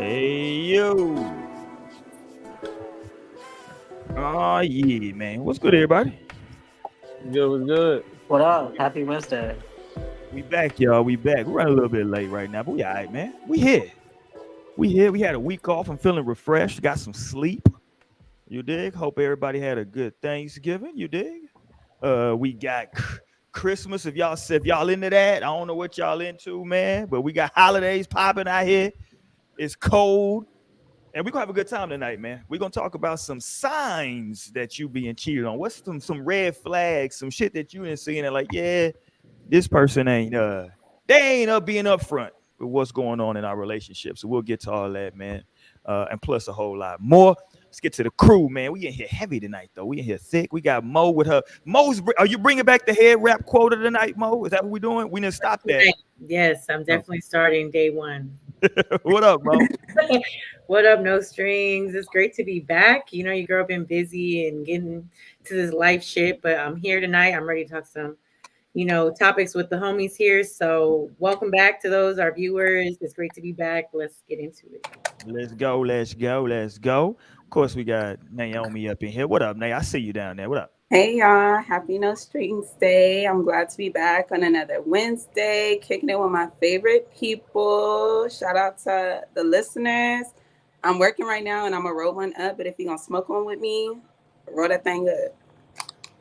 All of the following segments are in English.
Hey yo. Oh yeah, man. What's good, everybody? Good was good. What up? Happy Wednesday. We back, y'all. We back. We're running a little bit late right now, but we all right, man. We here. We here. We had a week off. I'm feeling refreshed. Got some sleep. You dig? Hope everybody had a good Thanksgiving. You dig? We got Christmas. If y'all into that, I don't know what y'all into, man. But we got holidays popping out here. It's cold. And we're gonna have a good time tonight, man. We're gonna talk about some signs that you being cheated on. What's some red flags, some shit that you ain't seeing and like, yeah, this person ain't they ain't being upfront with what's going on in our relationship. So we'll get to all that, man. And plus a whole lot more. Let's get to the crew, man. We in here heavy tonight, though. We in here thick. We got Mo with her. Are you bringing back the head wrap quota tonight, Mo? Is that what we doing? We didn't stop that. Yes, I'm definitely starting day one. What up, Mo? What up, No Strings? It's great to be back. You know, your girl been busy and getting to this life shit, but I'm here tonight. I'm ready to talk some, topics with the homies here. So welcome back to those, our viewers. It's great to be back. Let's get into it. Let's go. Let's go. Let's go. Of course, we got Naomi up in here. What up, Nay? I see you down there. What up? Hey y'all, happy No Strings Day. I'm glad to be back on another Wednesday, kicking it with my favorite people. Shout out to the listeners. I'm working right now and I'm gonna roll one up, but if you're gonna smoke one with me, roll that thing up.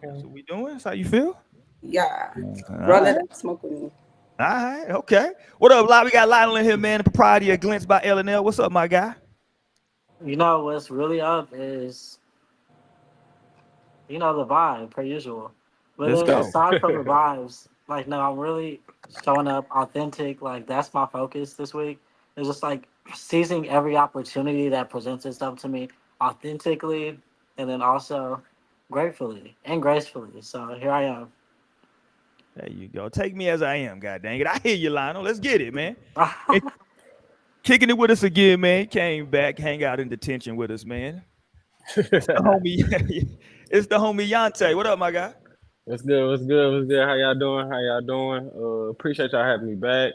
That's what we doing? That's how you feel? Yeah. All Roll it right. up, smoke with me. All right. Okay. What up, Lyle? We got Lionel in here, man. The propriety of Glints by L&L. What's up, my guy? You know what's really up is the vibe per usual. But Let's then go. aside from the vibes, like no, I'm really showing up authentic. Like that's my focus this week. It's just like seizing every opportunity that presents itself to me authentically, and then also gratefully and gracefully. So here I am. There you go. Take me as I am, god dang it. I hear you, Lionel. Let's get it, man. And kicking it with us again, man. Came back, hang out in detention with us, man. It's the homie. It's the homie Yante. What up, my guy? What's good? What's good? What's good? How y'all doing? How y'all doing? Appreciate y'all having me back.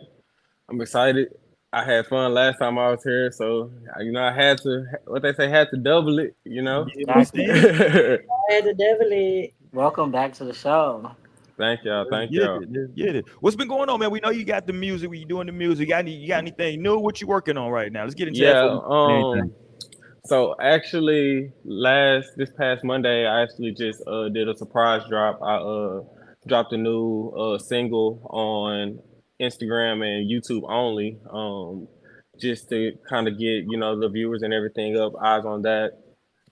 I'm excited. I had fun last time I was here, so I had to what they say had to double it. You Exactly. understand? Had the devil it. Welcome back to the show. Thank y'all. Let's Thank get y'all. it. Let's get it. What's been going on, man? We know you got the music. We doing the music. You got anything new? What you working on right now? Let's get into that Yeah. for we anything. So actually, this past Monday, I actually just did a surprise drop. I dropped a new single on Instagram and YouTube only, just to kind of get the viewers and everything up, eyes on that.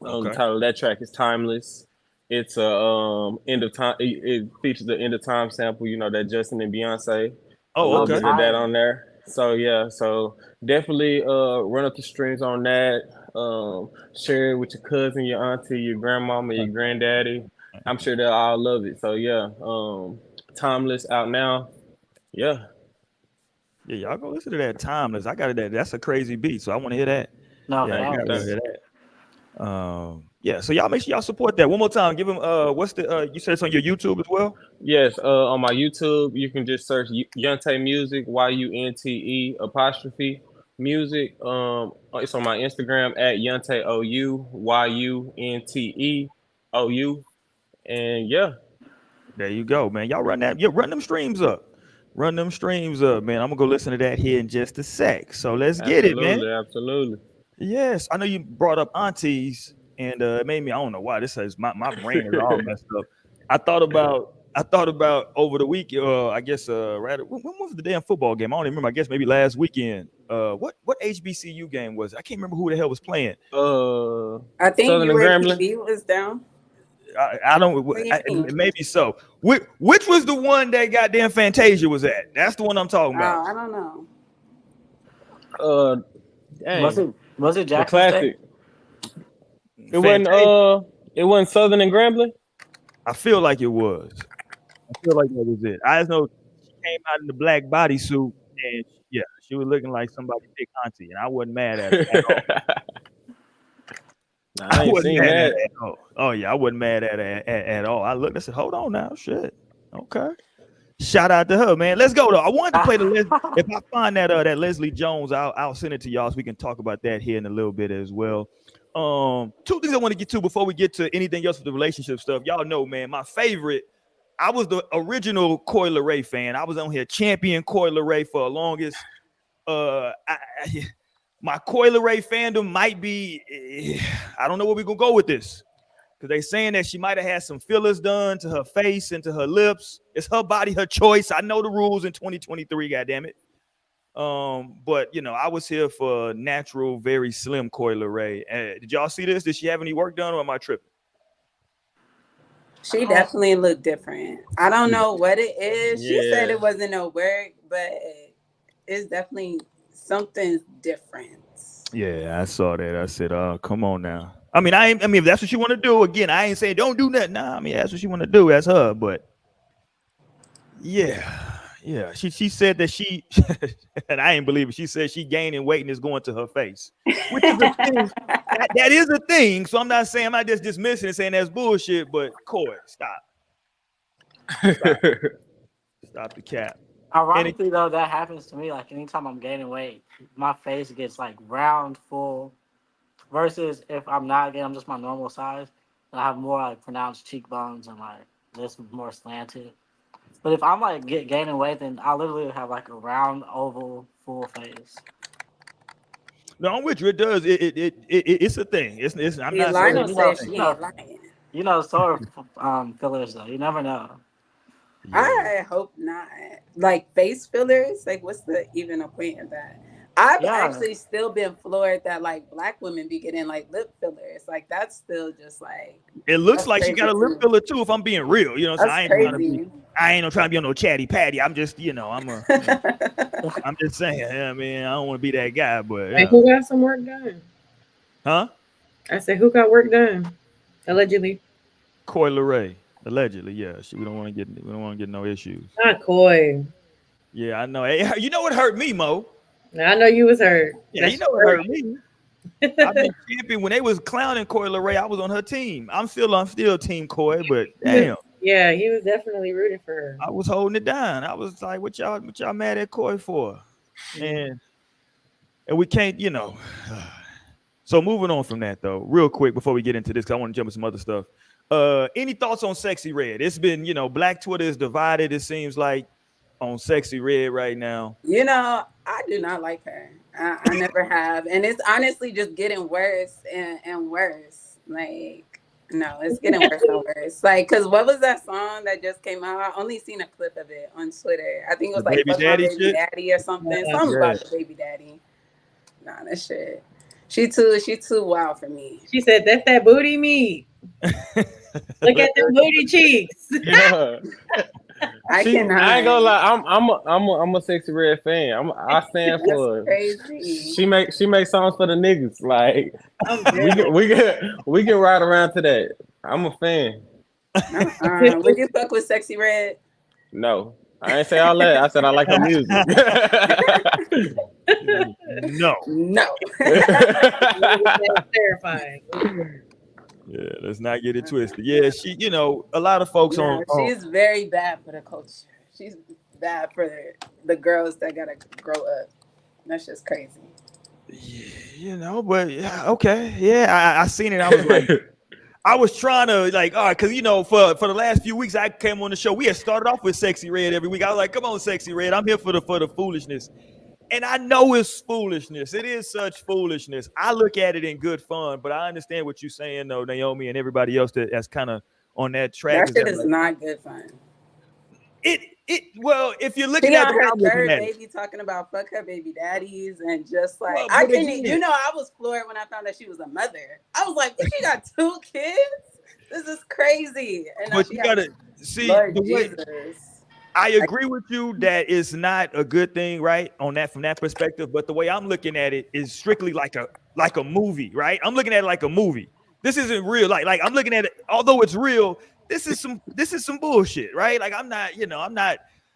The Okay. title of that track is "Timeless." It's a end of time. It features the end of time sample. That Justin and Beyonce, a Oh, little Oh, okay. bit of that tight. on there. So yeah, so definitely run up the strings on that. Share it with your cousin, your auntie, your grandmama, your granddaddy. I'm sure they'll all love it. So yeah, Timeless out now. Yeah. Yeah, y'all go listen to that Timeless. I got it. That's a crazy beat, so I want to hear that. No, Yeah, I Thank you. gotta Thank thanks. you. hear that. Yeah. So y'all make sure y'all support that one more time. Give them what's the you said it's on your YouTube as well? Yes, on my YouTube, you can just search Yunte Music, YUNTE apostrophe music. It's on my Instagram at Yunte OUYUNTE OU, and yeah, There you go, man. Y'all run that. Yeah, run them streams up. Run them streams up, man. I'm gonna go listen to that here in just a sec. So let's get it, man. absolutely, absolutely. Yes, I know you brought up aunties, and it made me. I don't know why this says my brain is all messed up. I thought about over the week. I guess right. When was the damn football game? I don't even remember. I guess maybe last weekend. What HBCU game was it? I can't remember who the hell was playing. I think Southern and Grambling. UAPB was down. I don't. What do you think? Maybe so. Which was the one that goddamn Fantasia was at? That's the one I'm talking about. I don't know. Uh, Was dang, it was it the Jackson State? classic. It wasn't. Fantasia. It wasn't Southern and Grambling. I feel like it was. I feel like that was it. I just know she came out in the black bodysuit and yeah, she was looking like somebody's big auntie, and I wasn't mad at her at all. Nah, I I ain't wasn't seen mad at that. her at all. Oh yeah, I wasn't mad at her at all. I looked. I said, "Hold on now, shit. Okay." Shout out to her, man. Let's go though. I wanted to play if I find that Leslie Jones, I'll send it to y'all so we can talk about that here in a little bit as well. Two things I want to get to before we get to anything else with the relationship stuff. Y'all know, man, my favorite. I was the original Coi Leray fan. I was on here champion Coi Leray for the longest. My Coi Leray fandom might be. I don't know where we're gonna go with this. Because they saying that she might have had some fillers done to her face and to her lips. It's her body, her choice. I know the rules in 2023, goddammit. But you know, I was here for natural, very slim Coi Leray. Did y'all see this? Did she have any work done, or am I tripping? She definitely looked different. I don't know what it is. Yeah. She said it wasn't no work, but it's definitely something different. Yeah, I saw that. I said, come on now. I mean, if that's what you want to do, again, I ain't saying don't do nothing. Nah, I mean, that's what she want to do. That's her. But yeah. She said that she, and I ain't believe it. She said she gaining weight and is going to her face, which is a thing. That is a thing. So I'm not just dismissing and saying that's bullshit. But Coi, stop the cap. Ironically, though, that happens to me. Like anytime I'm gaining weight, my face gets like round, full. Versus if I'm not again, I'm just my normal size. I have more like pronounced cheekbones and like this more slanted. But if I'm like gaining weight, then I literally have like a round, oval, full face. No, I'm with you. It does. It's a thing. It's I'm not Lionel saying said she ain't lying. You know, sort of fillers though. You never know. Yeah. I hope not. Like face fillers. Like, what's the even a point of that? I've actually still been floored that like black women be getting like lip fillers. Like that's still just like. It looks like she got a lip filler too. If I'm being real, you know, so I ain't trying to be on no chatty patty. I'm just, you know, I'm just saying. I mean, I don't want to be that guy, but Hey, who got some work done? Huh? I said, who got work done? Allegedly. Coi Leray. Allegedly, yeah. We don't want to get no issues. Not Coi. Yeah, I know. Hey, you know what hurt me, Mo? I know you was hurt. Yeah, you know what hurt me. I've been champion when they was clowning Coi Leray. I was on her team. I'm still team Coi, but damn. Yeah, he was definitely rooting for her. I was holding it down. I was like, what y'all mad at Coi for? And we can't, you know. So moving on from that though, real quick before we get into this, because I want to jump into some other stuff. Any thoughts on Sexy Red? It's been, you know, Black Twitter is divided, it seems like, on Sexy Red right now. You know, I do not like her. I never have. And it's honestly just getting worse and worse. Like, no, it's getting worse and worse. Like, because what was that song that just came out? I only seen a clip of it on Twitter. I think it was like Baby Daddy Daddy or something. Something about the Baby Daddy. Nah, that shit. She too wild for me. She said, "That's that booty meat. Look at the booty cheeks." Yeah. I cannot. I ain't gonna lie. I'm a Sexy Red fan. I stand for her. Crazy. She make songs for the niggas. Like we can ride around to that. I'm a fan. Would you fuck with Sexy Red? No, I ain't say all that. I said I like her music. No. That's terrifying. Yeah, let's not get it twisted. Yeah, she, you know, a lot of folks she's very bad for the culture. She's bad for the girls that gotta grow up. That's just crazy. Yeah, you know, but yeah, okay. Yeah, I seen it. I was like, I was trying to like, all right, because you know, for the last few weeks I came on the show, we had started off with Sexy Red every week. I was like, come on, Sexy Red, I'm here for the foolishness. And I know it's foolishness. It is such foolishness. I look at it in good fun, but I understand what you're saying, though, Naomi, and everybody else that's kind of on that track. That shit is not good fun. Well, if you're looking at her third baby talking about fuck her baby daddies and just like I didn't, you know, I was floored when I found out she was a mother. I was like, she got 2 kids. This is crazy. And but you gotta see the way. I agree with you that it's not a good thing, right? On that from that perspective, but the way I'm looking at it is strictly like a movie, right? I'm looking at it like a movie. This isn't real. Like I'm looking at it, although it's real. This is some bullshit, right? Like I'm not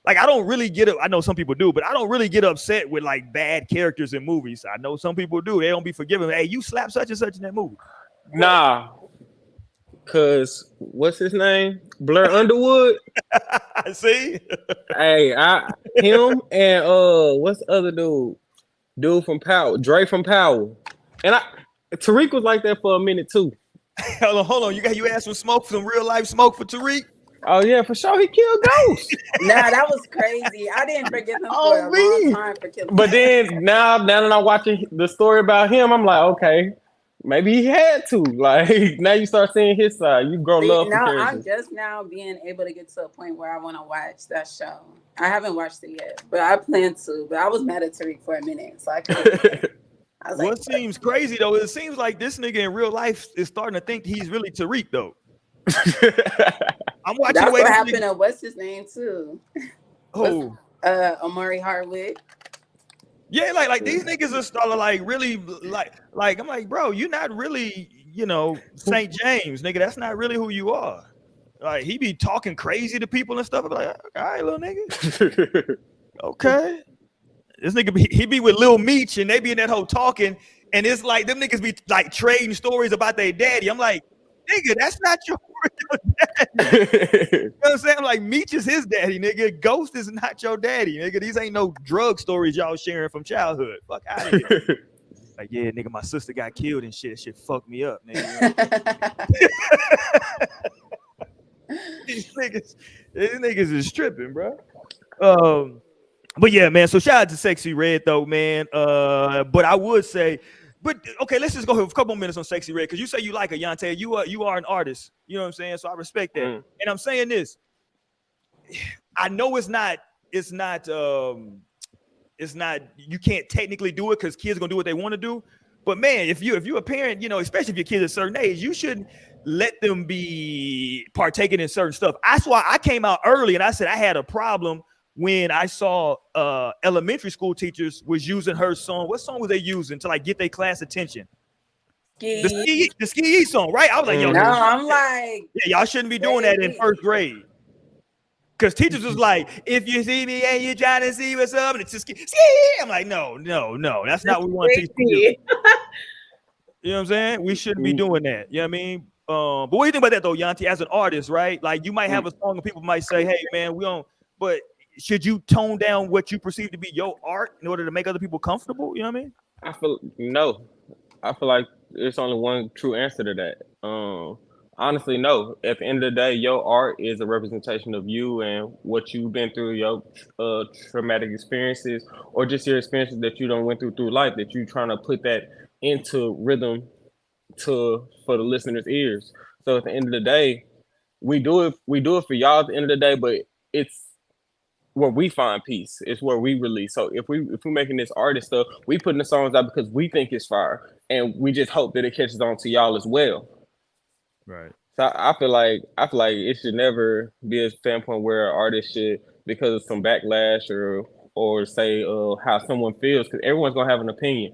like I don't really get it. I know some people do, but I don't really get upset with like bad characters in movies. I know some people do. They don't be forgiving. Hey, you slapped such and such in that movie. Nah. Cause what's his name? Blair Underwood. See? Hey, him and what's the other dude? Dude from Power, Dre from Power. And Tariq was like that for a minute too. Hold on. You had some real life smoke for Tariq? Oh yeah, for sure. He killed Ghost. Nah, that was crazy. I didn't forgive him for a long time for killing. But then now that I'm watching the story about him, I'm like, okay, maybe he had to. Like now you start seeing his side. You grow love for Now I'm characters. just now being able to get to a point where I want to watch that show. I haven't watched it yet, but I plan to. But I was mad at Tariq for a minute, so I couldn't. I was What seems crazy though, it seems like this nigga in real life is starting to think he's really Tariq though. I'm watching that's the way what this happened nigga, to what's his name too. oh Omari Hardwick. yeah, like these niggas are starting to like really like I'm like, bro, you're not really, St. James, nigga. That's not really who you are. Like he be talking crazy to people and stuff. I'm like, all right, little nigga. Okay. This nigga he be with Lil Meech and they be in that hole talking, and it's like them niggas be like trading stories about their daddy. I'm like, nigga, that's not your daddy. You know what I'm saying? I'm like, Meech is his daddy, nigga. Ghost is not your daddy, nigga. These ain't no drug stories y'all sharing from childhood. Fuck out of here. Like, yeah, nigga, my sister got killed and shit. Shit fucked me up, nigga. These niggas is tripping, bro. But yeah, man. So shout out to Sexy Red though, man. But I would say, but okay, let's just go a couple minutes on Sexy Red because you say you like her, Yante. You are an artist. You know what I'm saying? So I respect that. And I'm saying this. I know it's not. You can't technically do it because kids are gonna do what they want to do. But man, if you're a parent, especially if your kids at a certain age, you shouldn't let them be partaking in certain stuff. That's why I came out early and I said I had a problem when I saw elementary school teachers was using her song. What song was they using to like get their class attention? The ski song, right? I was like, yo, I'm like, yeah, y'all shouldn't be doing that in first grade. Because teachers was like, if you see me and you're trying to see what's up, and it's just ski. I'm like, no, that's not what we want to teach you to do. You know what I'm saying? We shouldn't be doing that. You know what I mean? But what do you think about that though, Yanti? As an artist, right? Like you might have a song and people might say, hey man, we don't, but should you tone down what you perceive to be your art in order to make other people comfortable? You know what I mean? I feel like there's only one true answer to that. Honestly, no. At the end of the day, your art is a representation of you and what you've been through, your traumatic experiences, or just your experiences that you don't went through life. That you trying to put that into rhythm for the listeners' ears. So at the end of the day, we do it for y'all at the end of the day, but it's where we find peace. It's where we release. So if we're making this artist stuff, we putting the songs out because we think it's fire, and we just hope that it catches on to y'all as well. Right. So I feel like it should never be a standpoint where an artist should, because of some backlash or say how someone feels, because everyone's gonna have an opinion.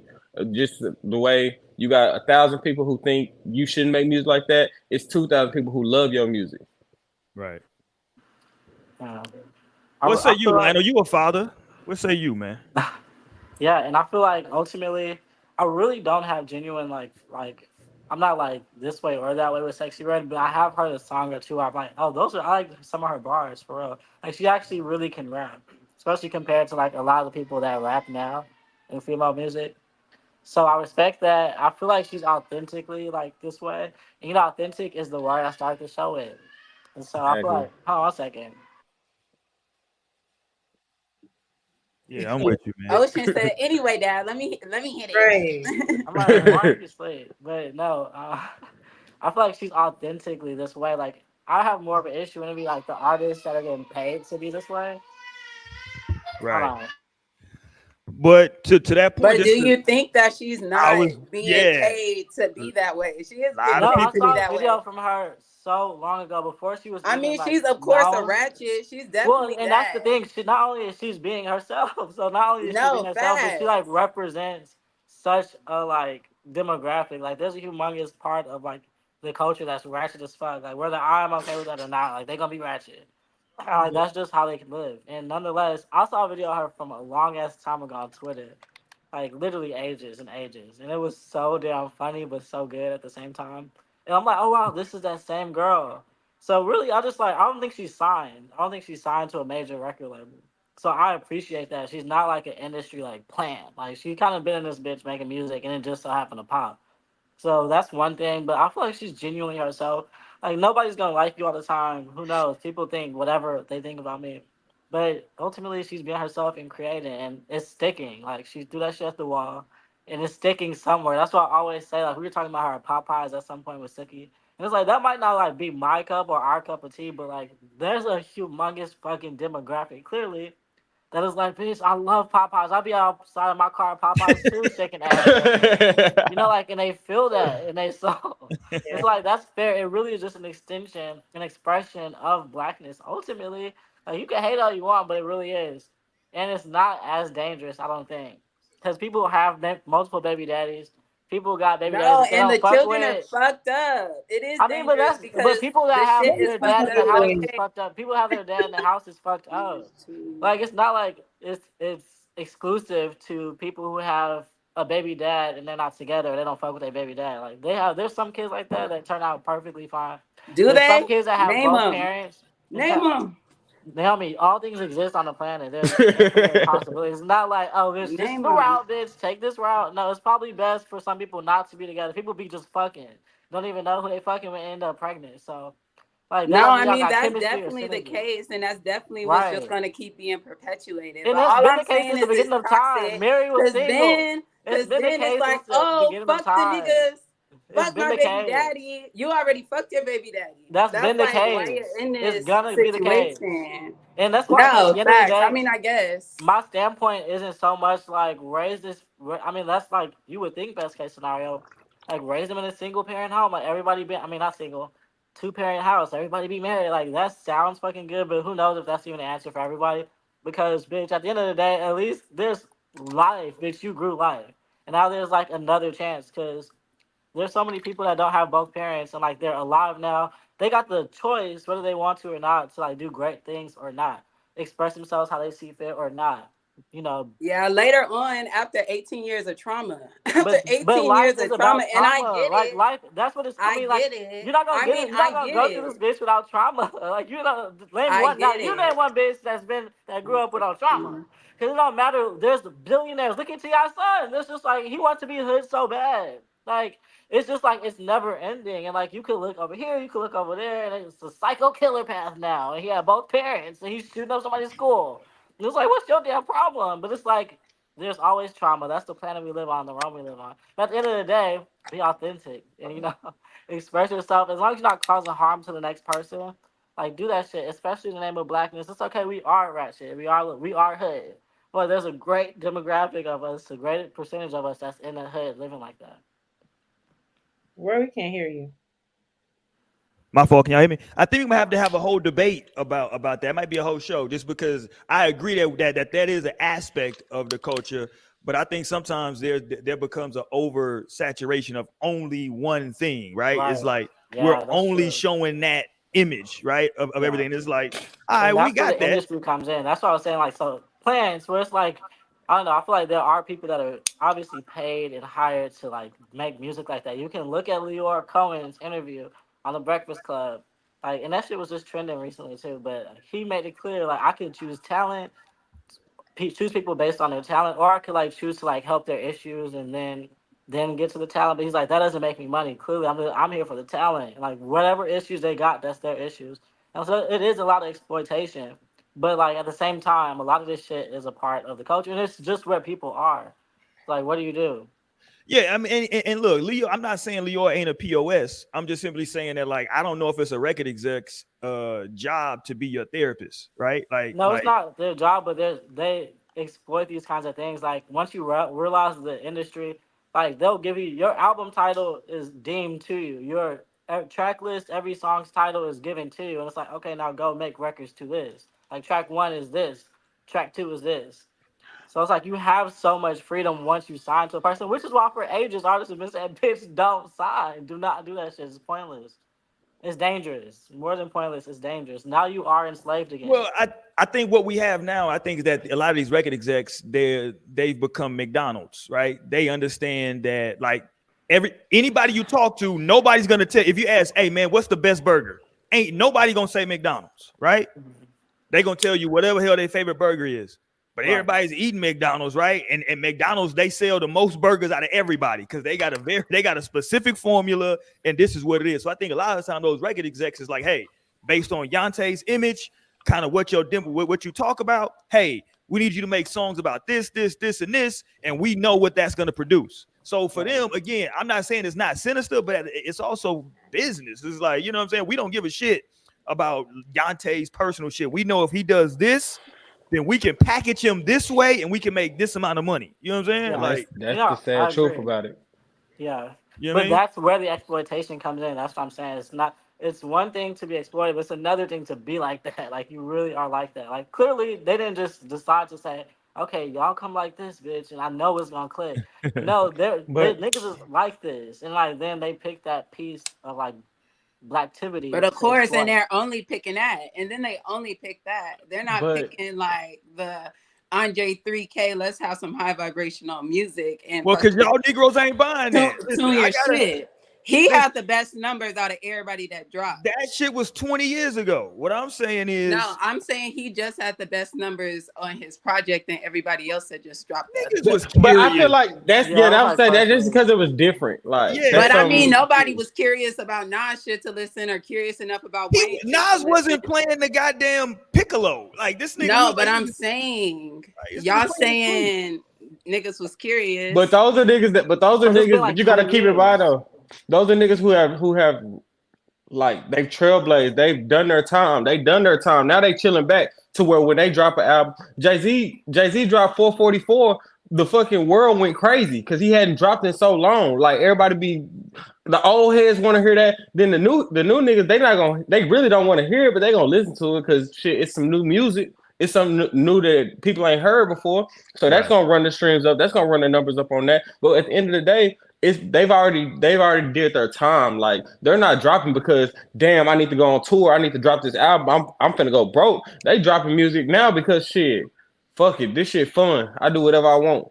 Just the way you got 1,000 people who think you shouldn't make music like that, it's 2,000 people who love your music. Right. Yeah. What say you? Like, I know you a father. What say you, man? Yeah, and I feel like ultimately, I really don't have genuine like I'm not like this way or that way with Sexy Red, but I have heard a song or two. I'm like, oh, I like some of her bars for real. Like she actually really can rap, especially compared to like a lot of the people that rap now in female music. So I respect that. I feel like she's authentically like this way. And authentic is the word I started the show with. And so I feel like, hold on 1 second. Yeah, I'm with you, man. Ocean said, anyway, Dad, let me hit it. Right. I'm like, why are you asleep? But no, I feel like she's authentically this way. Like, I have more of an issue when it be like the artists that are getting paid to be this way. Right. But to that point, but do you think that she's not being paid to be that way? She is getting paid to be that way. I saw a video from her so long ago before she was. I mean, she's of course a ratchet. She's definitely and that's the thing. She not only is she's being herself, so not only is she being herself, but she like represents such a like demographic. Like, there's a humongous part of like the culture that's ratchet as fuck. Like, whether I'm okay with that or not, like they gonna be ratchet. Like, that's just how they can live. And nonetheless, I saw a video of her from a long ass time ago on Twitter, like literally ages and ages, and it was so damn funny but so good at the same time. And I'm like, oh wow, this is that same girl. So really, I don't think she's signed. I don't think she's signed to a major record label. So I appreciate that. She's not like an industry like plant. Like she kind of been in this bitch making music and it just so happened to pop. So that's one thing, but I feel like she's genuinely herself. Like nobody's gonna like you all the time. Who knows? People think whatever they think about me, but ultimately she's being herself and creating, and it's sticking. Like she threw that shit at the wall, and it's sticking somewhere. That's why I always say. Like we were talking about her at Popeyes at some point with Suki, and it's like that might not like be my cup or our cup of tea, but like there's a humongous fucking demographic clearly that is like, bitch, I love Popeyes. I'll be outside of my car at Popeyes too, shaking ass all day. You know, like, and they feel that, and they so it's Yeah. like that's fair. It really is just an extension, an expression of blackness. Ultimately, like you can hate all you want, but it really is, and it's not as dangerous, I don't think, because people have multiple baby daddies. People got baby daddies No, that they and the don't fuck children are with. fucked up. It is I mean, dangerous but because people that the shit have is their fucked dad in the up. house is Absolutely. fucked up. People have their dad in the house is fucked up. Like it's not like it's exclusive to people who have a baby dad and they're not together. They don't fuck with their baby dad. Like there's some kids like that turn out perfectly fine. Do There's some they? kids that have Name both them. parents and Name them. Naomi, all things exist on the planet. There's infinite possibilities. It's not like, oh, this is Name the them. route, bitch. Take this route. No, it's probably best for some people not to be together. People be just fucking. Don't even know who they fucking and end up pregnant. So, like, that No, don't I mean y'all mean got that's chemistry or definitely the synergy. case, and that's definitely what's just Right. gonna keep being perpetuated. And But it's all been I'm the case saying since the is it's beginning of time. toxic. Mary was Cause single. then, It's cause been the then it's case like, since the oh, beginning of fuck the time. niggas, It's fuck been my the baby case. daddy. You already fucked your baby daddy. That's been That's the like why case. you're in It's this gonna be the case. situation. And that's why, at No the end of the facts. I day, mean, I guess. my standpoint isn't so much like raise this. I mean, that's like you would think best case scenario, like raise them in a single parent home. Like everybody be, I mean, not single, two parent house. Everybody be married. Like that sounds fucking good, but who knows if that's even the answer for everybody? Because bitch, at the end of the day, at least there's life, bitch. You grew life, and now there's like another chance. Because there's so many people that don't have both parents, and like they're alive now. They got the choice whether they want to or not to like do great things or not, express themselves how they see fit or not. You know, Yeah, later on, after 18 years of trauma, after but 18 life years is of trauma, about and I trauma. get Like it. life, that's what it's. I I mean, like get it. you're not gonna I get mean, it. You're I not gonna get go through this it. bitch without trauma. Like you know, name I one. Now get you name it. one bitch that grew up without trauma. Cause it don't matter. There's billionaires. Look at T.I.'s son. It's just like he wants to be hood so bad. Like it's just like it's never ending. And like you could look over here, you could look over there, and it's a psycho killer path now. And he had both parents, and he's shooting up somebody's school. And it's like, what's your damn problem? But it's like there's always trauma. That's the planet we live on, the realm we live on. But at the end of the day, be authentic and express yourself. As long as you're not causing harm to the next person, like do that shit. Especially in the name of blackness. It's okay. We are ratchet. We are hood. But there's a great demographic of us, a great percentage of us that's in the hood living like that. Where we can't hear you. My fault. Can y'all hear me? I think we might have to have a whole debate about that. It might be a whole show, just because I agree that is an aspect of the culture. But I think sometimes there becomes an oversaturation of only one thing, right? It's Right. like we're Yeah, that's only true. showing that image, right, of Yeah. everything. It's like, all right, And we that's where got the that. industry comes in. That's what I was saying. Like, so plants, where it's like, I don't know. I feel like there are people that are obviously paid and hired to like make music like that. You can look at Leora Cohen's interview on the Breakfast Club, like, and that shit was just trending recently too. But he made it clear, like, I could choose talent, choose people based on their talent, or I could like choose to like help their issues and then get to the talent. But he's like, that doesn't make me money. Clearly, I'm here for the talent. And, like whatever issues they got, that's their issues. And so it is a lot of exploitation. But like at the same time, a lot of this shit is a part of the culture, and it's just where people are. Like, what do you do? Yeah, I mean, and look, Leo, I'm not saying Leo ain't a POS. I'm just simply saying that, like, I don't know if it's a record exec's job to be your therapist, right? No, it's not their job, but they exploit these kinds of things. Like once you realize the industry, like they'll give you your album title is deemed to you. Your track list, every song's title is given to you, and it's like, okay, now go make records to this. Like track one is this, track two is this. So it's like you have so much freedom once you sign to a person, which is why for ages artists have been saying, "Bitch, don't sign. Do not do that shit. It's pointless. It's dangerous. More than pointless. It's dangerous. Now you are enslaved again." Well, I think what we have now, I think that a lot of these record execs, they've become McDonald's, right? They understand that, like, Anybody you talk to, nobody's gonna tell. If you ask, hey man, what's the best burger? Ain't nobody gonna say McDonald's, right? They gonna tell you whatever hell their favorite burger is. But everybody's eating McDonald's, right? And McDonald's, they sell the most burgers out of everybody because they got a specific formula, and this is what it is. So I think a lot of the time those record execs is like, hey, based on Yante's image, kind of what you talk about, hey, we need you to make songs about this, and this, and we know what that's gonna produce. So for them, again, I'm not saying it's not sinister, but it's also business. It's like, you know what I'm saying? We don't give a shit about Yante's personal shit. We know if he does this, then we can package him this way and we can make this amount of money. You know what I'm saying? Yeah, like that's the sad truth about it. Yeah. You know but what I mean? That's where the exploitation comes in. That's what I'm saying. It's one thing to be exploited, but it's another thing to be like that. Like you really are like that. Like clearly they didn't just decide to say, okay, y'all come like this, bitch, and I know it's gonna click. No, they niggas is like this. And like then they pick that piece of like blacktivity. But of course, and they're only picking that, and then they only pick that. They're not picking like the Andre 3K. Let's have some high vibrational music. And well, because y'all Negroes ain't buying that. Tune your shit. He had the best numbers out of everybody that dropped. That shit was 20 years ago. What I'm saying is, no, I'm saying he just had the best numbers on his project than everybody else that just dropped. But I feel like that's I'm saying that just because it was different. Like, but I mean, nobody was curious about Nas shit to listen or curious enough about Wayne. Nas wasn't playing the goddamn piccolo like this nigga. No, but I'm saying y'all saying niggas was curious. But those are niggas that you gotta keep in mind though. Those are niggas who have like they've trailblazed, they've done their time. Now they chilling back to where when they drop an album, Jay-Z dropped 444. The fucking world went crazy because he hadn't dropped in so long. Like everybody the old heads want to hear that. Then the new niggas, they really don't want to hear it, but they gonna listen to it because shit, it's some new music. It's something new that people ain't heard before. So that's gonna run the streams up. That's gonna run the numbers up on that. But at the end of the day, they've already did their time. Like they're not dropping because damn, I need to go on tour. I need to drop this album. I'm finna go broke. They dropping music now because shit, fuck it, this shit fun. I do whatever I want.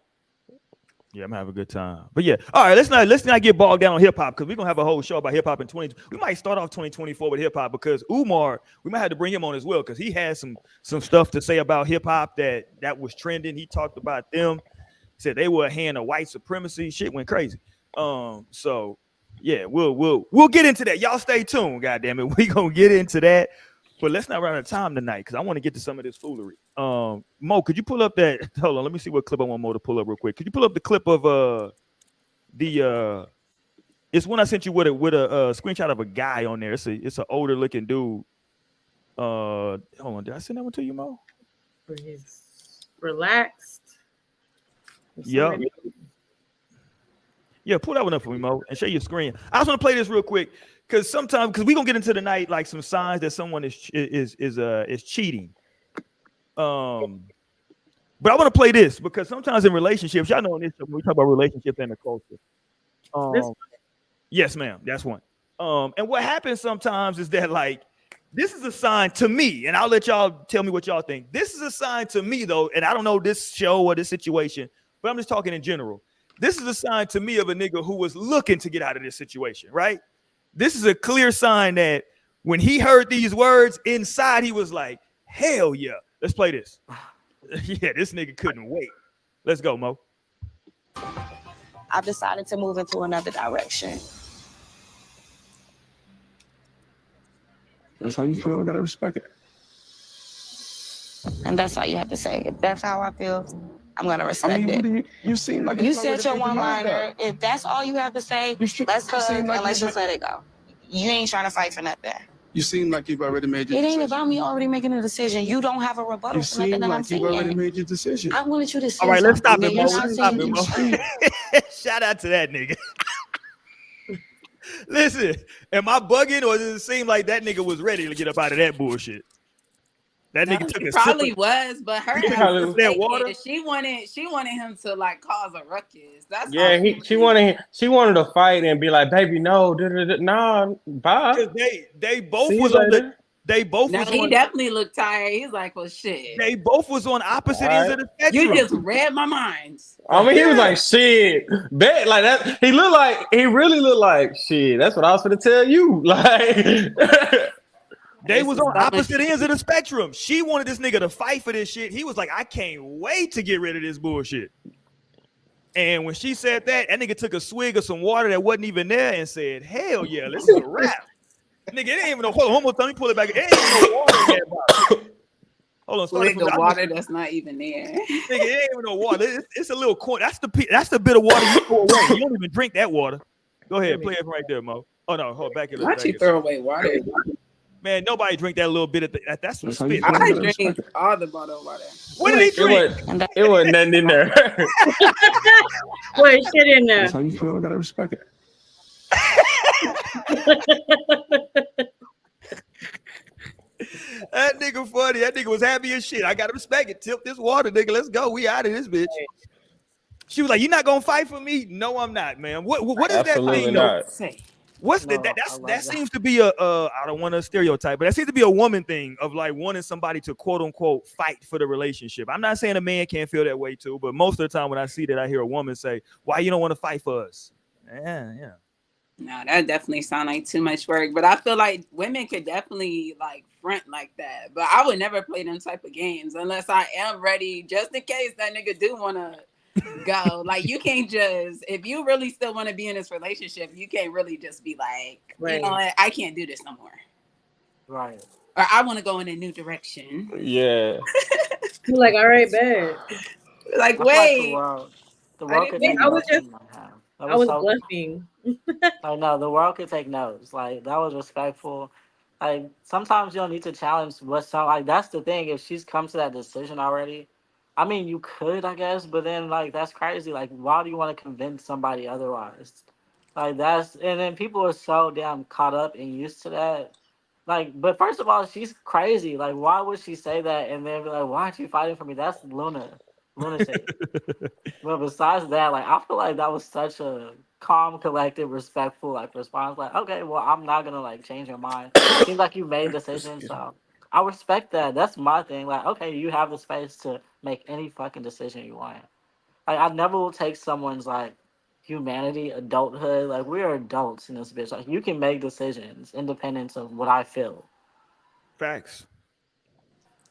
Yeah, I'm having a good time. But yeah, all right, let's not get bogged down on hip hop because we're gonna have a whole show about hip hop in 20. We might start off 2024 with hip hop because Umar, we might have to bring him on as well because he has some stuff to say about hip hop that was trending. He talked about them, said they were a hand of white supremacy. Shit went crazy. So yeah, we'll get into that. Y'all stay tuned, goddamn it. We gonna get into that. But let's not run out of time tonight because I want to get to some of this foolery. Mo, could you pull up that? Hold on, let me see what clip I want Mo to pull up real quick. Could you pull up the clip of it's one I sent you with a screenshot of a guy on there. It's an older looking dude. Hold on, did I send that one to you, Mo? He's relaxed. Yep. Yeah, pull that one up for me, Mo, and share your screen. I just want to play this real quick because sometimes we're gonna get into the night like some signs that someone is cheating. But I want to play this because sometimes in relationships, y'all know in this when we talk about relationships and the culture. Yes, ma'am, that's one. And what happens sometimes is that like this is a sign to me, and I'll let y'all tell me what y'all think. This is a sign to me though, and I don't know this show or this situation, but I'm just talking in general. This is a sign to me of a nigga who was looking to get out of this situation, right? This is a clear sign that when he heard these words inside, he was like, hell yeah. Let's play this. Yeah, this nigga couldn't wait. Let's go, Mo. I've decided to move into another direction. That's how you feel. I gotta respect it. And that's all you have to say. If that's how I feel, I'm gonna respect it. You seem like you said your one-liner. If that's all you have to say, let's hug and let's just let it go. You ain't trying to fight for nothing. You seem like you've already made your decision. It ain't about me already making a decision. You don't have a rebuttal for nothing that I'm saying. You already made your decision. I wanted you to say all right, let's stop something. it, Mo. Let's stop it, Mo. Shout out to that nigga. Listen, am I bugging or does it seem like that nigga was ready to get up out of that bullshit? That nigga took a probably sip was, but her that water. She wanted him to like cause a ruckus. That's she wanted to fight and be like, baby, no, nah, bye. They both was on They both No, was he on. definitely looked tired. He's like, well, shit. They both was on opposite All ends right. of the spectrum. You just read my mind. I mean, he was Yeah. like, shit, bet like that. He really looked like shit. That's what I was gonna tell you. Like, They It's was the on stuff opposite that- ends of the spectrum. She wanted this nigga to fight for this shit. He was like, I can't wait to get rid of this bullshit. And when she said that nigga took a swig of some water that wasn't even there and said, hell yeah, this is a wrap. Nigga, it ain't even no, hold on, one more time, let me pull it back. It ain't even no water in that bottle. Hold on, Swig of water that's not even there. Nigga, it ain't even no water. It's a little corn. That's the bit of water you throw away. You don't even drink that water. Go ahead, play it right there, Mo. Oh no, hold back it. Why'd you throw away water? Man, nobody drink that little bit of that's some That's how you spit. feel. I gotta drink respect it. all the bottled water. What did he drink? it wasn't nothing in there. What shit in there? That's how you feel. I gotta respect it. That nigga funny. That nigga was happy as shit. I gotta respect it. Tip this water, nigga. Let's go. We out of this bitch. She was like, "You not gonna fight for me?" No, I'm not, man. What is Absolutely that thing? not. Say. What's No, that? I love That that. seems to be a I don't want to stereotype, but that seems to be a woman thing of like wanting somebody to quote unquote fight for the relationship. I'm not saying a man can't feel that way too, but most of the time when I see that, I hear a woman say, "Why you don't want to fight for us?" Yeah. No, that definitely sound like too much work. But I feel like women could definitely like front like that. But I would never play them type of games unless I am ready, just in case that nigga do wanna go. Like you can't just if you really still want to be in this relationship, you can't really just be like, you know what, I can't do this no more. Right. Or I want to go in a new direction. Yeah. You're like, all right, bet. Like, I feel like wait. the I world didn't could mean- take I was notes just- from that. I was bluffing. I know the world could take notes. Like that was respectful. Like sometimes you don't need to challenge what's some like that's the thing. If she's come to that decision already, I mean you could, I guess, but then like that's crazy. Like why do you want to convince somebody otherwise? Like that's and then people are so damn caught up and used to that. Like, but first of all, she's crazy. Like, why would she say that and then be like, "Why aren't you fighting for me?" That's lunacy. But besides that, like, I feel like that was such a calm, collected, respectful, like response. Like, okay, well, I'm not gonna like change your mind. Seems like you made a decision, so I respect that. That's my thing. Like, okay, you have the space to make any fucking decision you want. Like, I never will take someone's like humanity, adulthood. Like, we are adults in this bitch. Like, you can make decisions independent of what I feel. Facts.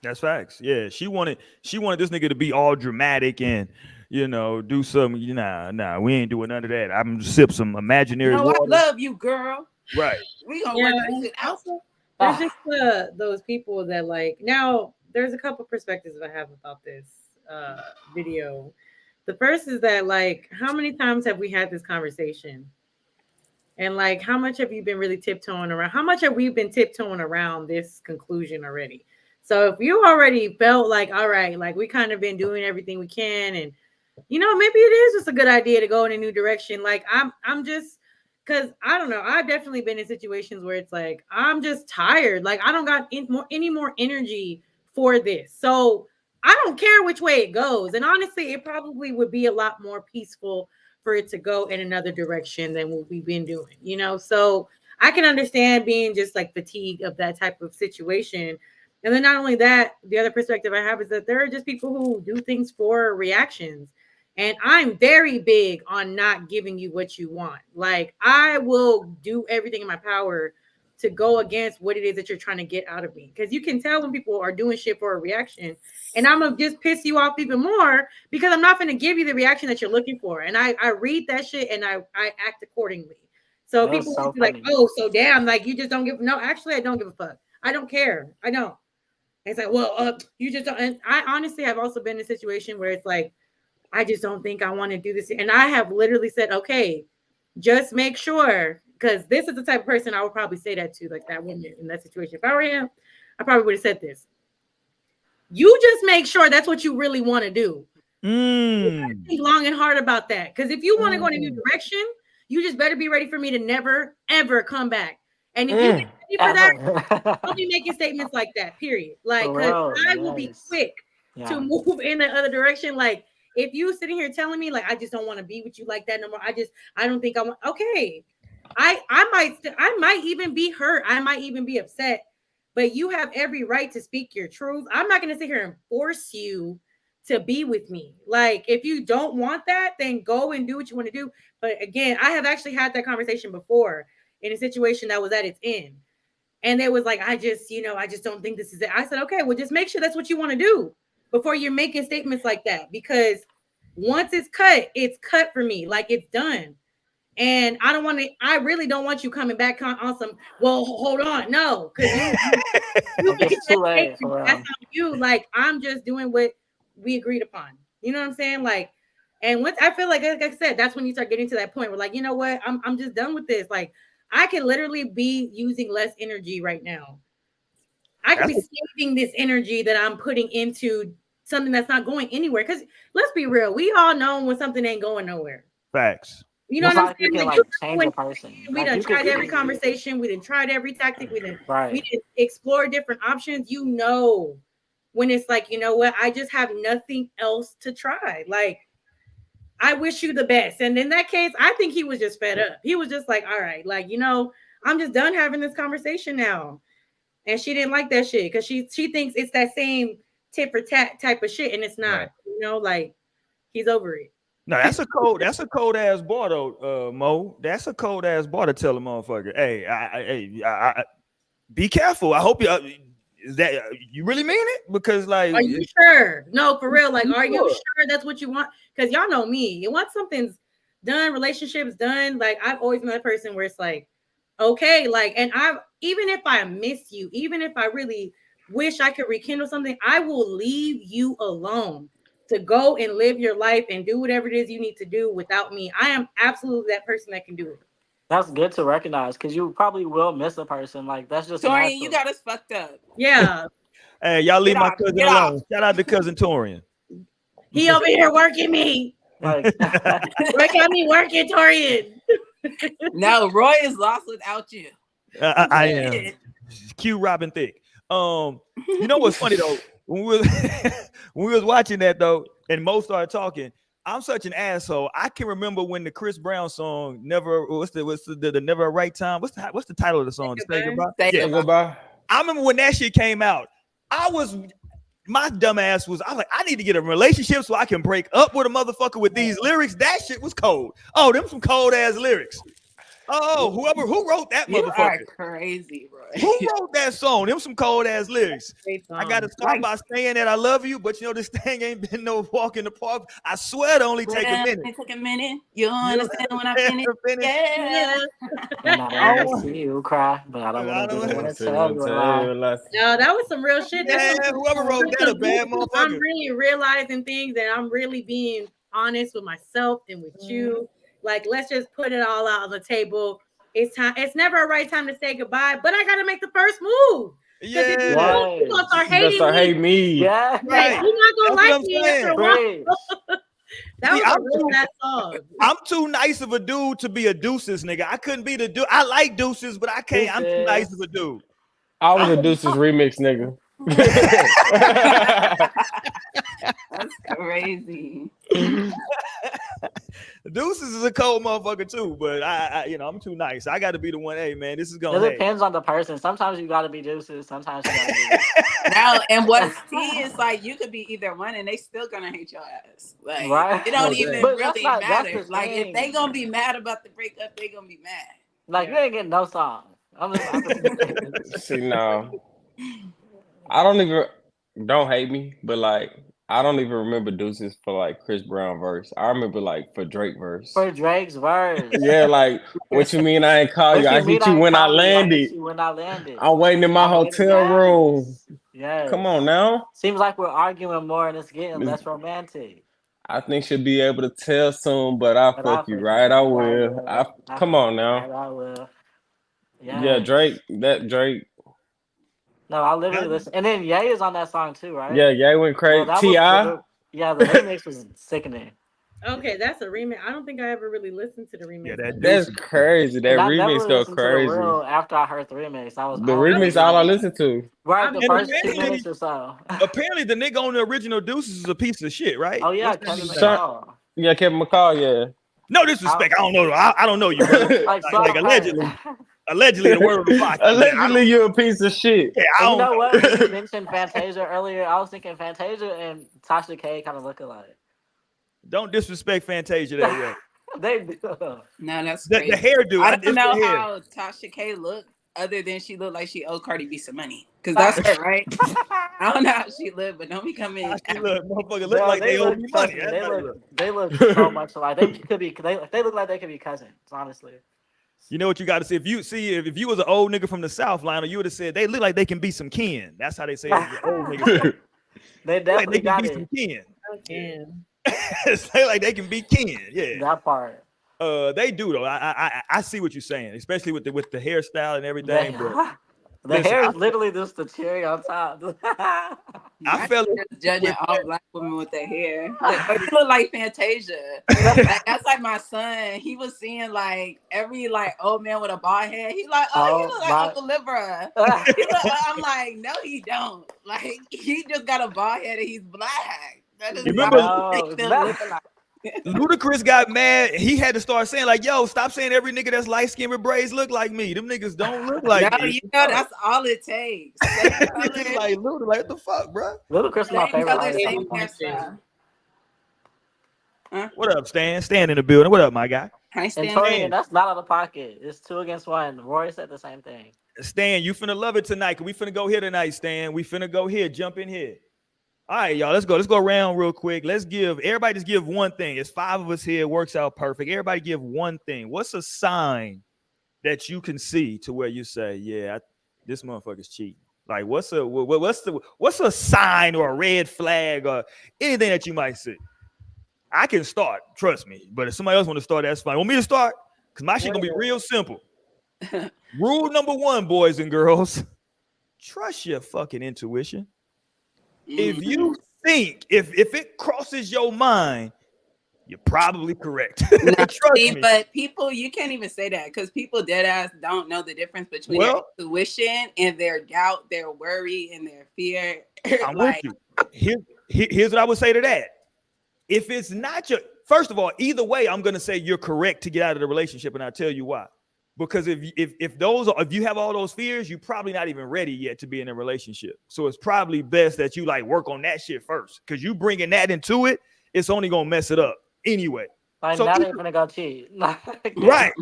That's facts. Yeah, she wanted this nigga to be all dramatic and do some. Nah, we ain't doing none of that. I'm sip some imaginary No, I water. love you, girl. Right. We gonna Yeah, work this and shit out. also there's just those people that like now there's a couple perspectives I have about this video. The first is that like how many times have we had this conversation? And like how much have you been really tiptoeing around? How much have we been tiptoeing around this conclusion already? So if you already felt like, all right, like we kind of been doing everything we can, and maybe it is just a good idea to go in a new direction. Like I'm just because I don't know. I've definitely been in situations where it's like I'm just tired. Like I don't got any more energy for this. So I don't care which way it goes. And honestly, it probably would be a lot more peaceful for it to go in another direction than what we've been doing. So I can understand being just like fatigued of that type of situation. And then not only that, the other perspective I have is that there are just people who do things for reactions. And I'm very big on not giving you what you want. Like I will do everything in my power to go against what it is that you're trying to get out of me. Because you can tell when people are doing shit for a reaction. And I'm going to just piss you off even more because I'm not going to give you the reaction that you're looking for. And I read that shit and I act accordingly. So people will be like, oh, so damn, like you just don't give. No, actually, I don't give a fuck. I don't care. I don't. It's like, well, you just don't. And I honestly have also been in a situation where it's like, I just don't think I want to do this. And I have literally said, okay, just make sure. Because this is the type of person I would probably say that to, like that woman in that situation. If I were him, I probably would have said this. You just make sure that's what you really want to do. Think long and hard about that. Because if you want to go in a new direction, you just better be ready for me to never, ever come back. And if you're ready for that, don't be making statements like that, period. Like, because I will be quick to move in the other direction. Like, if you sitting here telling me, like, I just don't want to be with you like that no more. I don't think I want, okay. I might even be hurt. I might even be upset. but you have every right to speak your truth. I'm not going to sit here and force you to be with me. Like, if you don't want that, then go and do what you want to do. But again, I have actually had that conversation before in a situation that was at its end. And they was like, I just don't think this is it. I said, okay, well, just make sure that's what you want to do before you're making statements like that. Because once it's cut for me. Like, it's done. And I really don't want you coming back on some, well, hold on. No, because you It's too late. that's not you. Like, I'm just doing what we agreed upon. You know what I'm saying? Like, and once I feel like I said, that's when you start getting to that point where, like, you know what? I'm just done with this. Like, I can literally be using less energy right now. I could be saving this energy that I'm putting into something that's not going anywhere. Because let's be real, we all know when something ain't going nowhere. Facts. You know what I'm saying? You can, like change a person. We done tried every conversation. We done tried every tactic. We done explore different options. You know, when it's like, you know what? I just have nothing else to try. Like, I wish you the best. And in that case, I think he was just fed up. He was just like, all right, like, you know, I'm just done having this conversation now. And she didn't like that shit because she thinks it's that same tit for tat type of shit. And it's not, Right. you know, like, he's over it. No, that's a cold ass bar though, Mo. That's a cold ass bar to tell a motherfucker, hey, I be careful. I hope is that you really mean it? Because, like, are you sure? No, for real. Like, are you sure that's what you want? Because y'all know me. Once something's done, relationships done, like, I've always been that person where it's like, okay, like, and even if I miss you, even if I really wish I could rekindle something, I will leave you alone to go and live your life and do whatever it is you need to do without me. I am absolutely that person that can do it. That's good to recognize because you probably will miss a person. Like, that's just Torian, you got us fucked up. Yeah. Hey, y'all leave my cousin alone. Shout out to cousin Torian. He over here working me. Like, Roy got me working, Torian. No, Roy is lost without you. I am. Cue Robin Thicke. You know what's funny though? When we was watching that though, and Mo started talking, I'm such an asshole. I can remember when the Chris Brown song what's the Never a Right Time? What's the title of the song? Say Goodbye. Say Goodbye. I remember when that shit came out. My dumb ass was like, I need to get a relationship so I can break up with a motherfucker with these lyrics. That shit was cold. Oh, them some cold ass lyrics. Oh, who wrote that You motherfucker? are crazy, Roy. Who wrote that song? Them some cold ass lyrics. I gotta start by saying that I love you, but you know this thing ain't been no walk in the park. I swear it only take a minute. Take a minute. You'll understand when I finish. Yeah. and I don't want to see you cry, but I don't want to tell you a lie. No, that was some real shit. Yeah, whoever wrote that a bad motherfucker. I'm really realizing things and I'm really being honest with myself and with you. Like, let's just put it all out on the table. It's time. It's never a right time to say goodbye, but I got to make the first move. Yeah, if you gonna start hating me. Yeah, right. You're not gonna like me after a while. That was a real bad song. I'm too nice of a dude to be a deuces nigga. I couldn't be the dude. I like deuces, but I can't. I'm too nice of a dude. I was a deuces remix nigga. That's crazy. Deuces is a cold motherfucker too, but I I'm too nice. I got to be the one. Hey man, this is gonna. It depends on the person. Sometimes you got to be deuces. Sometimes you got to be. Now, and what's key is like you could be either one, and they still gonna hate your ass. Like right? It don't even but really not, matter. Like if they gonna be mad about the breakup, they gonna be mad. Like you ain't getting no song. I'm just See, no, I don't hate me, but like I don't even remember deuces for like Chris Brown verse. I remember like for Drake verse. For Drake's verse. Yeah, like what you mean I ain't call you? I hit you when I landed. I'm waiting in my hotel room. Yeah. Come on now. Seems like we're arguing more and it's getting less romantic. I think she'll be able to tell soon, but I'll fuck you right. I will. Come on now. I will. Yeah, Drake. No, I literally listen. And then Ye is on that song too, right? Yeah, Ye went crazy. T.I. Yeah, the remix was sickening. Okay, that's a remix. I don't think I ever really listened to the remix. Yeah, that's crazy. That remix go crazy. After I heard the remix, the remix all I listened to. Right, the first 2 minutes or so. Apparently, the nigga on the original Deuces is a piece of shit, right? Oh yeah, Kevin McCall. Yeah, Kevin McCall. Yeah. No disrespect. I don't know. I don't know you, bro. like allegedly. Allegedly, the word on the block. Allegedly, you're a piece of shit. Yeah, I And you don't know what? When you mentioned Fantasia earlier, I was thinking Fantasia and Tasha K kind of look alike. Don't disrespect Fantasia that way. They do. No, that's The crazy. hairdo. I don't It's know the hair. how Tasha K looked, other than she looked like she owed Cardi B some money, because that's her, right? I don't know how she looked, but don't be coming. How she look, motherfucker, look Bro, like they owe look, me trust money. me, That's how they look. they look so much alike. They could be. They look like they could be cousins. Honestly. You know what you got to say? If you was an old nigga from the South, Lionel, you would have said they look like they can be some kin. That's how they say it. Old niggas. They Like definitely they can got be it. some kin. Okay. Say like they can be kin. Yeah. That part. They do though. I see what you're saying, especially with the hairstyle and everything. But The listen, hair is literally just the cherry on top. I felt just judging all black women with their hair. Like, you look like Fantasia. Like, that's like my son. He was seeing like every like old man with a bald head. He like, oh, you look like Uncle Libra. I'm like, no, he don't. Like, he just got a bald head and he's black. That is You not remember- what they look like. Ludacris got mad. He had to start saying like, "Yo, stop saying every nigga that's light skinned with braids look like me. Them niggas don't look like No, me." you know that's all it takes. Same color, Like Luda, like what the fuck, bro? Ludacris is my same favorite color, artist. same on the planet. hairstyle. What up, Stan? Stan in the building. What up, my guy? Hi, And Stan. Torian, that's not out of pocket. It's 2 against 1. Roy said the same thing. Stan, you finna love it tonight. Cause we finna go here tonight, Stan. We finna go here. Jump in here. All right, y'all. Let's go. Let's go around real quick. Let's give everybody just give one thing. It's 5 of us here. It works out perfect. Everybody give one thing. What's a sign that you can see to where you say, "Yeah, this motherfucker's cheating"? Like, what's a sign or a red flag or anything that you might see? I can start, trust me. But if somebody else want to start, that's fine. Want me to start? Because my shit gonna be real simple. Rule number 1, boys and girls: trust your fucking intuition. If you think, if it crosses your mind, you're probably correct. Trust me. But people, you can't even say that because people dead ass don't know the difference between their intuition and their doubt, their worry, and their fear. I'm with you. Here's what I would say to that. If it's not your, first of all, either way, I'm gonna say you're correct to get out of the relationship, and I'll tell you why. Because if you have all those fears, you're probably not even ready yet to be in a relationship. So it's probably best that you like work on that shit first. Because you bringing that into it, it's only gonna mess it up anyway. Like, so now they're gonna go cheat. Right.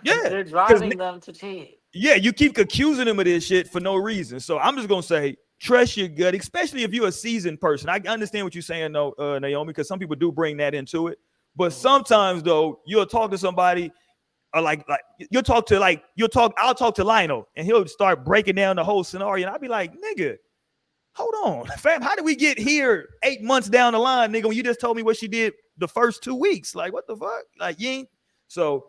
Yeah. They're driving them to cheat. Yeah, you keep accusing them of this shit for no reason. So I'm just gonna say, trust your gut, especially if you're a seasoned person. I understand what you're saying, though, Naomi, because some people do bring that into it. But sometimes, though, you'll talk to somebody, or I'll talk to Lionel, and he'll start breaking down the whole scenario, and I'll be like, nigga, hold on, fam, how did we get here 8 months down the line, nigga, when you just told me what she did the first 2 weeks? Like, what the fuck? Like, you ain't. So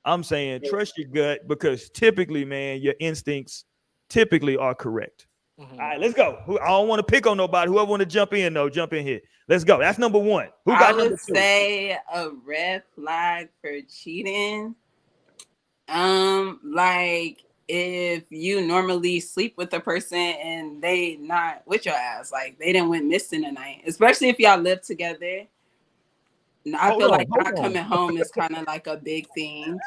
I'm saying trust your gut, because typically, man, your instincts typically are correct. All right, let's go. I don't want to pick on nobody. Whoever want to jump in, though, jump in here. Let's go. That's number 1. Who got I number would 2? say a red flag for cheating. Like if you normally sleep with a person and they not with your ass, like they didn't went missing tonight, especially if y'all live together. I feel like not coming home is kind of like a big thing.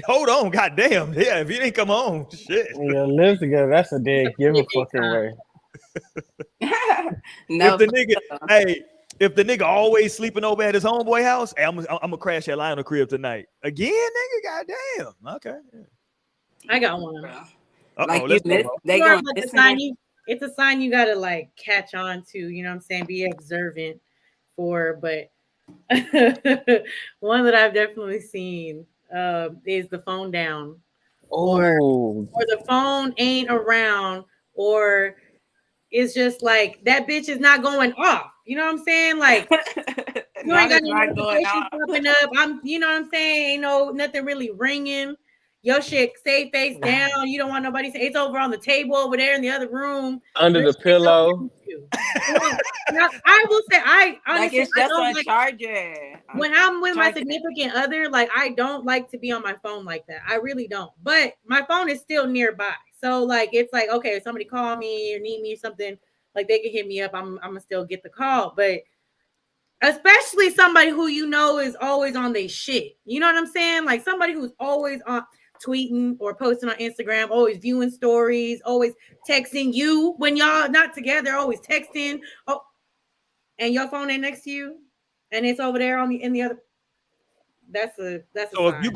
Hold on, goddamn. Yeah, if you didn't come home, shit. Yeah, live together. That's a dead given fucking way. No, if the nigga always sleeping over at his homeboy house, hey, I'm gonna crash that Lionel crib tonight. Again, nigga, goddamn. Okay. Yeah. I got one. Like it's a sign you gotta like catch on to, you know what I'm saying? Be observant for, but one that I've definitely seen is the phone down. Or the phone ain't around, or it's just like that bitch is not going off. You know what I'm saying? Like you ain't got any notifications popping up. You know what I'm saying? Ain't nothing really ringing. Your shit stay face down. You don't want nobody saying it's over on the table over there in the other room. Under the pillow. Now, I will say, I honestly, like it's just a charger. When I'm with my significant other, like I don't like to be on my phone like that. I really don't. But my phone is still nearby, so like it's like okay, if somebody call me or need me or something, like they can hit me up. I'm gonna still get the call, but especially somebody who you know is always on their shit. You know what I'm saying? Like somebody who's always on. tweeting or posting on Instagram, always viewing stories, always texting you when y'all not together, always texting. Oh, and your phone ain't next to you, and it's over there in the other. That's a So if sign. you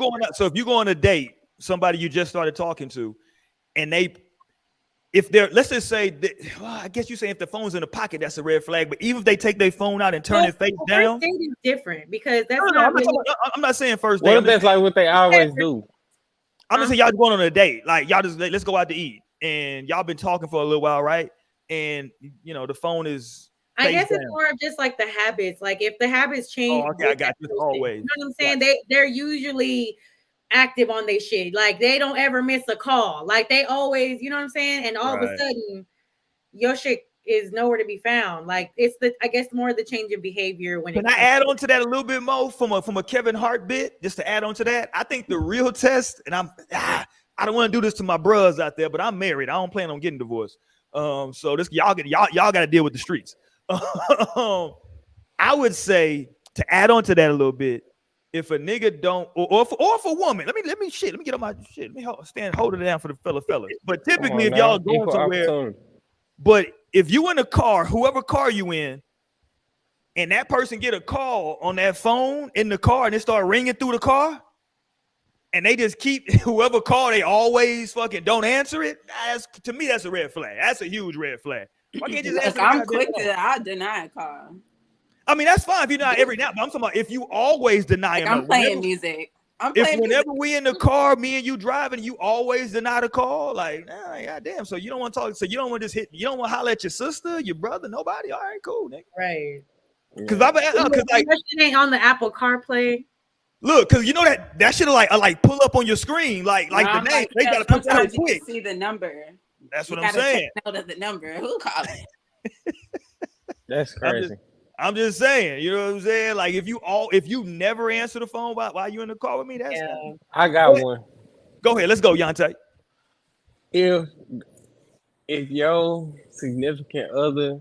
go on a date, somebody you just started talking to, and if they're, let's just say that, well, I guess you say if the phone's in the pocket, that's a red flag. But even if they take their phone out and turn it face down, first date is different because that's no, not. I'm not saying first date. What if that's like what they always do? I'm just saying y'all going on a date, like y'all just let's go out to eat, and y'all been talking for a little while, right? And you know the phone is. I guess it's more of just like the habits. Like if the habits change, okay, I got you. Always, you know what I'm saying? They're usually active on their shit. Like they don't ever miss a call. Like they always, you know what I'm saying? And all of a sudden, your shit is nowhere to be found. Like it's I guess more of the change in behavior when. Can I add on to that a little bit more from a Kevin Hart bit, just to add on to that? I think the real test, and I don't want to do this to my bros out there, but I'm married. I don't plan on getting divorced. So this y'all got to deal with the streets. I would say to add on to that a little bit, if a nigga don't, or for a woman, let me get on my shit. Let me hold it down for the fellas. But typically, if y'all going somewhere, but if you in a car, whoever car you in, and that person get a call on that phone in the car, and it start ringing through the car, and they just keep whoever call, they always fucking don't answer it. To me, that's a red flag. That's a huge red flag. Why can't you just answer? I'm quick to. I deny a call. I mean, that's fine if you're not every now, but I'm talking about if you always deny him. I'm playing music. Whenever we in the car, me and you driving, you always deny the call, like, nah, goddamn. So you don't want to talk. So you don't want to just hit. You don't want to holler at your sister, your brother, nobody. All right, cool, nigga. Right. Because like shit ain't on the Apple CarPlay. Look, because you know that should like pull up on your screen, like the name. They gotta put that you quick. See the number. That's what I'm saying. Take note of the number. Who called it? That's crazy. I'm just saying, you know what I'm saying? Like if you never answer the phone while you in the car with me, that's I got one. Go ahead, let's go, Yante. If your significant other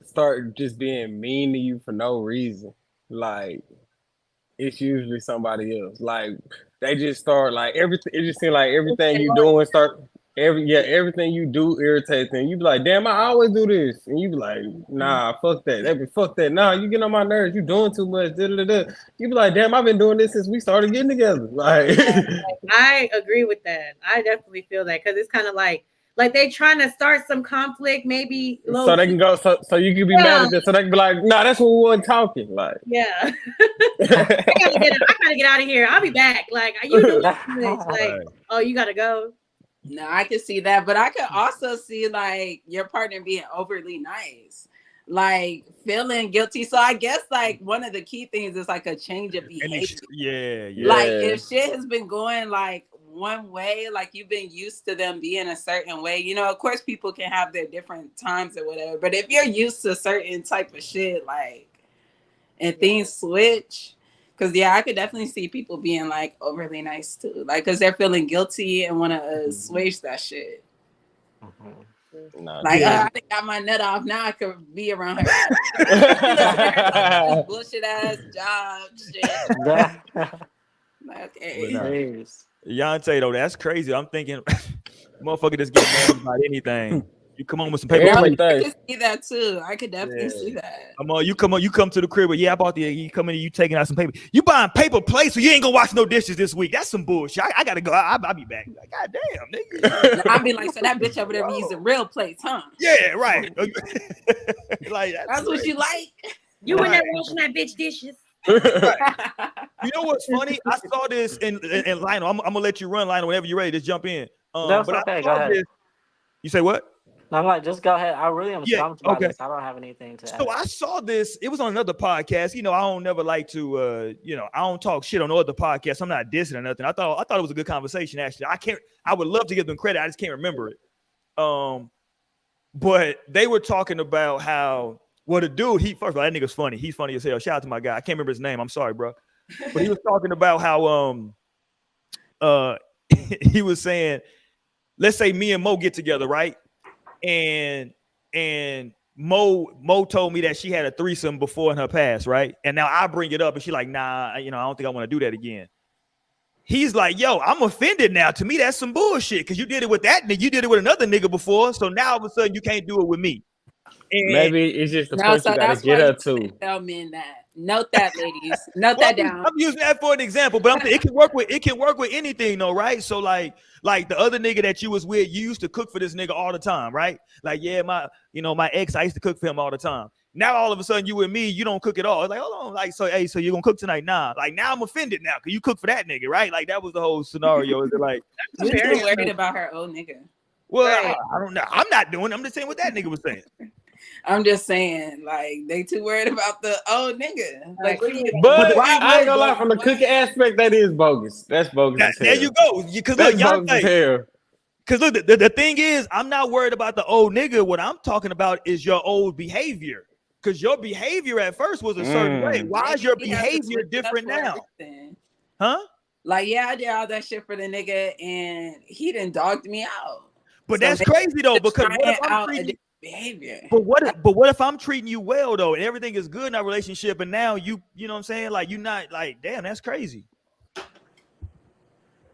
start just being mean to you for no reason, like it's usually somebody else. Like they just start like everything. It just seems like everything you doing everything you do irritates them. You be like, damn, I always do this, and you be like, nah, fuck that. They be fuck that. Nah, you get on my nerves. You doing too much. Da-da-da-da. You be like, damn, I've been doing this since we started getting together. Like, I agree with that. I definitely feel that because it's kind of like they trying to start some conflict, maybe. So they can go. So you can be mad at this. So they can be like, nah, that's when we weren't talking. Like, yeah. I gotta get out of here. I'll be back. Like, you do like, oh, you gotta go. No, I can see that, but I could also see like your partner being overly nice, like feeling guilty. So I guess like one of the key things is like a change of behavior. Yeah. Like if shit has been going like one way, like you've been used to them being a certain way, you know, of course people can have their different times or whatever, but if you're used to a certain type of shit, like, and things switch. Because, I could definitely see people being, like, overly nice, too. Like, because they're feeling guilty and want to switch that shit. I got my nut off. Now I could be around her. Bullshit-ass job shit. Okay. Yante, though, that's crazy. I'm thinking, motherfucker just get mad about anything. You come on with some paper plates. I can see that too. I could definitely see that. You come to the crib, but I bought you come in, you taking out some paper. You buying paper plates, so you ain't gonna wash no dishes this week. That's some bullshit. I gotta go. I'll be back. Like, God damn, nigga. I'll be like, so that bitch over there be using real plates, huh? Yeah, right. Like that's what you like. You in there washing that bitch dishes. Right. You know what's funny? I saw this in Lionel. I'm gonna let you run, Lionel, whenever you're ready. Just jump in. That's okay. Go ahead. You say what? No, I'm like, just go ahead. I really am stumped by this. I don't have anything to add. So I saw this. It was on another podcast. You know, I don't never like to, I don't talk shit on no other podcasts. I'm not dissing or nothing. I thought it was a good conversation. Actually, I would love to give them credit. I just can't remember it. But they were talking about how, the dude, first of all, that nigga's funny. He's funny as hell. Shout out to my guy. I can't remember his name. I'm sorry, bro. But he was talking about how, he was saying, let's say me and Mo get together, right? And Mo told me that she had a threesome before in her past, right? And now I bring it up and she's like, nah, I don't think I want to do that again. he's like, yo, I'm offended now. To me, that's some bullshit because you did it with that nigga. You did it with another nigga before. So now all of a sudden you can't do it with me. And Maybe it's just the No, point so you got to that's get why her you to. tell men that. Note that, ladies. Note well, that down. I'm using that for an example, but it can work with anything though, right? So like the other nigga that you was with, you used to cook for this nigga all the time, right? Like, yeah, my ex, I used to cook for him all the time. Now all of a sudden you with me, you don't cook at all. It's like, hold on, like, so hey, so you're gonna cook tonight? Nah, like now I'm offended now because you cook for that nigga, right? Like that was the whole scenario. Is it like You're Very too worried about her old nigga. well, Right. I don't know. I'm not doing it. I'm just saying what that nigga was saying. I'm just saying, like, they too worried about the old nigga. Like, what do you? But why I ain't gonna would- lie, from the why- cooking aspect, that is bogus. That's bogus as hell. There you go. Because look, That's bogus as Yante, hell. because look, the thing is, I'm not worried about the old nigga. What I'm talking about is your old behavior. Because your behavior at first was a certain way. Why is your Maybe he has to behavior switch it up different for a now? reason. Huh? Like, yeah, I did all that shit for the nigga, and he done dogged me out. But So that's maybe crazy though, just because what trying if I'm out a treating different behavior? but what if I'm treating you well though, and everything is good in our relationship, and now you know what I'm saying? Like you not like, damn, that's crazy.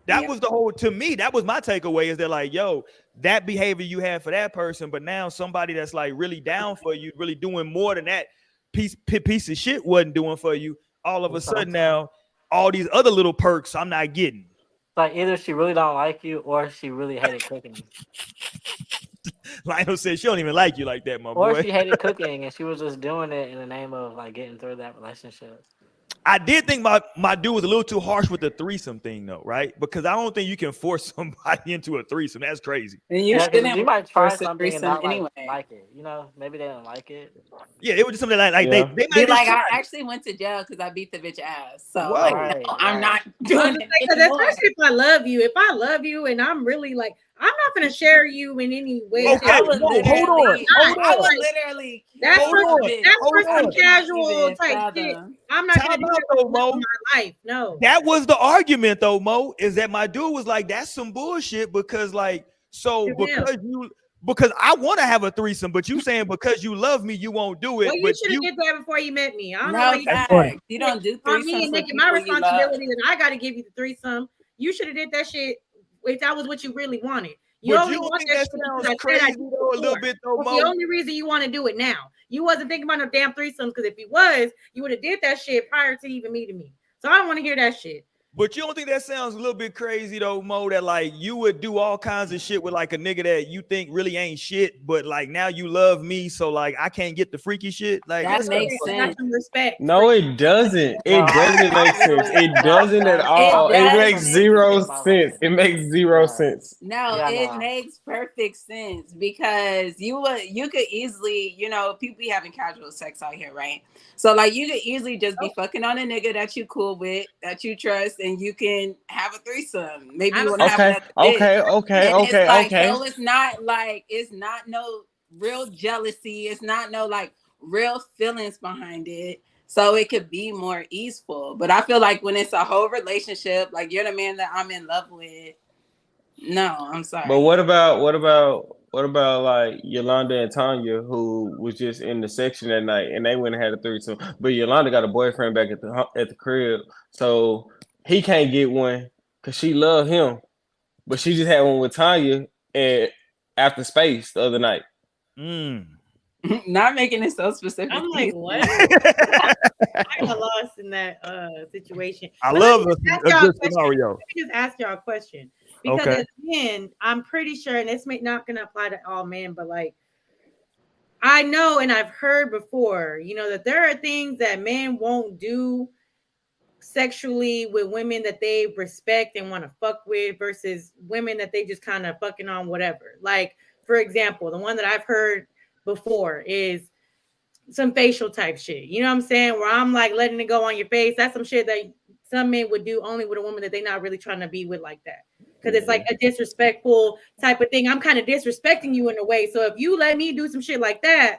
That Yeah. was the whole, to me, that was my takeaway is that like, yo, that behavior you had for that person, but now somebody that's like really down for you, really doing more than that piece of shit wasn't doing for you. All of a sudden now, all these other little perks I'm not getting. Like either she really don't like you or she really hated cooking. Lionel said she don't even like you like that, my Or boy. she hated cooking and she was just doing it in the name of like getting through that relationship. I did think my dude was a little too harsh with the threesome thing though, right? Because I don't think you can force somebody into a threesome. That's crazy. And you Yeah, 'cause shouldn't you might try force a something and threesome not anyway. like it. You know, maybe they don't like it. Yeah, it was just something like Yeah. they Be might like, just I try. actually went to jail because I beat the bitch ass. So Whoa. like, Right, no, I'm right. not doing it Because anymore. especially if I love you, and I'm really like, I'm not gonna share you in any way. Yeah, Okay, I would no, hold literally, on. I would literally. That's Hold for on. it. that's Hold for some on. casual Even type shit. fathom. I'm not gonna Time do out that though, in Mo. my life. No. That was the argument though, Mo, is that my dude was like, that's some bullshit because like, so To him. because I want to have a threesome, but you saying because you love me, you won't do it. Well, you but should have did that before you met me. I don't know No why you fact. You don't do on me threesomes and with make it my people you love. responsibility that I got to give you the threesome. You should have did that shit if that was what you really wanted. You But only you don't want think that that shit because sounds I said I crazy did though, a little before. bit though, That's Mo? the only reason you want to do it now. You wasn't thinking about no damn threesomes because if you was, you would have did that shit prior to even meeting me. So I don't want to hear that shit. But you don't think that sounds a little bit crazy though, Mo, that like you would do all kinds of shit with like a nigga that you think really ain't shit, but like now you love me, so like I can't get the freaky shit? Like That that's makes I sense. got some respect. No, it doesn't. It No, doesn't make sense. It doesn't at all. It does makes make zero sense. sense. It makes zero Yeah. sense. No, Yeah, it no. makes perfect sense because you could easily, people be having casual sex out here, right? So like you could easily just be fucking on a nigga that you cool with, that you trust, and you can have a threesome. Maybe you want to have Okay, another bitch. okay, And it's like, okay. so it's not no real jealousy. It's not no like real feelings behind it. So it could be more easeful. But I feel like when it's a whole relationship, like you're the man that I'm in love with. No, I'm sorry. But what about like Yolanda and Tanya, who was just in the section that night and they went and had a threesome? But Yolanda got a boyfriend back at the crib, so he can't get one because she loved him, but she just had one with Tanya and after space the other night. Not making it so specific. I'm like, what? I got lost in that situation. I But love let a me ask y'all good question. scenario. Let me just ask y'all a question. Because Okay. as men, I'm pretty sure, and this may not gonna apply to all men, but like I know and I've heard before, that there are things that men won't do sexually with women that they respect and want to fuck with versus women that they just kind of fucking on whatever. Like, for example, the one that I've heard before is some facial type shit. You know what I'm saying? Where I'm like letting it go on your face. That's some shit that some men would do only with a woman that they're not really trying to be with like that. Because it's like a disrespectful type of thing. I'm kind of disrespecting you in a way. So if you let me do some shit like that,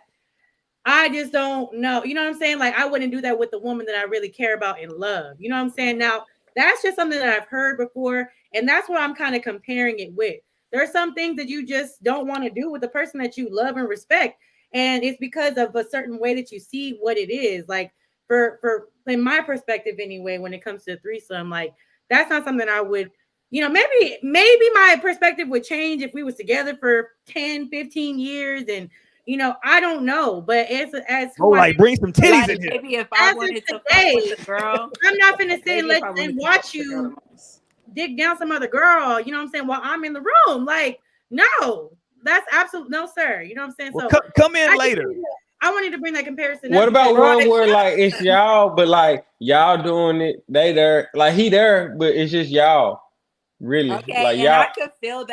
I just don't know. You know what I'm saying? Like I wouldn't do that with the woman that I really care about and love. You know what I'm saying? Now, that's just something that I've heard before. And that's what I'm kind of comparing it with. There are some things that you just don't want to do with the person that you love and respect. And it's because of a certain way that you see what it is. Like for in my perspective anyway, when it comes to threesome, like that's not something I would, maybe my perspective would change if we was together for 10, 15 years. And, I don't know. But as Oh, who I like bring some titties Like in here. maybe if I as of wanted to fuck today, with the girl, I'm not finna say maybe if let's I wanted and to fuck watch with the girl you the most. dig down some other girl, you know what I'm saying, while I'm in the room. Like, no, that's absolute no, sir. You know what I'm saying? Well, So come in I just later. I wanted to bring that comparison up What because about one Right. where like it's y'all, but like y'all doing it, they there, like he there, but it's just y'all. Really, Okay, like and I y'all. could feel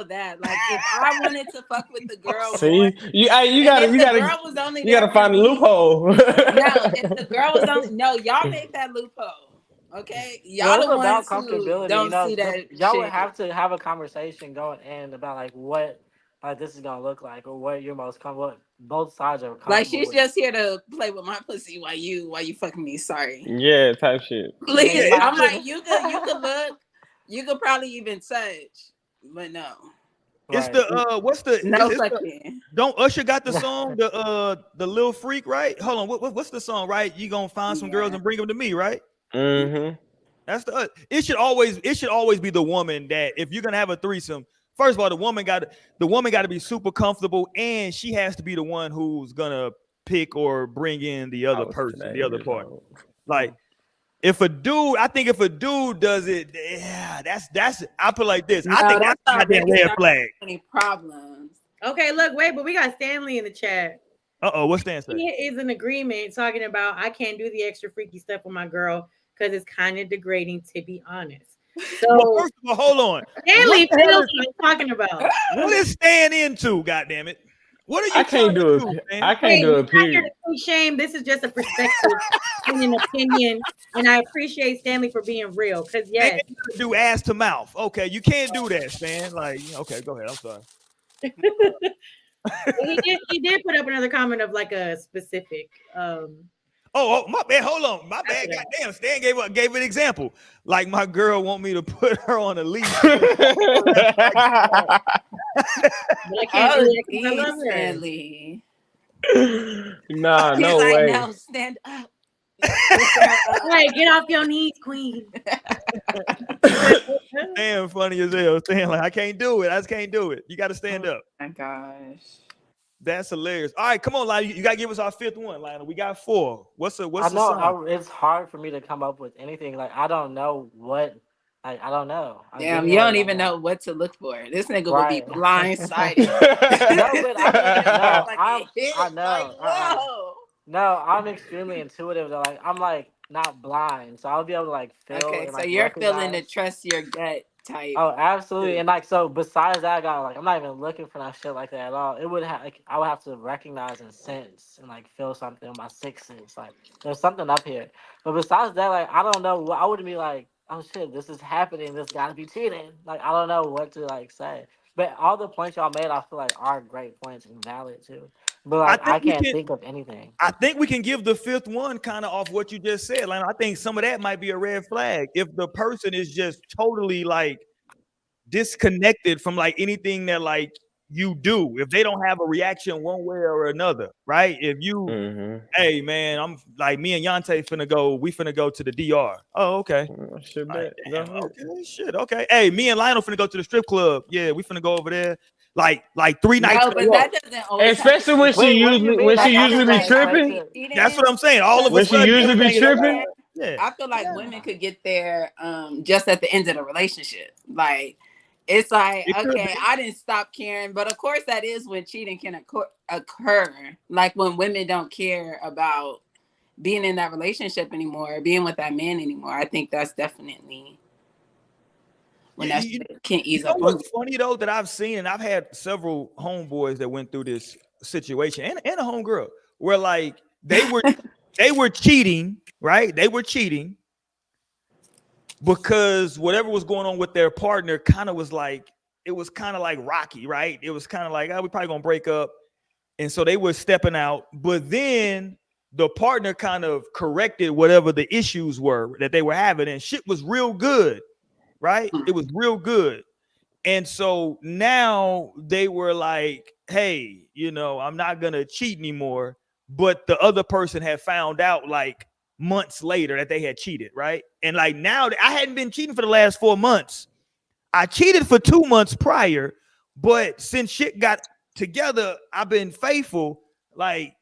that, Like if I wanted to fuck with the girl more, See, you and gotta, if the girl was only you there gotta for find a me, loophole. no, if the girl was on, no, y'all make that loophole. Okay, Well, y'all it's the about ones who comfortability. don't see that Y'all would shit. have to have a conversation going in about like what like this is gonna look like, or what you're most comfortable. Both sides are Like comfortable she's with. just here to play with my pussy while you fucking me. Sorry, Yeah, type shit. Yeah, you please. might I'm have like to. you could look, you could probably even touch, but no, It's Right. the what's the no it's the fucking. don't Usher got the song the Lil Freak, right? Hold on, what's the song, right? You gonna find some girls Yeah. and bring them to me, right? Mm-hmm. That's the it should always be the woman that if you're gonna have a threesome, first of all, the woman got to be super comfortable, and she has to be the one who's gonna pick or bring in the I other was person, the 7 other years part. old. Like I think if a dude does it, yeah, that's I put it like this. No, I think that's that's a goddamn already red starting flag. any problems. okay, look, wait, but we got Stanley in the chat. What's Stan say? He is in agreement talking about I can't do the extra freaky stuff with my girl because it's kind of degrading, to be honest. So Well, first of all, hold on. Stanley What the hell feels is what I'm talking about. what is Stan into? God damn it! What are I you can't trying to do do, it. man? I can't Hey, do we're a not here period. to kink shame. This is just a perspective and an opinion. And I appreciate Stanley for being real. Because Stan yes, gotta do ass to mouth. Okay, you can't do that, Stan. Like, okay, go ahead. I'm sorry. he did put up another comment of like a specific My bad. Hold on, my bad. after that. Goddamn, Stan gave an example. Like my girl want me to put her on a leash. But I can't do Oh, that because I geez, love her. Stanley. Nah, He's no like, way. no, stand up. Lifting her up. Right, get off your knees, queen. Stan funny as hell. Stan like I can't do it. I just can't do it. You got to stand up. Oh my gosh. That's hilarious. All right, come on, Lionel. You gotta give us our fifth one, Lionel. We got 4. What's the I know song? it's hard for me to come up with anything. Like I don't know what. Like I don't know. I Damn, you genuinely don't don't even know. know what to look for. This nigga would be Right. blindsided. No, but I mean, no, Like I'm. it hit, I like, know. whoa. No, I'm extremely intuitive. Though. Like I'm like not blind, so I'll be able to like feel Okay, and so like you're feeling to recognize. trust your gut type. Oh, absolutely. Too. And like so besides that, I got like I'm not even looking for that shit like that at all. It would have like I would have to recognize and sense and like feel something in my sixth sense. Like there's something up here. But besides that, like I don't know. I wouldn't be like, oh shit, this is happening. This gotta be cheating. Like I don't know what to like say. But all the points y'all made, I feel like are great points and valid too. But I like think I we can't can. think of anything. I think we can give the fifth one kind of off what you just said. Like I think some of that might be a red flag if the person is just totally like disconnected from like anything that like you do. If they don't have a reaction one way or another, right? If you, Mm-hmm. hey man, I'm like me and Yante we finna go to the DR. Oh, okay. Shit, Like, bet. Go damn, ahead. okay, shit, okay. Hey, me and Lionel finna go to the strip club. Yeah, we finna go over there. Like 3 nights No, in a but row. that doesn't always have to Especially be. when she Wait, what do you usually mean? when she Like I usually just be like explain tripping. to. That's what I'm saying. All of a When she sudden, usually be everything is tripping. okay. Yeah. I feel like Yeah. women could get there just at the end of the relationship. Like it's like, It could okay, be. I didn't stop caring. But of course that is when cheating can occur. Like when women don't care about being in that relationship anymore, being with that man anymore. I think that's definitely when Yeah, that shit can you ease know up on you. what's funny though that I've seen, and I've had several homeboys that went through this situation, and a homegirl where like they were cheating, right? They were cheating because whatever was going on with their partner kind of was like it was kind of like rocky, right? It was kind of like, oh, we probably gonna break up, and so they were stepping out, but then the partner kind of corrected whatever the issues were that they were having, and shit was real good, right? It was real good. And so now they were like, hey, I'm not going to cheat anymore. But the other person had found out, like, months later that they had cheated, right? And like now I hadn't been cheating for the last 4 months. I cheated for 2 months prior, but since shit got together, I've been faithful. Like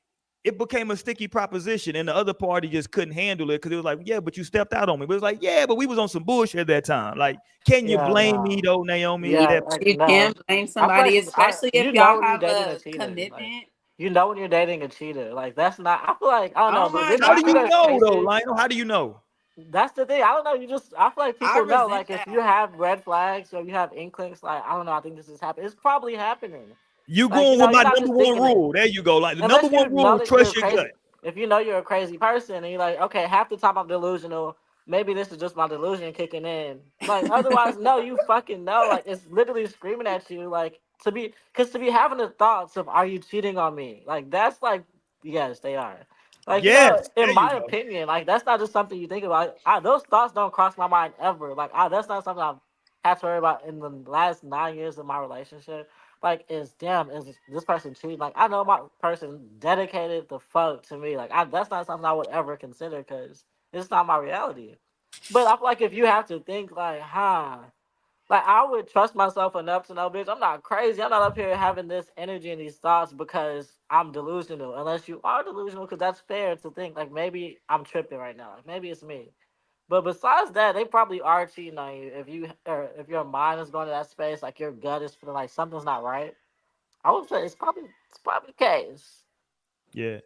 it became a sticky proposition, and the other party just couldn't handle it because it was like, yeah, but you stepped out on me. But it was like, yeah, but we was on some bullshit at that time. Like, can you Yeah, blame me no. though, Naomi? With Yeah, that, like You no. can't blame I feel somebody, like especially if you know y'all when you're have dating a a cheater. Like commitment. you know when you're dating a cheater. Like that's not. I feel like I don't know, Oh but my there's how I'm do sure you God. there's know though, cases. Lionel? How do you know? That's the thing. I don't know. You just I feel like I people know. resent Like if you that. have red flags or you have inklings, like I don't know. I think this is happening. It's probably happening. You Like going with you're my not number just one thinking it. rule. There you go. Like the number Unless one you know rule, that you're trust your gut. crazy. If you know you're a crazy person and you're like, okay, half the time I'm delusional. Maybe this is just my delusion kicking in. Like otherwise, no, you fucking know. Like it's literally screaming at you. Like to be having the thoughts of, are you cheating on me? Like that's like, yes, they are. Like Yes, in there you my go. opinion, like that's not just something you think about. Those thoughts don't cross my mind ever. Like that's not something I've had to worry about in the last 9 years of my relationship. Like is this person cheating? Like I know my person dedicated the fuck to me. Like that's not something I would ever consider because it's not my reality. But I feel like if you have to think like, like I would trust myself enough to know, bitch, I'm not crazy. I'm not up here having this energy and these thoughts because I'm delusional. Unless you are delusional, because that's fair to think like maybe I'm tripping right now. Like maybe it's me. But besides that, they probably are cheating on you if you or if your mind is going to that space, like your gut is feeling like something's not right. I would say it's probably the case. Yeah,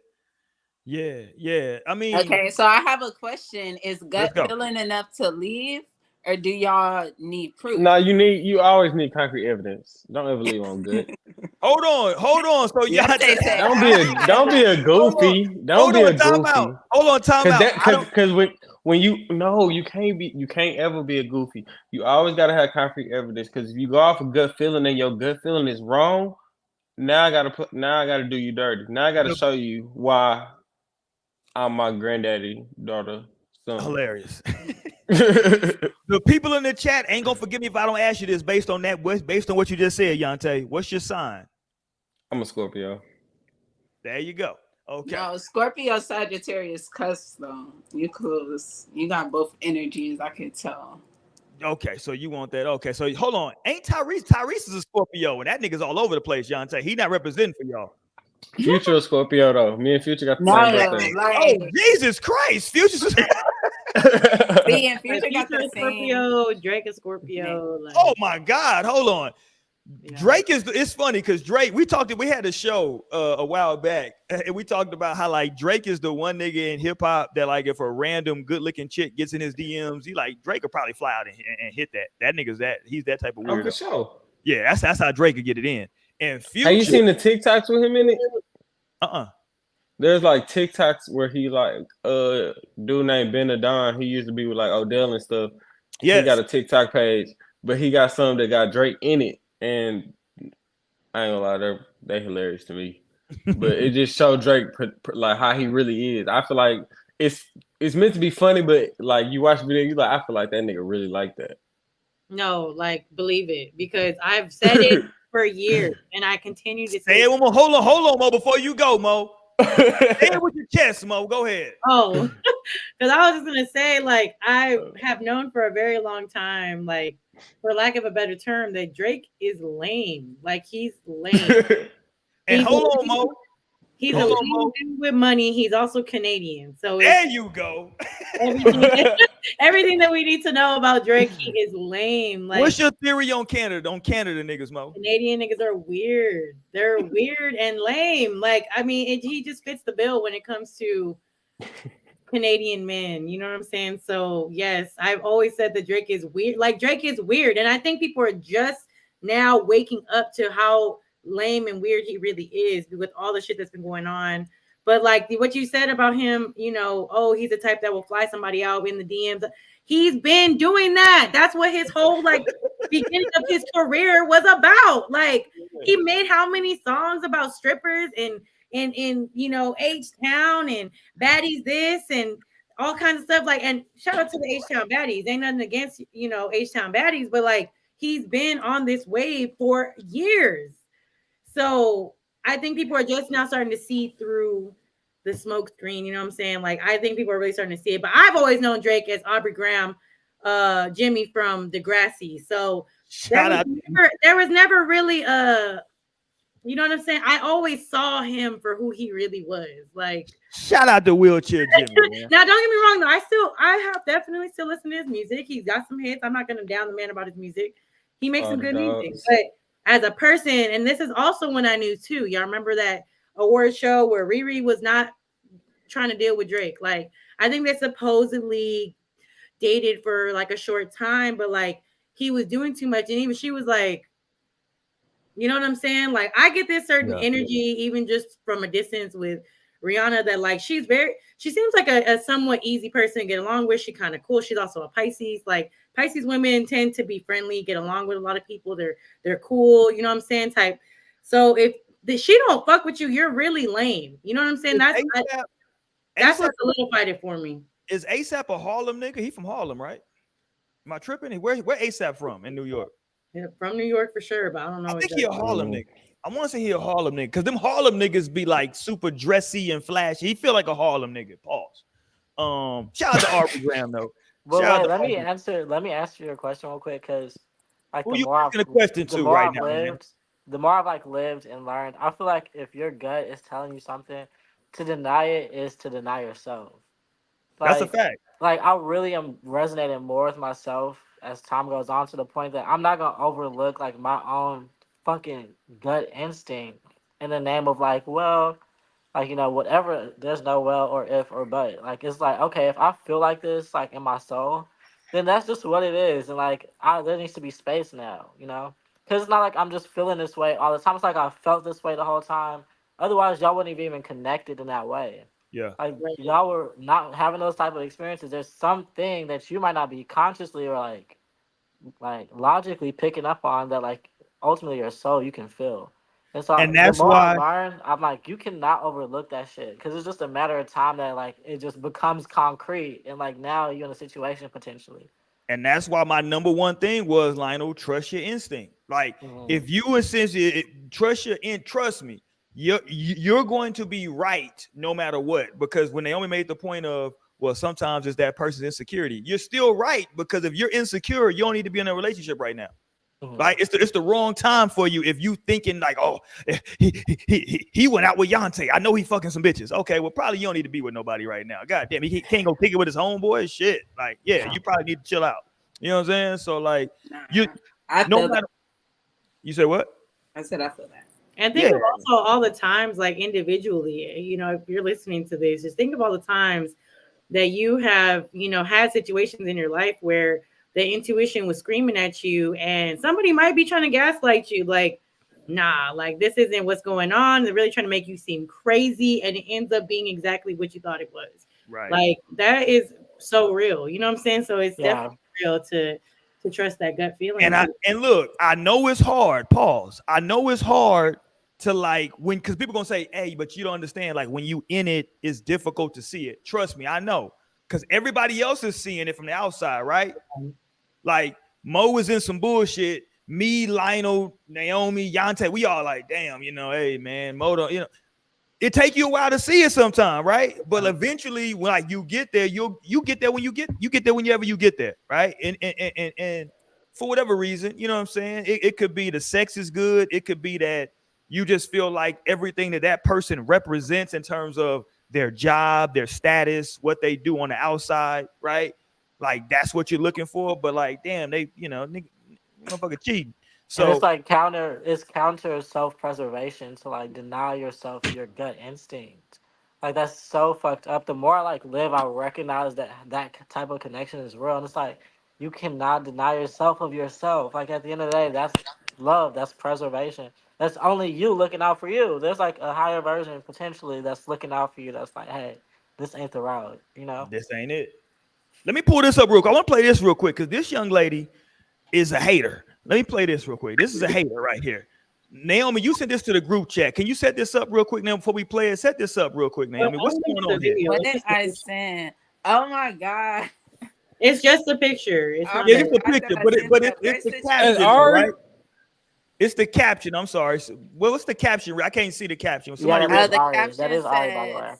yeah. I mean, Okay, so I have a question. Is let's gut go. feeling enough to leave, or do y'all need proof? No, you always need concrete evidence. Don't ever leave on good. Hold on. So y'all, Beyonce said Don't be a hold on, goofy. Don't be a goofy. time Cause out. that I don't. cause when you can't ever be a goofy. You always gotta have concrete evidence. Cause if you go off a gut feeling and your gut feeling is wrong, now I gotta do you dirty. Now I gotta The, show you why I'm my granddaddy daughter son. hilarious. I'm The people in the chat ain't gonna forgive me if I don't ask you this based on based on what you just said, Yante. What's your sign? a Scorpio. There you go. Okay. no, Scorpio Sagittarius cuss though. You close. You got both energies, I could tell. Okay, so you want that? Okay, so hold on. Ain't Tyrese? Tyrese is a Scorpio, and that nigga's all over the place, Yante. He not representing for y'all. Future a Scorpio though. Me and Future got the same No, birthday. Oh like Jesus Christ! Future's. me and Like Future got Future the is same. Scorpio, Drake is name. Scorpio. Like, Oh my God! Hold on. yeah. Drake is. It's funny because Drake. We had a show a while back, and we talked about how like Drake is the one nigga in hip hop that like if a random good looking chick gets in his DMs, he like Drake could probably fly out and hit that. That nigga's that. He's that type of Oh, for weirdo. sure. Yeah, that's how Drake could get it in. And Have you Future. seen the TikToks with him in it? Uh-uh. There's like TikToks where he like dude named Ben Adon. He used to be with like Odell and stuff. He got Yes. a TikTok page, but he got some that got Drake in it, and I ain't gonna lie, they hilarious to me. But it just showed Drake like how he really is. I feel like it's it's meant to be funny, but like you watch the video, you like I feel like that nigga really like that. No, like believe it because I've said it for years and I continue to Say say it one more. Hold on, Mo, before you go, Mo. Say it with your chest, Mo. Go ahead. oh, because I was just gonna say, like, I have known for a very long time, like, for lack of a better term, that Drake is lame. Like, he's lame. And He's hold on, Mo. he's a Hold on, lame Mo. dude with money. He's also Canadian, so There it's you go. everything that we need to know about Drake. He is lame. Like, What's your theory on Canada? On Canada niggas, Mo? Canadian niggas are weird. They're weird and lame. Like, I mean, he just fits the bill when it comes to Canadian men. You know what I'm saying? So, yes, I've always said that Drake is weird. Like, Drake is weird. And I think people are just now waking up to how lame and weird he really is with all the shit that's been going on. But, like, what you said about him, you know, oh, he's the type that will fly somebody out in the DMs. He's been doing that. That's what his whole, like, beginning of his career was about. Like, he made how many songs about strippers and in you know H-Town and baddies this and all kinds of stuff. Like, and shout out to the H-Town baddies. Ain't nothing against, you know, H-Town baddies, but like he's been on this wave for years. So I think people are just now starting to see through the smoke screen. You know what I'm saying? Like, I think people are really starting to see it. But I've always known Drake as Aubrey Graham, Jimmy from Degrassi. So Shout out, there was never really you know what I'm saying? I always saw him for who he really was. Like, shout out to Wheelchair Jimmy, man. now, don't get me wrong, though. I have definitely still listened to his music. He's got some hits. I'm not going to down the man about his music. He makes some good music. But as a person, and this is also when I knew too. Y'all remember that award show where Riri was not trying to deal with Drake? Like, I think they supposedly dated for like a short time, but like he was doing too much, and even she was like, you know what I'm saying? Like, I get this certain energy, even just from a distance with Rihanna, that like she seems like a somewhat easy person to get along with. She kind of cool. She's also a Pisces. Like, Pisces women tend to be friendly, get along with a lot of people. They're cool, you know what I'm saying? Type. So if she don't fuck with you, you're really lame. You know what I'm saying? That's what solidified it for me. Is ASAP a Harlem nigga? He from Harlem, right? Am I tripping? Where ASAP from in New York? Yeah, from New York for sure, but I don't know. I think he a Harlem nigga. I want to say he a Harlem nigga because them Harlem niggas be like super dressy and flashy. He feel like a Harlem nigga. Pause. Shout out to Aubrey Graham though. Well, wait, let me answer your question real quick, because like the more I've like lived and learned, I feel like if your gut is telling you something, to deny it is to deny yourself. Like, that's a fact. Like, I really am resonating more with myself as time goes on, to the point that I'm not gonna overlook like my own fucking gut instinct in the name of like, well, like, you know, whatever, there's no well or if or but. Like, it's like, okay, if I feel like this like in my soul, then that's just what it is. And like, there needs to be space now, you know? Because it's not like I'm just feeling this way all the time. It's like I felt this way the whole time. Otherwise, y'all wouldn't have even connected in that way. Yeah. Like, y'all were not having those type of experiences. There's something that you might not be consciously or like logically picking up on, that like ultimately your soul you can feel. And so that's the more why I learn, I'm like, you cannot overlook that shit, because it's just a matter of time that like it just becomes concrete, and like now you're in a situation potentially. And that's why my number one thing was, Lionel, trust your instinct. Like, if you essentially trust me, you're going to be right no matter what. Because when Naomi made the point of, well, sometimes it's that person's insecurity, you're still right, because if you're insecure, you don't need to be in a relationship right now. Like, it's the wrong time for you if you thinking like, oh, he went out with Yante, I know he fucking some bitches. Okay, well, probably you don't need to be with nobody right now. God damn, he can't go kick it with his homeboy. Shit, like, yeah, you probably need to chill out. You know what I'm saying? So like, you say what? I said I feel that. And think of also all the times, like individually, you know, if you're listening to this, just think of all the times that you have, you know, had situations in your life where the intuition was screaming at you, and somebody might be trying to gaslight you, like, nah, like this isn't what's going on. They're really trying to make you seem crazy, and it ends up being exactly what you thought it was. Right. Like, that is so real. You know what I'm saying? So it's definitely real to trust that gut feeling. And look, I know it's hard. Pause. I know it's hard to like because people gonna say, hey, but you don't understand. Like, when you in it, it's difficult to see it. Trust me, I know, because everybody else is seeing it from the outside, right? Like, Mo was in some bullshit. Me, Lionel, Naomi, Yante, we all like, damn, you know, hey man, Mo don't, you know, it take you a while to see it sometime, right? But eventually, when like you get there, you get there when you get there whenever you get there, right? And for whatever reason, you know what I'm saying? It could be the sex is good. It could be that you just feel like everything that person represents in terms of their job, their status, what they do on the outside, right? Like, that's what you're looking for. But like, damn, they, you know, nigga, motherfucker cheating. So and it's counter self-preservation to like deny yourself your gut instinct. Like, that's so fucked up. The more I like live, I recognize that type of connection is real. And it's like, you cannot deny yourself of yourself. Like, at the end of the day, that's love, that's preservation. That's only you looking out for you. There's like a higher version potentially that's looking out for you, that's like, hey, this ain't the route, you know? This ain't it. Let me pull this up real quick. I want to play this real quick because this young lady is a hater. Let me play this real quick. This is a hater right here. Naomi, you sent this to the group chat. Can you set this up real quick now before we play it? Set this up real quick, Naomi. What's going on here? What did I send? Oh my God. It's just a picture. It's not it's a picture, but it's the caption, right? It's the caption. I'm sorry. Well, what's the caption? I can't see the caption. That is Ari, by the way.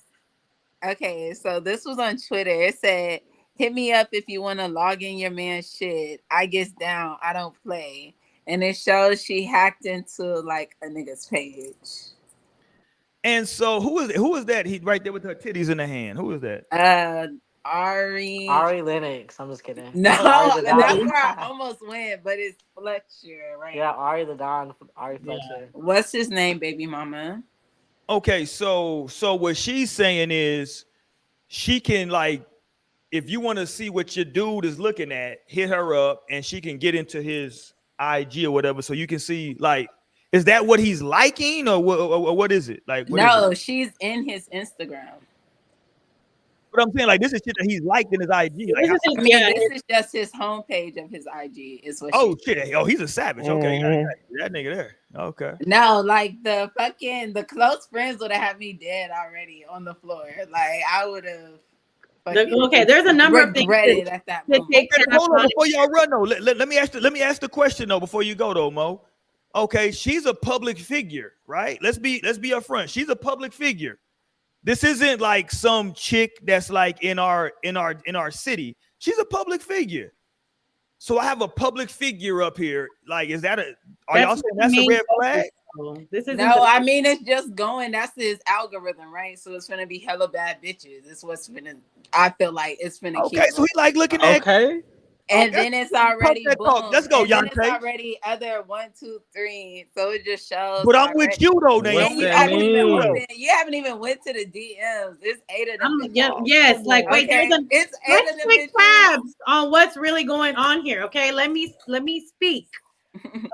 Okay, so this was on Twitter. It said, "Hit me up if you want to log in your man's shit. I gets down. I don't play." And it shows she hacked into like a nigga's page. And so who is that? He right there with her titties in the hand. Who is that? Ari. Ari Lennox. I'm just kidding. No, Ari the that's Don. where I almost went, but it's Fletcher, right? Yeah, Ari the Don. Ari Fletcher. What's his name, baby mama? Okay, so what she's saying is she can, like, if you want to see what your dude is looking at, hit her up and she can get into his IG or whatever, so you can see, like, is that what he's liking or what is it? Like, what is No, it? she's in his Instagram. But I'm saying, like, this is shit that he's liked in his IG. Like, I mean, this is just his homepage of his IG. Is what? oh shit! Oh, he's a savage. Okay, Mm-hmm. that nigga there. Okay. No, like the close friends would have had me dead already on the floor. Like I would have. Okay, there's a number of things regretted at that moment. Okay, hold on before y'all run though. Let me ask the question though before you go though, Mo. Okay, she's a public figure, right? Let's be upfront. She's a public figure. This isn't like some chick that's like in our city. She's a public figure. So I have a public figure up here. Like, is that are y'all saying that's a red flag? This is I mean it's just going. That's his algorithm, right? So it's gonna be hella bad bitches. It's what's gonna. I feel like it's gonna. Okay, so he like looking at. Okay. And then it's already boom. Let's go, Yante. It's Yante. already other 1, 2, 3. So it just shows. But I'm with you though, Naomi. You haven't even went to the DMs. It's 8 of them. Yes, like wait, okay. It's 8 of them. Quick tabs on what's really going on here. Okay, let me speak.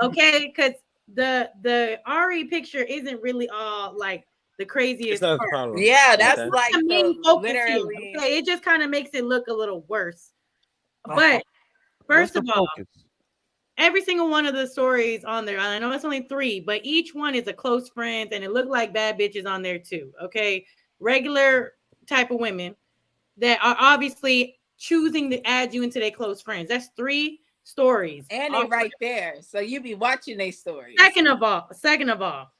Okay, because the Ari picture isn't really all like the craziest part. Yeah, that's like the main focus literally. here, okay, it just kind of makes it look a little worse. But first of all, every single one of the stories on there, I know it's only 3, but each one is a close friend, and it looked like bad bitches on there too. Okay, regular type of women that are obviously choosing to add you into their close friends. That's 3 stories, and they right there, so you be watching their stories. Second of all,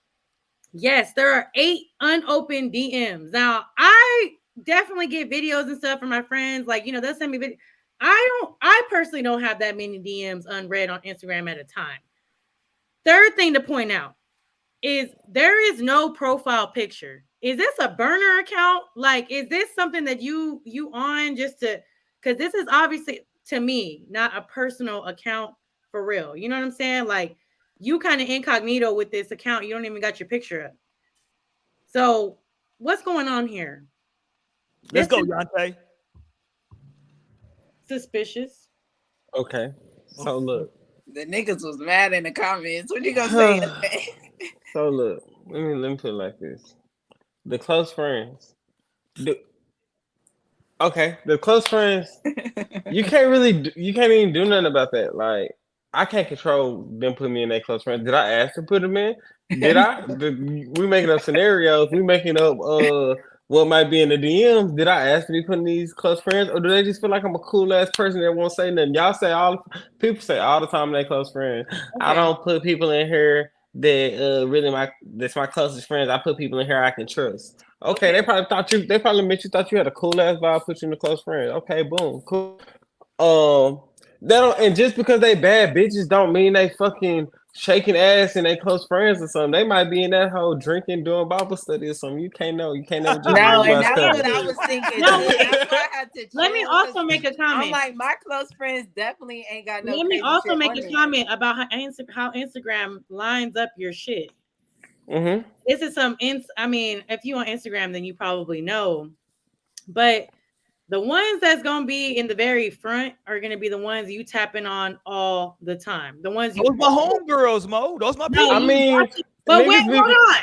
yes, there are 8 unopened DMs. Now, I definitely get videos and stuff from my friends. Like, they'll send me videos. I personally don't have that many DMs unread on Instagram at a time. Third thing to point out is there is no profile picture. Is this a burner account? Like, is this something that you on just to, because this is obviously, to me, not a personal account for real. You know what I'm saying? Like, you kind of incognito with this account. You don't even got your picture up. So what's going on here? Let's go, Yante. Suspicious. Okay. So look. The niggas was mad in the comments. What you gonna say? So look, let me put it like this. The close friends. The close friends, you can't even do nothing about that. Like, I can't control them putting me in their close friends. Did I ask to put them in? Did I? We making up scenarios. We making up what might be in the DMs. Did I ask to be putting these close friends, or do they just feel like I'm a cool ass person that won't say nothing? Y'all say people say all the time they close friends. Okay. I don't put people in here that that's my closest friends. I put people in here I can trust. Okay, they probably thought you had a cool ass vibe, put you in the close friends. Okay, boom, cool. And just because they bad bitches don't mean they fucking shaking ass and they close friends or something. They might be in that whole drinking, doing Bible study or something. You can't know. You can't never just no, and that's what I was thinking. That's why I had to let me also make a comment. I'm like, my close friends definitely ain't got no. Let me also make a comment about how Instagram lines up your shit. Mm-hmm. This is if you on Instagram, then you probably know. But the ones that's gonna be in the very front are gonna be the ones you tapping on all the time. The ones those my homegirls, Mo. Those my people. I mean, but wait, hold on.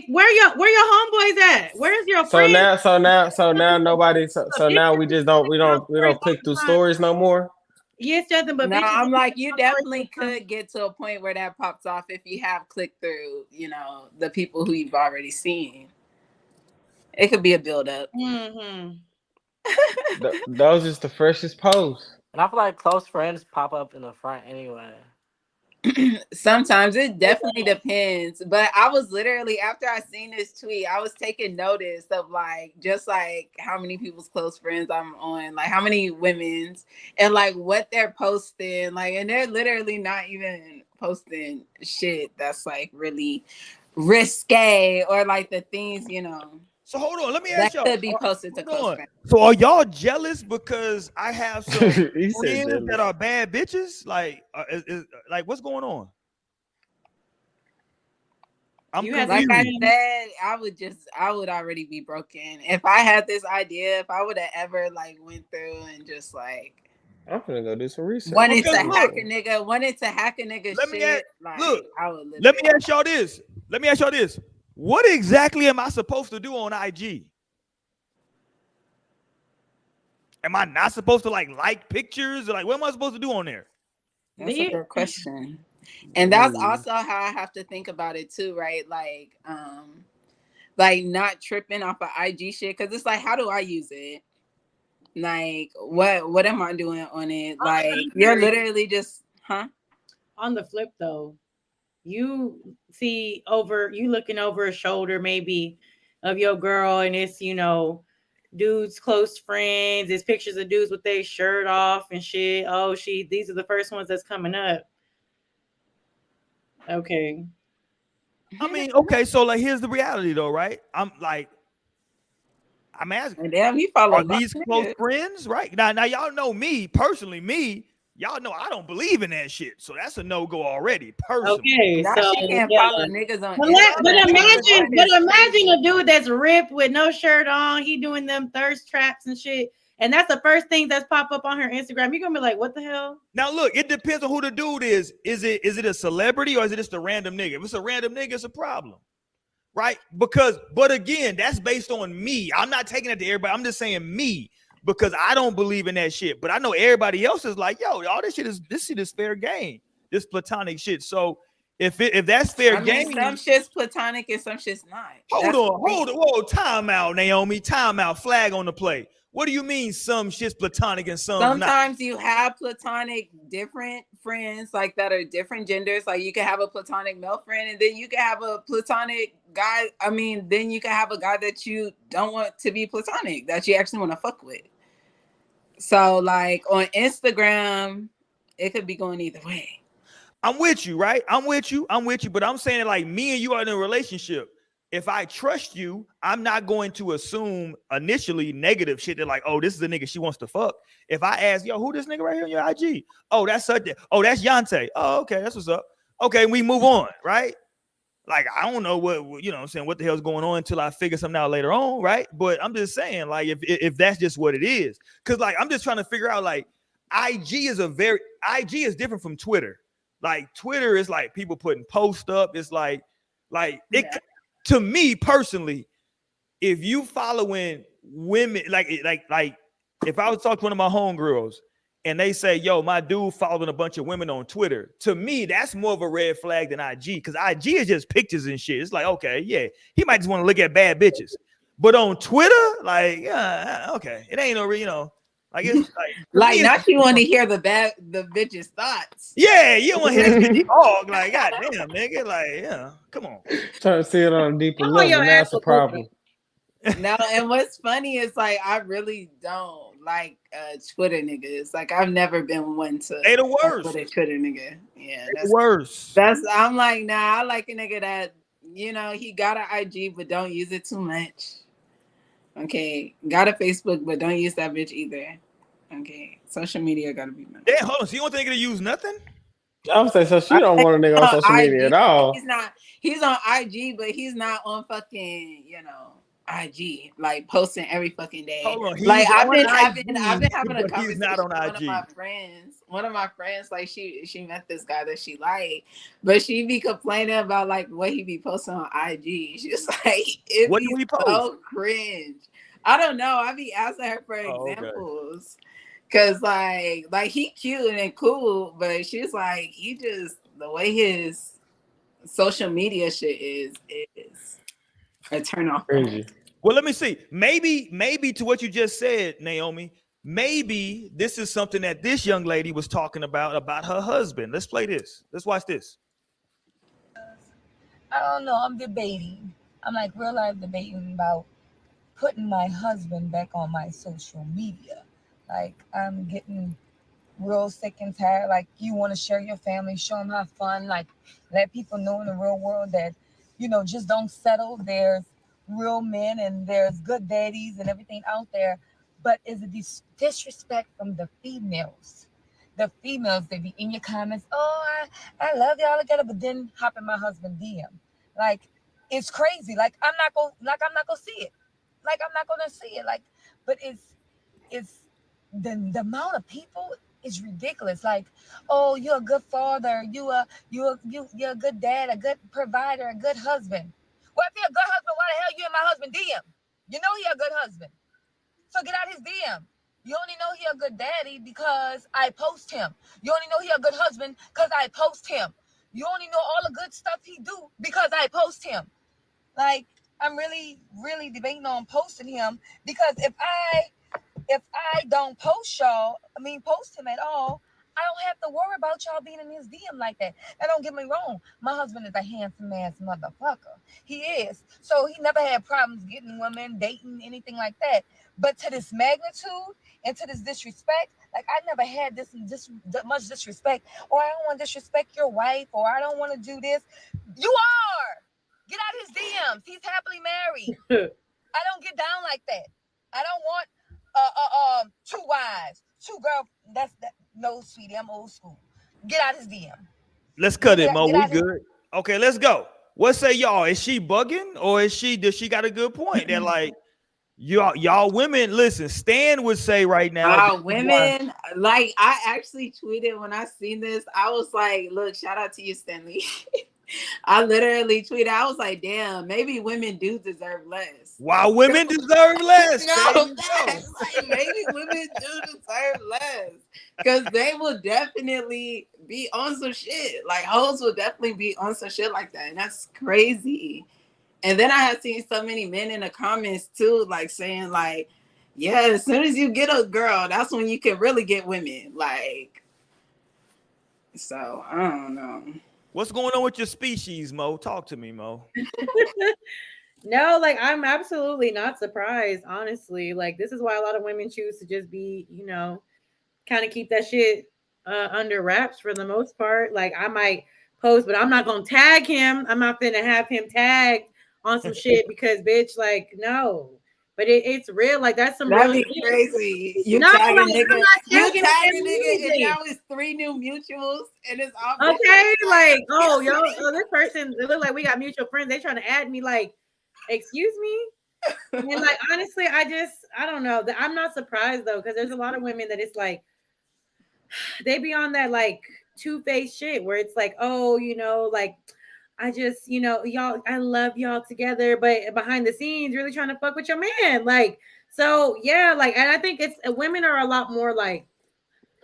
Where your homeboys at? Where's your friend? So now nobody. So now we don't click through stories no more. Yes, nothing but. No, I'm like, you definitely could get to a point where that pops off if you have clicked through, the people who you've already seen. It could be a build up. Mm-hmm. That was just the freshest post. And I feel like close friends pop up in the front anyway. Sometimes it definitely depends, but I was literally after I seen this tweet, I was taking notice of like just like how many people's close friends I'm on, like how many women's and like what they're posting, like, and they're literally not even posting shit that's like really risque or like the things, you know. So hold on, let me That ask y'all. could be posted to close friends. So are y'all jealous because I have some He said friends jealous. that are bad bitches? Like, like what's going on? I'm You had Like I confused. said, I would already be broken if I had this idea. If I would have ever like went through and just like I'm gonna go do some research. wanted to Because hack look, a nigga, wanted to hack a nigga let me ask, shit, like look, I would let literally. me ask y'all this. Let me ask y'all this. What exactly am I supposed to do on IG? Am I not supposed to like pictures? Or like, what am I supposed to do on there? That's a good question. And that's also how I have to think about it too, right? Like not tripping off of IG shit, because it's like, how do I use it? Like, what am I doing on it? Like, you're literally just, huh? On the flip though, you looking over a shoulder maybe of your girl, and it's dudes close friends, it's pictures of dudes with their shirt off and shit. Oh, these are the first ones that's coming up. Okay. I mean, okay, so like here's the reality though, right? I'm asking, Damn, he follow are these close niggas. friends, right? Now y'all know me personally. Y'all know I don't believe in that shit, so that's a no-go already. Personally, Okay, Now so she can't yeah. follow niggas on But Instagram. imagine a dude that's ripped with no shirt on. He doing them thirst traps and shit, and that's the first thing that's pop up on her Instagram. You're gonna be like, "What the hell?" now look, it depends on who the dude is. Is it a celebrity or is it just a random nigga? If it's a random nigga, it's a problem, right? But again, that's based on me. I'm not taking it to everybody. I'm just saying me because I don't believe in that shit. But I know everybody else is like, yo, all this shit is fair game. This platonic shit. So if that's fair game, some shit's platonic and some shit's not. hold on, whoa, time out, Naomi, time out, flag on the play. What do you mean some shit's platonic and some's not? Sometimes you have platonic different friends like that are different genders. Like you can have a platonic male friend and then you can have a platonic guy. I mean, then you can have a guy that you don't want to be platonic, that you actually want to fuck with. So like on Instagram, it could be going either way. I'm with you, right? I'm with you. But I'm saying like me and you are in a relationship. If I trust you, I'm not going to assume initially negative shit. They're like, oh, this is a nigga she wants to fuck. If I ask, yo, who this nigga right here on your IG? Oh, that's such. Oh, that's Yante. Oh, okay, that's what's up. Okay, we move on, right? Like, I don't know what I'm saying, what the hell's going on until I figure something out later on, right? But I'm just saying, like, if that's just what it is, because like I'm just trying to figure out, like, IG is different from Twitter. Like Twitter is like people putting posts up. It's like it to me personally, if you following women, like if I was talking to one of my homegirls and they say, yo, my dude following a bunch of women on Twitter, to me, that's more of a red flag than IG, because IG is just pictures and shit. It's like, okay, yeah, he might just want to look at bad bitches. But on Twitter, like, yeah, okay, it ain't no, like it's like not you want to hear the bitch's thoughts. Yeah, you don't want to hear that shit talk. Like, goddamn, nigga, like, yeah, come on. Trying to see it on a deeper level. That's a problem. No, and what's funny is like I really don't like Twitter niggas. Like I've never been one to. They the worst. Twitter nigga. Yeah, that's worse. I'm like, nah, I like a nigga that he got an IG but don't use it too much. Okay, got a Facebook but don't use that bitch either. Okay, social media gotta be. Damn, hold on. So you don't think they use nothing? I would say so. She don't want a nigga on social media at all. He's on IG, but he's not on fucking IG, like posting every fucking day. Hold on, like I've been having a conversation he's not on IG. One of my friends, like she met this guy that she liked, but she be complaining about like what he be posting on IG. She's like, what do we post? So cringe. I don't know. I be asking her for examples. Okay. Cause like he cute and cool, but she's like, he just the way his social media shit is a turn off. Well, let me see. Maybe to what you just said, Naomi, maybe this is something that this young lady was talking about her husband. Let's play this. Let's watch this. I don't know. I'm debating. I'm like real life debating about putting my husband back on my social media. Like I'm getting real sick and tired. Like you want to share your family, show them how fun. Like let people know in the real world that just don't settle. There's real men and there's good daddies and everything out there. But is it disrespect from the females? The females, they be in your comments. Oh, I love y'all together, but then hop in my husband DM. Like it's crazy. Like I'm not gonna see it. Like I'm not gonna see it. Like, but it's the amount of people is ridiculous. Like, oh, you're a good father. You're a good dad, a good provider, a good husband. Well, if you're a good husband, why the hell you in my husband DM? You know he a good husband. So get out his DM. You only know he a good daddy because I post him. You only know he a good husband because I post him. You only know all the good stuff he do because I post him. Like, I'm really, really debating on posting him because if I don't post post him at all, I don't have to worry about y'all being in his DM like that. And don't get me wrong, my husband is a handsome ass motherfucker. He is. So he never had problems getting women, dating, anything like that. But to this magnitude and to this disrespect, like I never had this much disrespect. Or I don't want to disrespect your wife, or I don't want to do this. You are. Get out his DMs. He's happily married. I don't get down like that. I don't want two wives, two girls. No, sweetie, I'm old school. Get out his DM. Let's cut it, Mo. We good. Okay, let's go. What say y'all? Is she bugging, or does she got a good point? That like y'all women, listen, Stan would say right now. Women, like I actually tweeted when I seen this. I was like, look, shout out to you, Stanley. I literally tweeted, I was like, damn, maybe women do deserve less. Wow, women deserve less. No, that's like maybe women do deserve less. Because they will definitely be on some shit. Like hoes will definitely be on some shit like that. And that's crazy. And then I have seen so many men in the comments too, like saying like, yeah, as soon as you get a girl, that's when you can really get women. Like, so I don't know. What's going on with your species, Mo? Talk to me, Mo. No, like I'm absolutely not surprised, honestly. Like this is why a lot of women choose to just be, kind of keep that shit under wraps for the most part. Like I might post, but I'm not gonna tag him. I'm not gonna have him tagged on some shit because bitch, like no. But it's real. Like that's some That'd real be crazy. You no, tag a like, nigga. You tag a nigga, and now it's 3 new mutuals, and it's all okay. Like, oh, this person. It look like we got mutual friends. They trying to add me. Like, excuse me. And like honestly, I don't know. I'm not surprised though, because there's a lot of women that it's like they be on that like two-faced shit where it's like, oh, like I just, y'all, I love y'all together, but behind the scenes, really trying to fuck with your man. Like, so yeah, like, and I think women are a lot more like,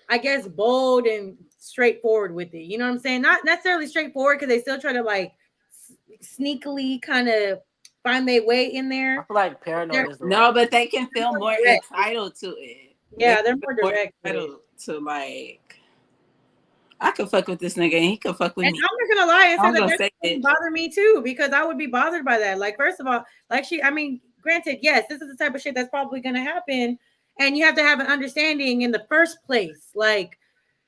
I guess, bold and straightforward with it. You know what I'm saying? Not necessarily straightforward because they still try to like sneakily kind of find their way in there. I feel like paranoid is but they can feel more entitled to it. Yeah, they're more direct to like, I could fuck with this nigga and he could fuck with me. I'm not gonna lie and say that doesn't bother me too, because I would be bothered by that. Like, first of all, like granted, yes, this is the type of shit that's probably gonna happen, and you have to have an understanding in the first place. Like,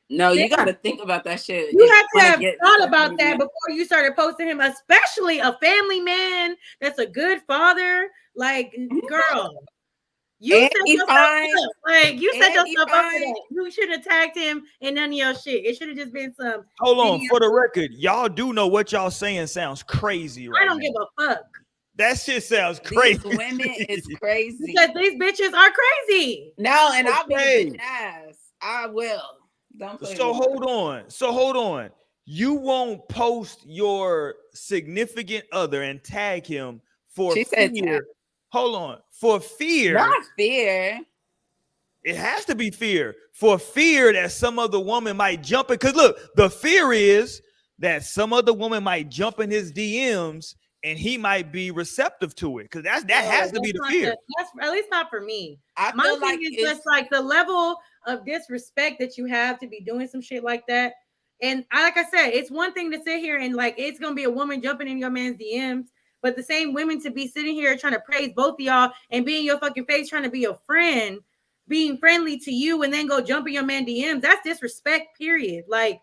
no, you got to think about that shit. You have to have thought about that before you started posting him, especially a family man that's a good father. Like, girl. You set yourself up. Like you set yourself up for that. You should have tagged him in none of your shit. It should have just been some. Hold on, for the record, y'all do know what y'all saying sounds crazy, right? I don't give a fuck. That shit sounds crazy. These women is crazy because these bitches are crazy. No, and I'll be a bitch ass. I will. Don't play so hold on. You won't post your significant other and tag him for fear. Hold on. For fear. Not fear. It has to be fear. For fear that some other woman might jump in. Because look, the fear is that some other woman might jump in his DMs and he might be receptive to it because that has to be the fear. That's at least not for me. I My feel thing like is it's just like the level of disrespect that you have to be doing some shit like that. And like I said, it's one thing to sit here and like it's gonna be a woman jumping in your man's DMs, but the same women to be sitting here trying to praise both of y'all and be in your fucking face trying to be your friend, being friendly to you, and then go jump in your man DMs. That's disrespect, period. Like,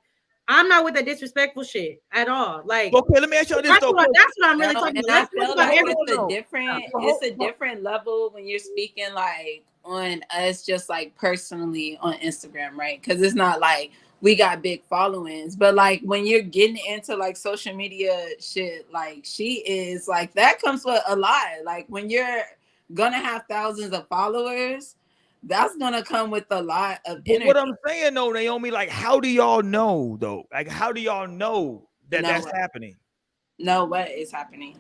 I'm not with that disrespectful shit at all. Like, okay, let me ask you this though. that's what I'm really talking and about. I feel Let's like talk about it's a different level when you're speaking like on us just like personally on Instagram, right? Because it's not like we got big followings, but like when you're getting into like social media shit, like she is like that comes with a lot. Like when you're gonna have thousands of followers, that's gonna come with a lot of energy. What I'm saying though, Naomi, like how do y'all know though? Like how do y'all know that that's happening? No, what is happening?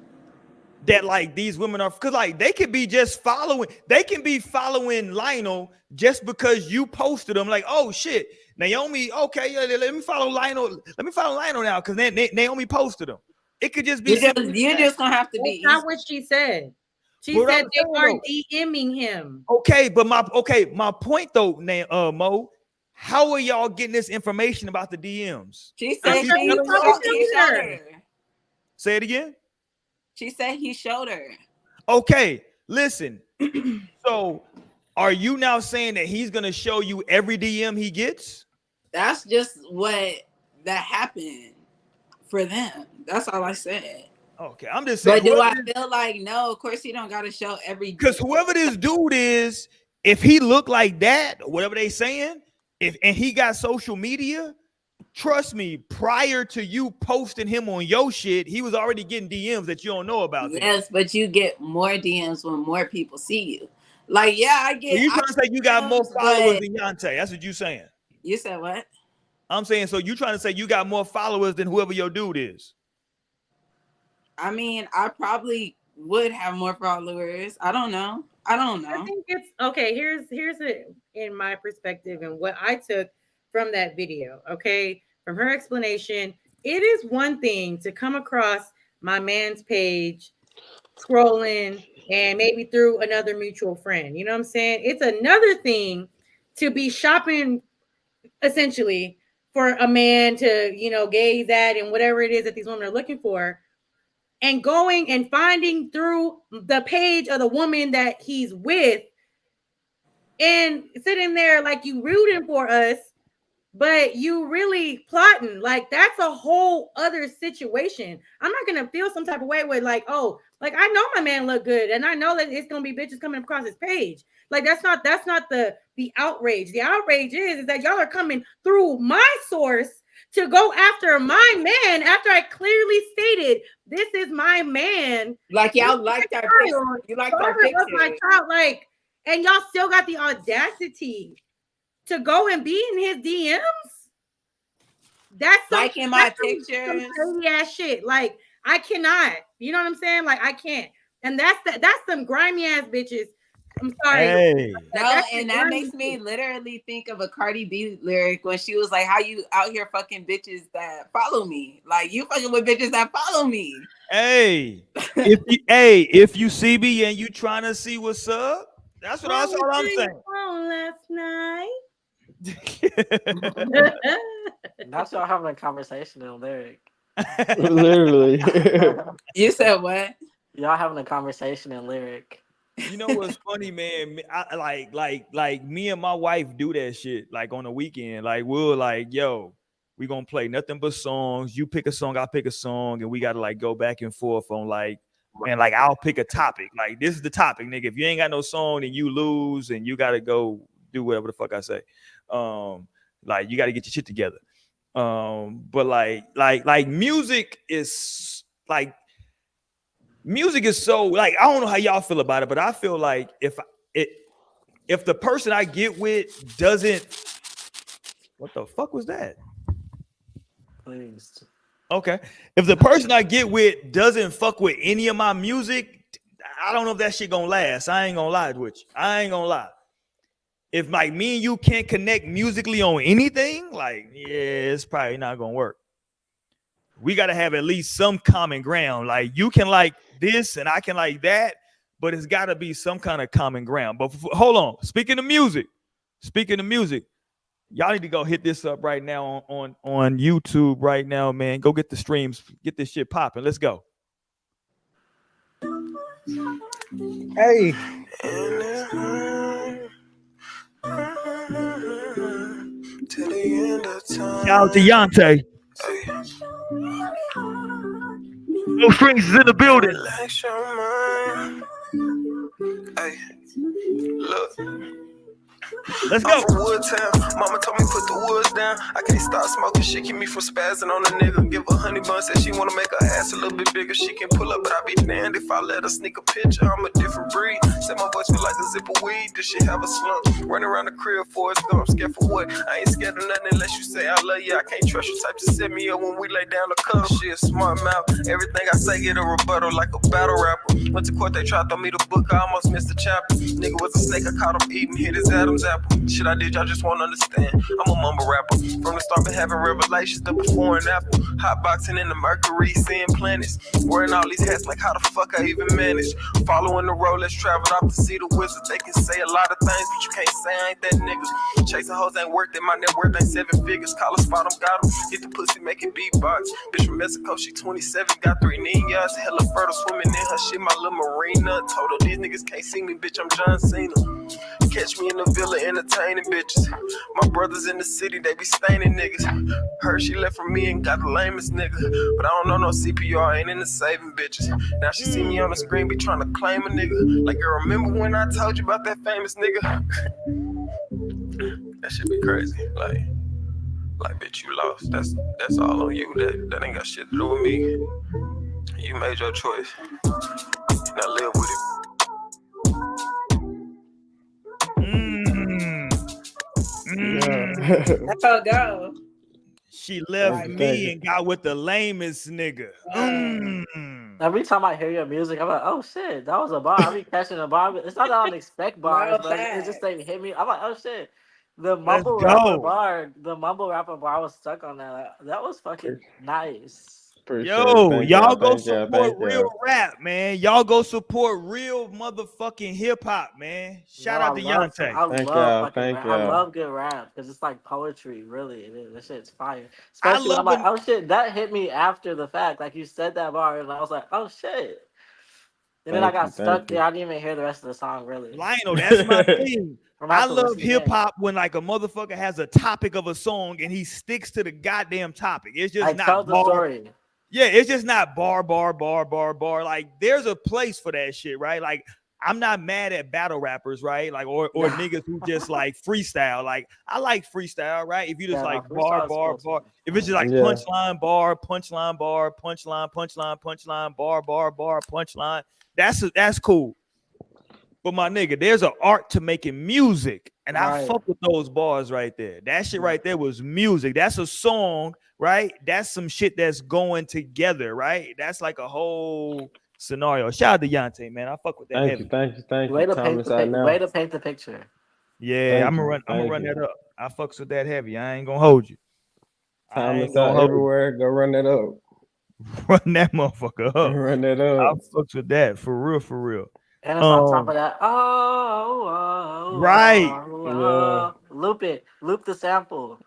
That like these women are, because like they could be just following, they can be following Lionel just because you posted them. Like, oh shit, Naomi, okay, yeah, let me follow Lionel. Let me follow Lionel now because Naomi posted them. It could just be you're just gonna have to be. That's not what she said. She said they are DMing him. Okay, but my point though, Mo, how are y'all getting this information about the DMs? She said he showed her. Say it again. She said he showed her. Okay, listen. So, are you now saying that he's gonna show you every DM he gets? That's just what that happened for them. That's all I said. Okay, I'm just saying. But do I feel like no? Of course, he don't got to show every. Because whoever this dude is, if he look like that, whatever they saying, and he got social media. Trust me, prior to you posting him on your shit, he was already getting DMs that you don't know about. Yes, but you get more DMs when more people see you. Like, yeah, I get. So you trying to say you got more followers than Yante? That's what you saying. You said what? I'm saying, so you trying to say you got more followers than whoever your dude is? I mean, I probably would have more followers. I don't know. I think it's okay. Here's it in my perspective and what I took from that video, okay? From her explanation, it is one thing to come across my man's page, scrolling, and maybe through another mutual friend. You know what I'm saying? It's another thing to be shopping, essentially, for a man to, gaze at and whatever it is that these women are looking for, and going and finding through the page of the woman that he's with and sitting there like you rooting for us, but you really plotting. Like, that's a whole other situation. I'm not gonna feel some type of way with like, oh, like I know my man look good and I know that it's gonna be bitches coming across his page. Like that's not the outrage. The outrage is that y'all are coming through my source to go after my man after I clearly stated this is my man. Like y'all liked our picture. You liked our picture. My child, like, and y'all still got the audacity to go and be in his DMs. That's like in my pictures. Some crazy ass shit. Like I cannot. You know what I'm saying? Like I can't. And that's some grimy ass bitches. I'm sorry. Hey. No, and that makes me literally think of a Cardi B lyric when she was like, "How you out here fucking bitches that follow me? Like you fucking with bitches that follow me." Hey, if you see me and you trying to see what's up, that's all I'm saying. Last night. That's y'all having a conversation in lyric. Literally. You said what? Y'all having a conversation in lyric. You know what's funny, man? I like me and my wife do that shit like on the weekend. Like we'll like, yo, we gonna play nothing but songs. You pick a song, I pick a song, and we gotta like go back and forth on like, and like I'll pick a topic. Like this is the topic, nigga. If you ain't got no song, then you lose, and you gotta go do whatever the fuck I say. Like you gotta get your shit together. But like music is like. Music is so like I don't know how y'all feel about it, but I feel like if the person I get with doesn't, what the fuck was that? Please. Okay, if the person I get with doesn't fuck with any of my music, I don't know if that shit gonna last. I ain't gonna lie with you. I ain't gonna lie. If like me and you can't connect musically on anything, like yeah, it's probably not gonna work. we got to have at least some common ground. Like you can like this and I can like that, but it's got to be some kind of common ground. But hold on. Speaking of music, y'all need to go hit this up right now on YouTube right now, man. Go get the streams, get this shit popping. Let's go. Hey. Shout out to Yante. No strings is in the building. Hey, look. Let's go. I'm from Woodtown. Mama told me put the woods down. I can't stop smoking. She keep me from spazzing on a nigga. Give her honey bun. Said she wanna make her ass a little bit bigger. She can pull up, but I be damned if I let her sneak a picture. I'm a different breed. Said my voice feel like a zip of weed. This shit have a slump. Running around the crib for it's I'm scared for what? I ain't scared of nothing unless you say I love you. I can't trust you. Type to set me up when we lay down the cup. She a smart mouth. Everything I say get a rebuttal like a battle rapper. Went to court, they tried to throw me the book. I almost missed the chapter. Nigga was a snake. I caught him eating. Hit his Adam's apple. Shit I did, y'all just won't understand. I'm a mumble rapper. From the start, been having revelations, the before and after. Hotboxing in the Mercury, seeing planets. Wearing all these hats, like how the fuck I even managed. Following the road, let's travel off to see the wizard. They can say a lot of things, but you can't say I ain't that nigga. Chasing hoes ain't worth it, my net worth ain't 7 figures. Call a spot, I'm got 'em. Hit the pussy, making beatbox. Bitch from Mexico, she 27, got 3 ninjas. Hella fertile, swimming in her shit, my little marina. Told her these niggas can't see me, bitch, I'm John Cena. Catch me in the villa entertaining bitches. My brothers in the city, they be staining niggas. Heard she left from me and got the lamest nigga. But I don't know no CPR, ain't into saving bitches. Now she see me on the screen, be trying to claim a nigga. Like, girl, remember when I told you about that famous nigga? That shit be crazy. Like, bitch, you lost. That's all on you. That ain't got shit to do with me. You made your choice. Now live with it. That's how it go. She left me and got with the lamest nigga. Every time I hear your music, I'm like, oh shit, that was a bar. I be catching a bar. It's not that I don't expect bars, but it just they hit me. I'm like, oh shit. The mumble rapper bar, I was stuck on that. That was fucking nice. Yo, y'all go support real rap, man. Y'all go support real motherfucking hip hop, man. Shout out to Yante. I love good rap because it's like poetry, really. This shit's fire. Especially when I'm like, oh shit, that hit me after the fact. Like you said that bar, and I was like, oh shit. And then I got stuck there. I didn't even hear the rest of the song, really. Lionel, that's my thing. I love hip hop when like a motherfucker has a topic of a song and he sticks to the goddamn topic. It's just not tell the story. Yeah, it's just not bar. Like, there's a place for that shit, right? Like, I'm not mad at battle rappers, right? Like, or niggas who just like freestyle. Like, I like freestyle, right? If you just like bar. If it's just like punchline, bar, punchline, bar, punchline, bar, punchline. That's cool. But my nigga, there's an art to making music. And I fuck with those bars right there. That shit right there was music. That's a song, right? That's some shit that's going together, right? That's like a whole scenario. Shout out to Yante, man. I fuck with that. Thank you. Way to paint the picture. Yeah, I'm gonna run that up. I fucks with that heavy. I ain't gonna hold you. Time is out everywhere. Go run that up. Run that motherfucker up. Run that up. I fucks with that for real. And it's on top of that. Right. Loop the sample.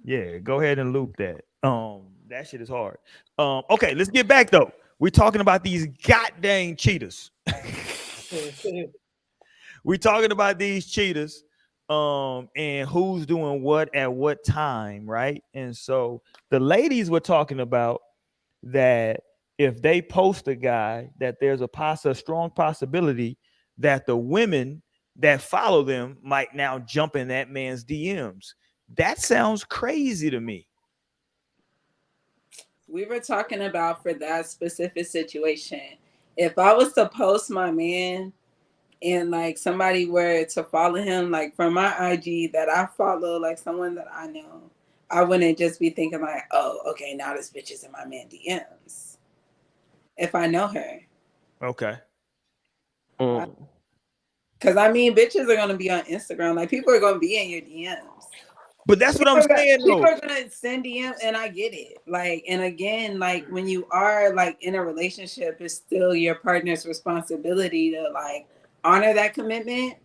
Yeah, go ahead and loop that. That shit is hard. Okay, let's get back though. We're talking about these goddamn cheaters. We're talking about these cheaters, and who's doing what at what time, right? And so the ladies were talking about that if they post a guy, that there's a strong possibility that the women that follow them might now jump in that man's DMs. That sounds crazy to me. We were talking about for that specific situation. If I was to post my man and like somebody were to follow him, like from my IG that I follow, like someone that I know, I wouldn't just be thinking like, oh, okay, now this bitch is in my man DMs. If I know her. Okay. Because I mean, bitches are going to be on Instagram. Like, people are going to be in your DMs. But that's what I'm saying, People though. are gonna send DM, and I get it. Like, and again, like when you are like in a relationship, it's still your partner's responsibility to like honor that commitment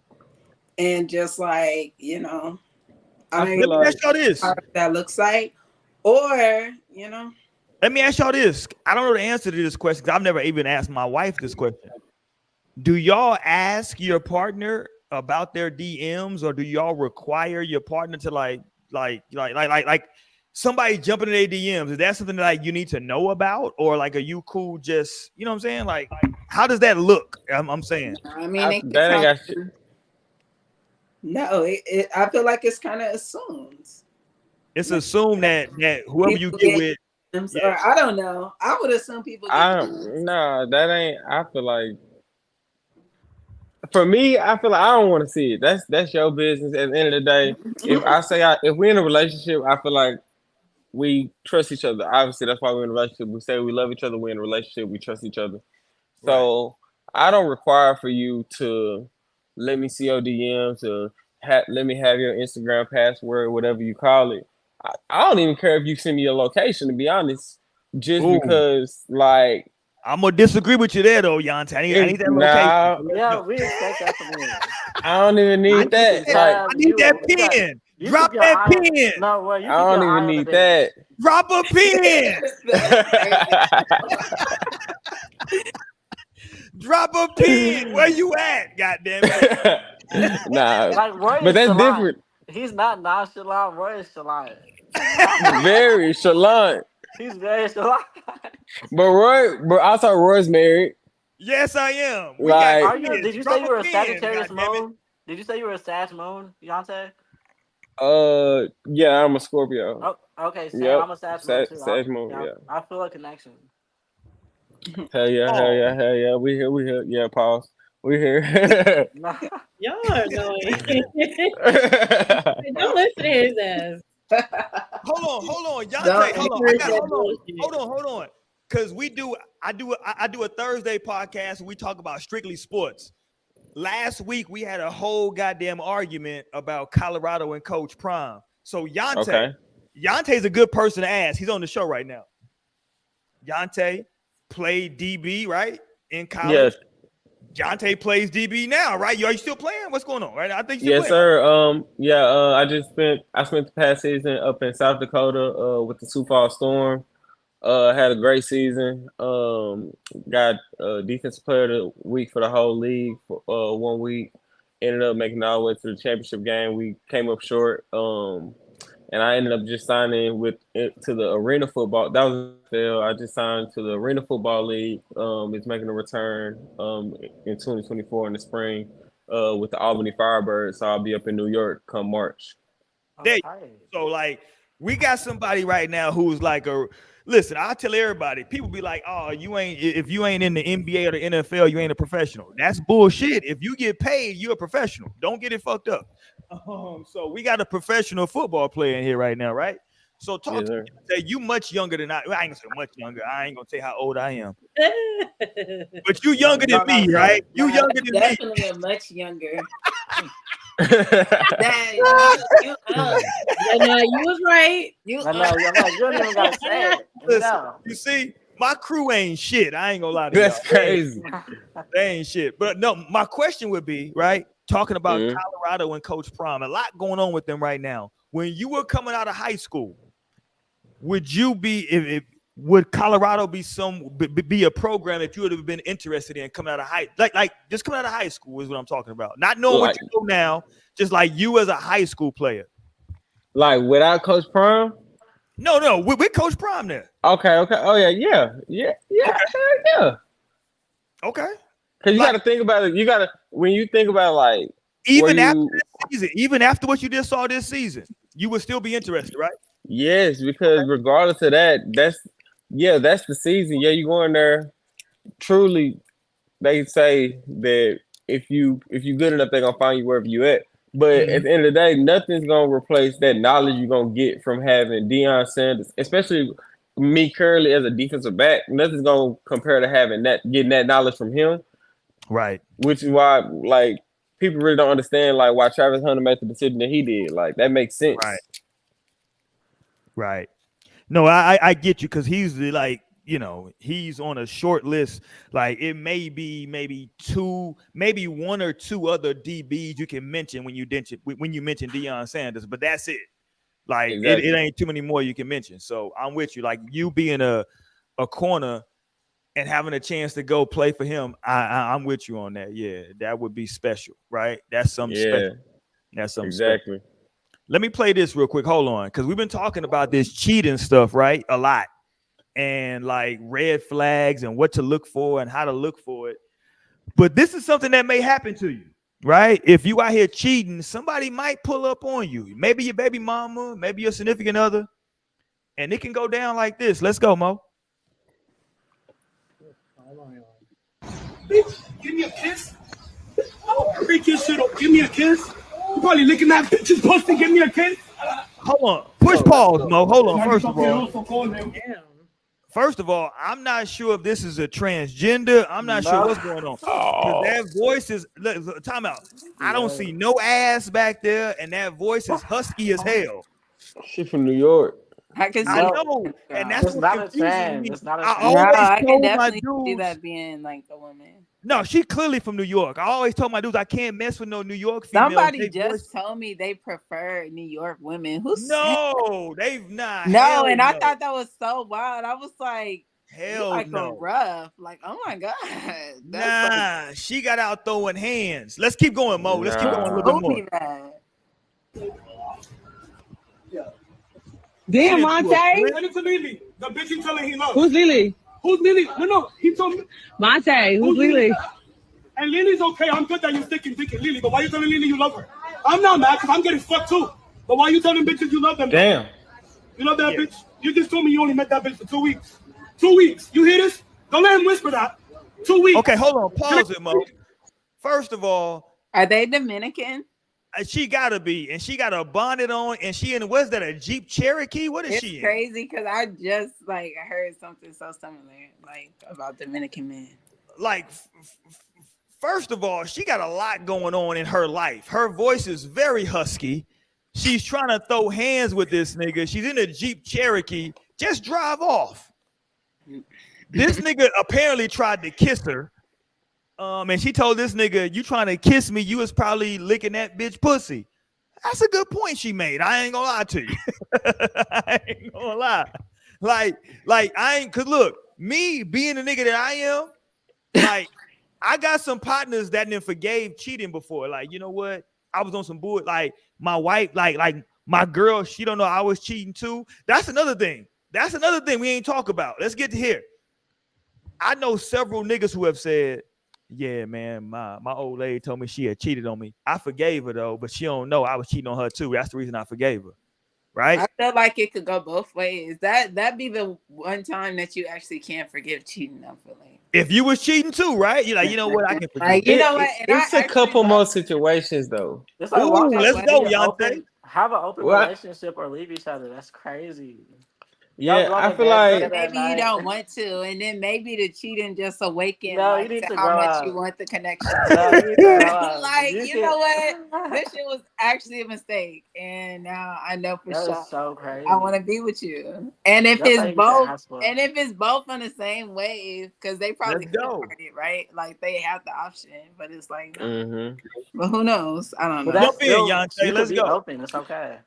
and just like I Let feel me like ask y'all this. how that looks like, or Let me ask y'all this. I don't know the answer to this question because I've never even asked my wife this question. Do y'all ask your partner about their DMs, or do y'all require your partner to like somebody jumping in their DMs? Is that something that like you need to know about, or like are you cool? Just what I'm saying? Like how does that look? I'm saying. I mean, they that ain't got shit. no. I feel like it's kind of assumed. It's assumed that whoever you People get with, or I don't know. I would assume people get No, that ain't. I feel like for me, I feel like I don't want to see it. That's your business. At the end of the day, if we're in a relationship, I feel like we trust each other. Obviously, that's why we're in a relationship. We say we love each other. We're in a relationship. We trust each other. So I don't require for you to let me see your DMs or let me have your Instagram password, whatever you call it. I don't even care if you send me your location, to be honest. Just because, like, I'm gonna disagree with you there, though, Yante. I need that location. Yeah, we expect that from you. I don't even need that. Like, I need that pen. Drop that pen. No, well, you I don't even need that. Drop a pen. Drop a pin. Where you at? Goddamn it. Nah, like Roy but that's chalant. different. He's not nonchalant. Roy is chalant. Very chalant. He's very chalant. But also Roy's married. Yes, I am. We got Did you say you were a Sagittarius moon? Did you say you were a Sag moon, Yante? Yeah, I'm a Scorpio. Oh, okay, Sam, yep. I'm a Sag moon too. Sag moon, yeah. I feel a connection. Hell yeah. We here. Yeah, pause. We here. Y'all are annoying. Don't listen to his ass. Hold on, Yante. Hold on. Because I do a Thursday podcast and we talk about strictly sports. Last week we had a whole goddamn argument about Colorado and Coach Prime. So Yante's a good person to ask. He's on the show right now. Yante played DB, right? In college. Yes. Yante plays DB now, right? Are you still playing? What's going on? Right? I think yes, sir. I spent the past season up in South Dakota with the Sioux Falls Storm. Had a great season. Got defensive player of the week for the whole league for 1 week. Ended up making it all the way to the championship game. We came up short. And I ended up just signing to the Arena Football. That was fail. I just signed to the Arena Football League. It's making a return in 2024 in the spring with the Albany Firebirds. So I'll be up in New York come March. So like we got somebody right now who's like listen, I tell everybody, people be like, oh, if you ain't in the NBA or the NFL, you ain't a professional. That's bullshit. If you get paid, you're a professional. Don't get it fucked up. So we got a professional football player in here right now, right? So talk to me. Say you much younger than I ain't gonna say much younger. I ain't gonna say how old I am. But you younger than me, right? You younger than me. Definitely much younger. You was right. You don't even gotta say it. Listen, you see, my crew ain't shit. I ain't gonna lie to you. That's crazy. They ain't shit. But no, my question would be, right? Talking about Colorado and Coach Prime, a lot going on with them right now. When you were coming out of high school, would you be would Colorado be a program that you would have been interested in coming out of just coming out of high school is what I'm talking about. Not knowing what you know now, just like you as a high school player. Like without Coach Prime? No, with Coach Prime there. Okay. Oh yeah. Okay. Because you got to think about it. When you think about like even after this season, even after what you just saw this season, you would still be interested, right? Yes, because regardless of that, that's the season. Yeah, you go in there. Truly, they say that if you good enough, they're gonna find you wherever you at. But at the end of the day, nothing's gonna replace that knowledge you're gonna get from having Deion Sanders, especially me currently as a defensive back. Nothing's gonna compare to getting that knowledge from him. Right. Which is why like people really don't understand like why Travis Hunter made the decision that he did. Like that makes sense. Right. Right. No, I get you because he's like, he's on a short list. Like it may be maybe one or two other DBs you can mention when you mention Deion Sanders, but that's it. Like it Exactly. ain't too many more you can mention. So I'm with you. Like you being a corner and having a chance to go play for him, I'm with you on that. Yeah, that would be special, right? That's something Yeah, special. That's something special. exactly. Let me play this real quick. Hold on, because we've been talking about this cheating stuff, right? A lot, and like red flags and what to look for and how to look for it. But this is something that may happen to you, right? If you out here cheating, somebody might pull up on you. Maybe your baby mama, maybe your significant other, and it can go down like this. Let's go, Mo. Bitch, give me a kiss. Oh, freak your shit up. Give me a kiss. You probably licking that bitch's pussy. Give me a kiss. Hold on. Push pause, Mo. Hold on. Damn. First of all, I'm not sure if this is a transgender. I'm not sure what's going on. Because that voice is time out. I don't see no ass back there, and that voice is husky as hell. She from New York. I can see. I know, and that's It's what's not a confusing trend. me. It's not a I trend. No, always I can told my definitely see dudes. that being like a woman. No, she clearly from New York. I always told my dudes I can't mess with no New York females. Somebody just told me they prefer New York women. Who's No, they've not. No, and I thought that was so wild. I was like, hell like no. a rough. Like, oh my god. Nah, she got out throwing hands. Let's keep going, Mo. Let's keep going a little bit more. Damn, Monte. Send it to Lily. The bitch you telling he loves. Who's Lily? Who's Lily? No. He told me. Monte, who's Lily? And Lily's okay. I'm good that you're sticking dick in Lily. But why you telling Lily you love her? I'm not mad because I'm getting fucked too. But why you telling bitches you love them? Damn. You love that bitch? You just told me you only met that bitch for 2 weeks. 2 weeks. You hear this? Don't let him whisper that. 2 weeks. Okay, hold on. Pause it, Mo. First of all, are they Dominican? She gotta be, and she got a bonnet on, and she in what's that, a Jeep Cherokee? What is she in? It's crazy because I just heard something so similar about Dominican men. Like, first of all, she got a lot going on in her life. Her voice is very husky. She's trying to throw hands with this nigga. She's in a Jeep Cherokee. Just drive off. This nigga apparently tried to kiss her. And she told this nigga, you trying to kiss me, you was probably licking that bitch pussy. That's a good point she made. I ain't gonna lie to you. I ain't gonna lie. Like I ain't, cause look, me being the nigga that I am, like I got some partners that didn't forgave cheating before. Like, you know what? I was on some bull. Like my wife, like my girl, she don't know I was cheating too. That's another thing. That's another thing we ain't talk about. Let's get to here. I know several niggas who have said, yeah, man, my old lady told me she had cheated on me. I forgave her though, but she don't know I was cheating on her too. That's the reason I forgave her. Right? I feel like it could go both ways. That be the one time that you actually can't forgive cheating. I feel like if you was cheating too, right? You're like, you know what? I can forgive. Like, you know what? And It's a couple more situations though. It's like, ooh, let's go, Yante. Have an open relationship or leave each other. That's crazy. Yeah, I feel like maybe you don't want to, and then maybe the cheating just awaken you need to to how much grow you up. want the connection. Like, you know what? This shit was actually a mistake, and now I know for that sure. is so crazy. I want to be with you, and if it's both on the same wave, because they probably could it, right? Like they have the option, but it's like, but who knows? I don't know. Jump in, Yante. Let's go. Open. It's okay.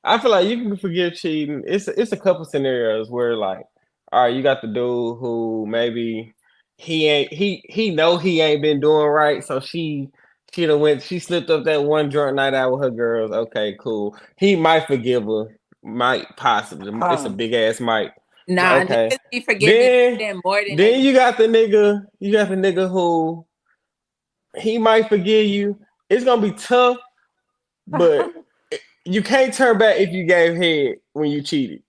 I feel like you can forgive cheating. It's a couple scenarios where like, all right, you got the dude who maybe he know he ain't been doing right, so she slipped up that one drunk night out with her girls. Okay, cool. He might forgive her, might possibly. It's a big ass might. Nah, okay. He forgiving more than then you got the nigga who he might forgive you. It's gonna be tough, but you can't turn back if you gave head when you cheated.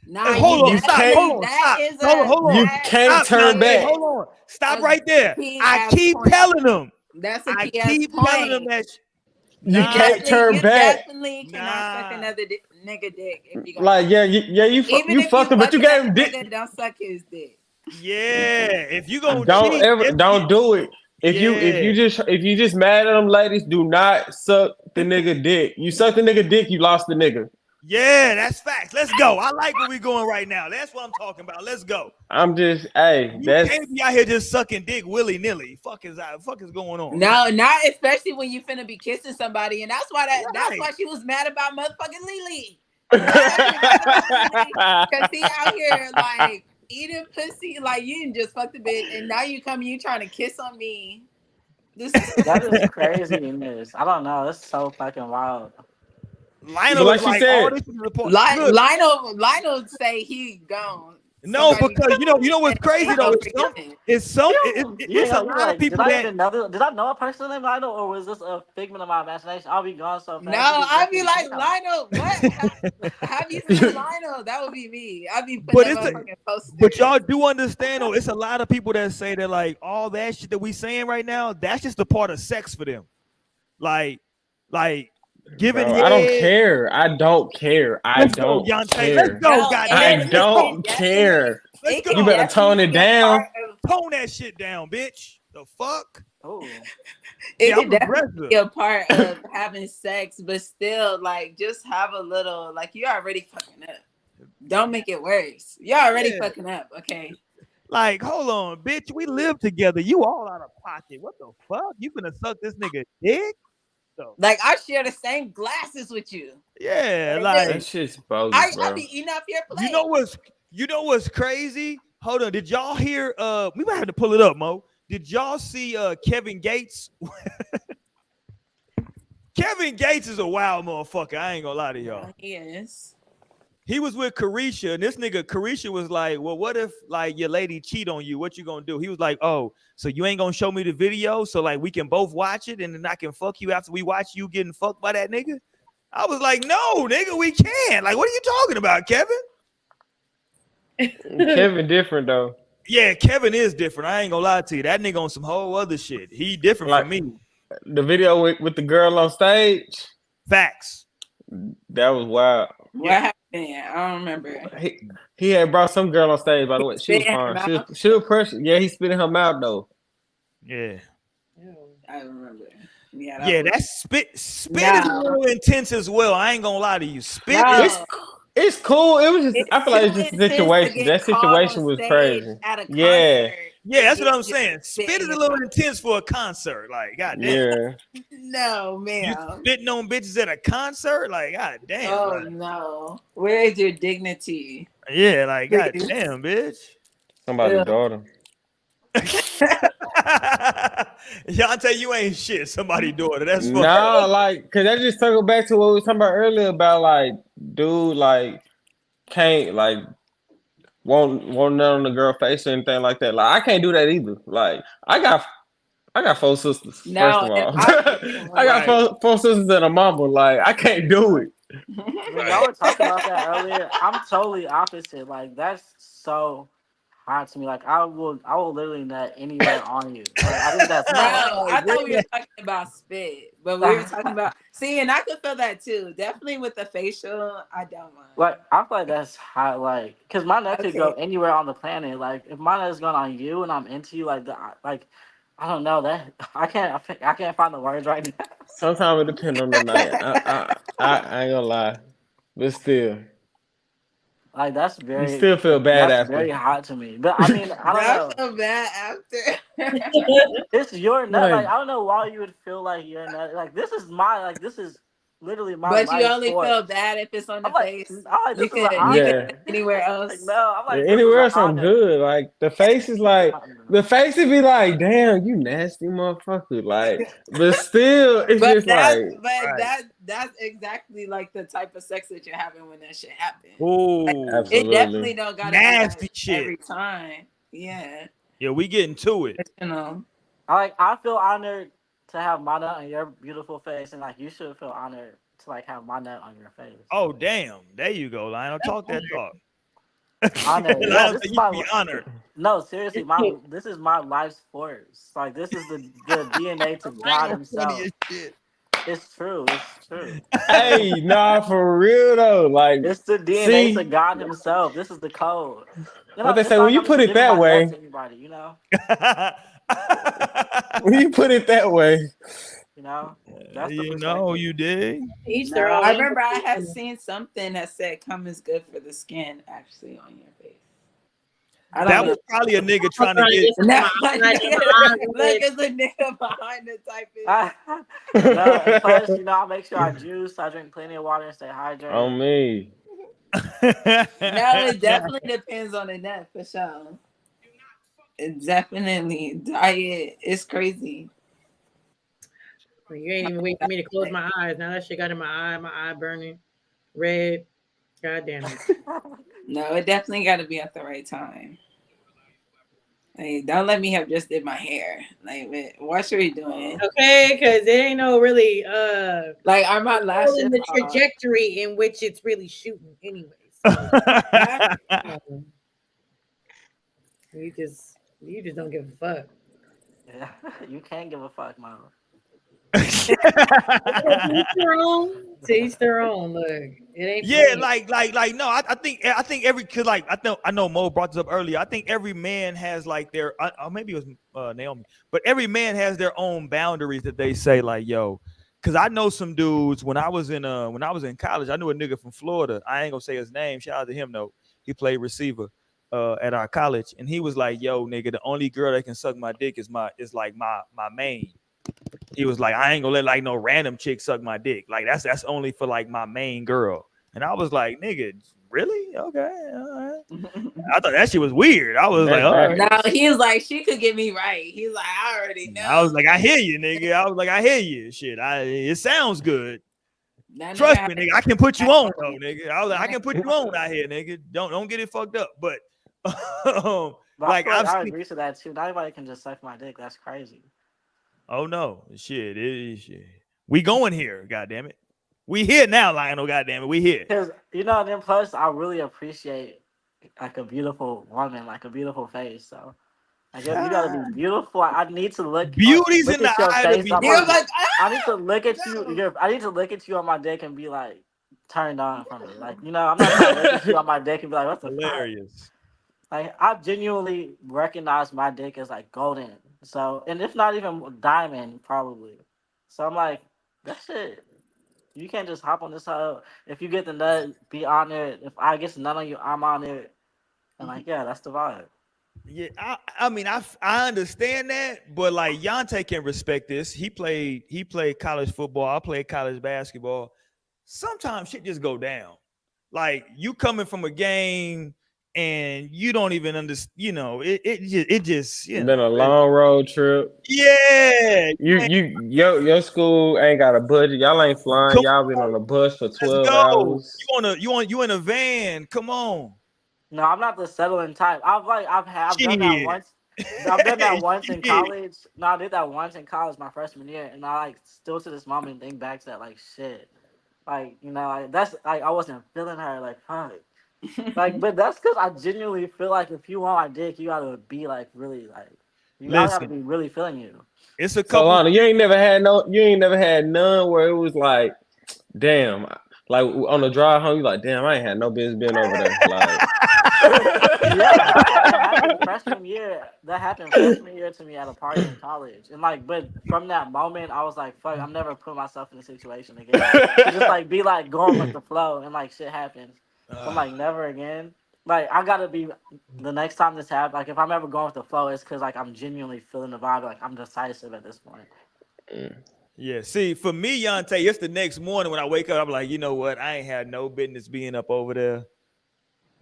Nah, hold on, you stop. can't. Hold on, hold on. You can't turn back. Hold on, stop right there. I keep telling them. That's a I key keep telling them that. You can't turn back. Definitely cannot suck another nigga dick if you like you fucked him, but you gave him dick. Don't suck his dick. Yeah, if you gonna don't do it. If you just mad at them ladies, do not suck the nigga dick. You suck the nigga dick, you lost the nigga. Yeah, that's facts. Let's go. I like where we going right now. That's what I'm talking about. Let's go. I'm just, hey, You that's can't be out here just sucking dick willy nilly. Fuck is going on? No, not especially when you finna be kissing somebody, and that's why that's Right. why she was mad about motherfucking Lily. Because he out here like eating pussy, like you didn't just fuck the bitch, and now you trying to kiss on me. That is craziness. I don't know. It's so fucking wild. Lionel But like is she like said- all this is the point. Look, Lionel say he gone. no, Somebody- because you know what's crazy though. It's a lot of people that. Did I know a person named Lionel, or was this a figment of my imagination? I'll be gone so fast. No, I'd be like, Lionel, what? Have you seen Lionel? That would be me. I'd be putting up fucking posters. But y'all do understand though, it's a lot of people that say that like all that shit that we saying right now, that's just a part of sex for them. Like giving Bro, head. I don't care. I don't care. Let's go, Yante. Let's go, goddamn. I don't care. Let's go. You better tone it down. Tone that shit down, bitch. The fuck? Oh. It Yeah, could I'm definitely aggressive. be a part of having sex, but still, like, just have a little, like, you're already fucking up. Don't make it worse. You're already fucking up, okay? Like, hold on, bitch. We live together. You all out of pocket. What the fuck? You finna suck this nigga dick? So, Like, I share the same glasses with you. yeah, And like That shit's bogus, I bro. be eating off your plate. you know what's crazy? Hold on. Did y'all hear we might have to pull it up, Mo. Did y'all see Kevin Gates? Kevin Gates is a wild motherfucker. I ain't gonna lie to y'all. Yes. He was with Carisha, and this nigga Carisha was like, well, what if like your lady cheat on you? What you gonna do? He was like, oh, so you ain't gonna show me the video so like we can both watch it and then I can fuck you after we watch you getting fucked by that nigga? I was like, no, nigga, we can't. Like, what are you talking about, Kevin? Kevin different though. Yeah, Kevin is different. I ain't gonna lie to you. That nigga on some whole other shit. He different from me. The video with the girl on stage. Facts. That was wild. What happened? I don't remember. He had brought some girl on stage, by the way. She was Spit in her fine. mouth? She was precious. Yeah, he spit in her mouth though. Yeah. I remember. Yeah, that's spit is a little intense as well. I ain't gonna lie to you. Spit is It's cool. It was just I feel like it's too just a intense to situation. get That caught situation on was stage crazy. at a Yeah. concert. Yeah, that's what I'm Just saying. Spit is a little intense for a concert. Like, goddamn. Yeah. No, You man. spitting on bitches at a concert? Like, goddamn. Oh like, no. Where is your dignity? yeah, like, Please. goddamn, bitch. Somebody's Yeah. daughter. Y'all tell you ain't shit. Somebody daughter. That's fucked No, up. like, cause that just circle back to what we was talking about earlier about like, dude, like, can't like won't none on the girl face or anything like that. Like, I can't do that either. Like, I got 4 sisters. No, first of all, I got four sisters and a mama. Like, I can't do it. When y'all were talking about that earlier, I'm totally opposite. Like, that's so hard to me. Like, I will literally nut anywhere on you. Like, I think that's No, I thought we were talking about spit, but we were talking about and I could feel that too. Definitely with the facial, I don't mind. Like, I feel like that's how, like, because my nut could go anywhere on the planet. Like, if my nut is going on you and I'm into you, like, I don't know that I can't find the words right now. Sometimes it depends on the night. I ain't gonna lie, but still, like that's very. You still feel bad that's after. very hot to me, but I mean, I don't know. So bad after. It's your nut. Right. Like, I don't know why you would feel like your nut. Like, this is literally my. But you life only force. feel bad if it's on the face. I'm like, this You is could an honor. anywhere else. Like, no, I'm like, Yeah, this anywhere is else an I'm honor. good. Like the face is like the face would be like, damn, you nasty motherfucker. Like, but still, it's But just that's like that's exactly like the type of sex that you're having when that shit happens. Ooh, absolutely. It definitely don't gotta nasty be shit every time. Yeah. Yeah, we getting to it. You know. I feel honored to have my nut on your beautiful face, and like you should feel honored to like have my nut on your face. Oh damn, there you go, Lionel. Talk that talk. Honored. Yeah, Lionel this said is you my be honored. No, seriously, this is my life's force. Like, this is the DNA to God Himself. It's true. It's true. Hey, nah, for real though. Like, It's the DNA see, to God Himself. This is the code. You know, what they it's say like when you I'm put just it giving that my way. nut to anybody, you know. When you put it that way, know, that's the You know, perspective. you dig? Each No, their own. I remember I have seen something that said "cum is good for the skin" actually on your face. I don't That know. was probably a nigga I'm trying to trying to get. get some No, in my eyes, in my eyes look, red. it's a nigga behind the type No, and plus, you know, I make sure I juice, I drink plenty of water and stay hydrated. On me. No, it definitely depends on the nut for sure. It definitely diet is crazy. Like, you ain't even wait for me to close my eyes. Now that shit got in my eye burning red. God damn it. No, it definitely got to be at the right time. Like, don't let me have just did my hair. Like, what are we doing? Okay, because there ain't no really like, are my lashes in the trajectory in which it's really shooting anyway. So you just don't give a fuck. Yeah, you can't give a fuck, mom. To each their own. Look, it ain't. Yeah, like no, I think every cause like I know Mo brought this up earlier. I think every man has like their maybe it was Naomi, but every man has their own boundaries that they say like yo. Cause I know some dudes when I was in college, I knew a nigga from Florida. I ain't gonna say his name. Shout out to him though. He played receiver at our college, and he was like, "Yo, nigga, the only girl that can suck my dick is my main." He was like, I ain't gonna let like no random chick suck my dick. Like that's only for like my main girl. And I was like, nigga, really? Okay, all right. I thought that shit was weird. I was like, all right. No, he was like, she could get me right. He's like, I already know. I was like, I hear you, nigga. I was like, I hear you. Shit, it sounds good. Trust me, nigga. I can put you on though, nigga. I was like, I can put you on out here, nigga. Don't get it fucked up. But like I agree to that too. Not everybody can just suck my dick. That's crazy. Oh no, shit, it is shit. We going here, goddamn it. We here now, Lionel, goddamn it. We here. Because you know, then plus I really appreciate like a beautiful woman, like a beautiful face. So like you gotta be beautiful. I need to look. Beauty's look in the at your eye face. to be. I need to look at you. I need to look at you on my dick and be like turned on from it. Like you know, I'm not trying to look at you on my dick and be like, what the hilarious. Fuck? Like I genuinely recognize my dick as like golden. So and if not even diamond, probably. So I'm like, that shit. You can't just hop on this hoe. If you get the nut, be on it. If I get the nut on you, I'm on it. And like, yeah, that's the vibe. Yeah, I mean, I understand that, but like Yante can respect this. He played college football. I played college basketball. Sometimes shit just go down. Like you coming from a game and you don't even understand. You know, it just you been know, a long road trip. Yeah, your school ain't got a budget. Y'all ain't flying. Y'all been on a bus for 12 hours. You in a van. Come on. No, I'm not the settling type. I've done that once. I've done that once in college. No, I did that once in college my freshman year, and I like still to this moment think back to that like shit. Like you know, like that's like I wasn't feeling her. Like fuck. Like, but that's because I genuinely feel like if you want my dick, you gotta be like really like you gotta be really feeling you. It's a couple. Lana, you ain't never had none where it was like, damn, like on the drive home, you like, damn, I ain't had no business being over there. Like, yeah, that happened freshman year. That happened freshman year to me at a party in college, and like, but from that moment, I was like, fuck, I'm never putting myself in a situation again. Just like be like going with the flow, and like shit happens. So I'm like, never again. Like I gotta be the next time this happens. Like if I'm ever going with the flow, it's because like I'm genuinely feeling the vibe. Like I'm decisive at this point. Yeah, see, for me, Yante, it's the next morning when I wake up. I'm like, you know what? I ain't had no business being up over there.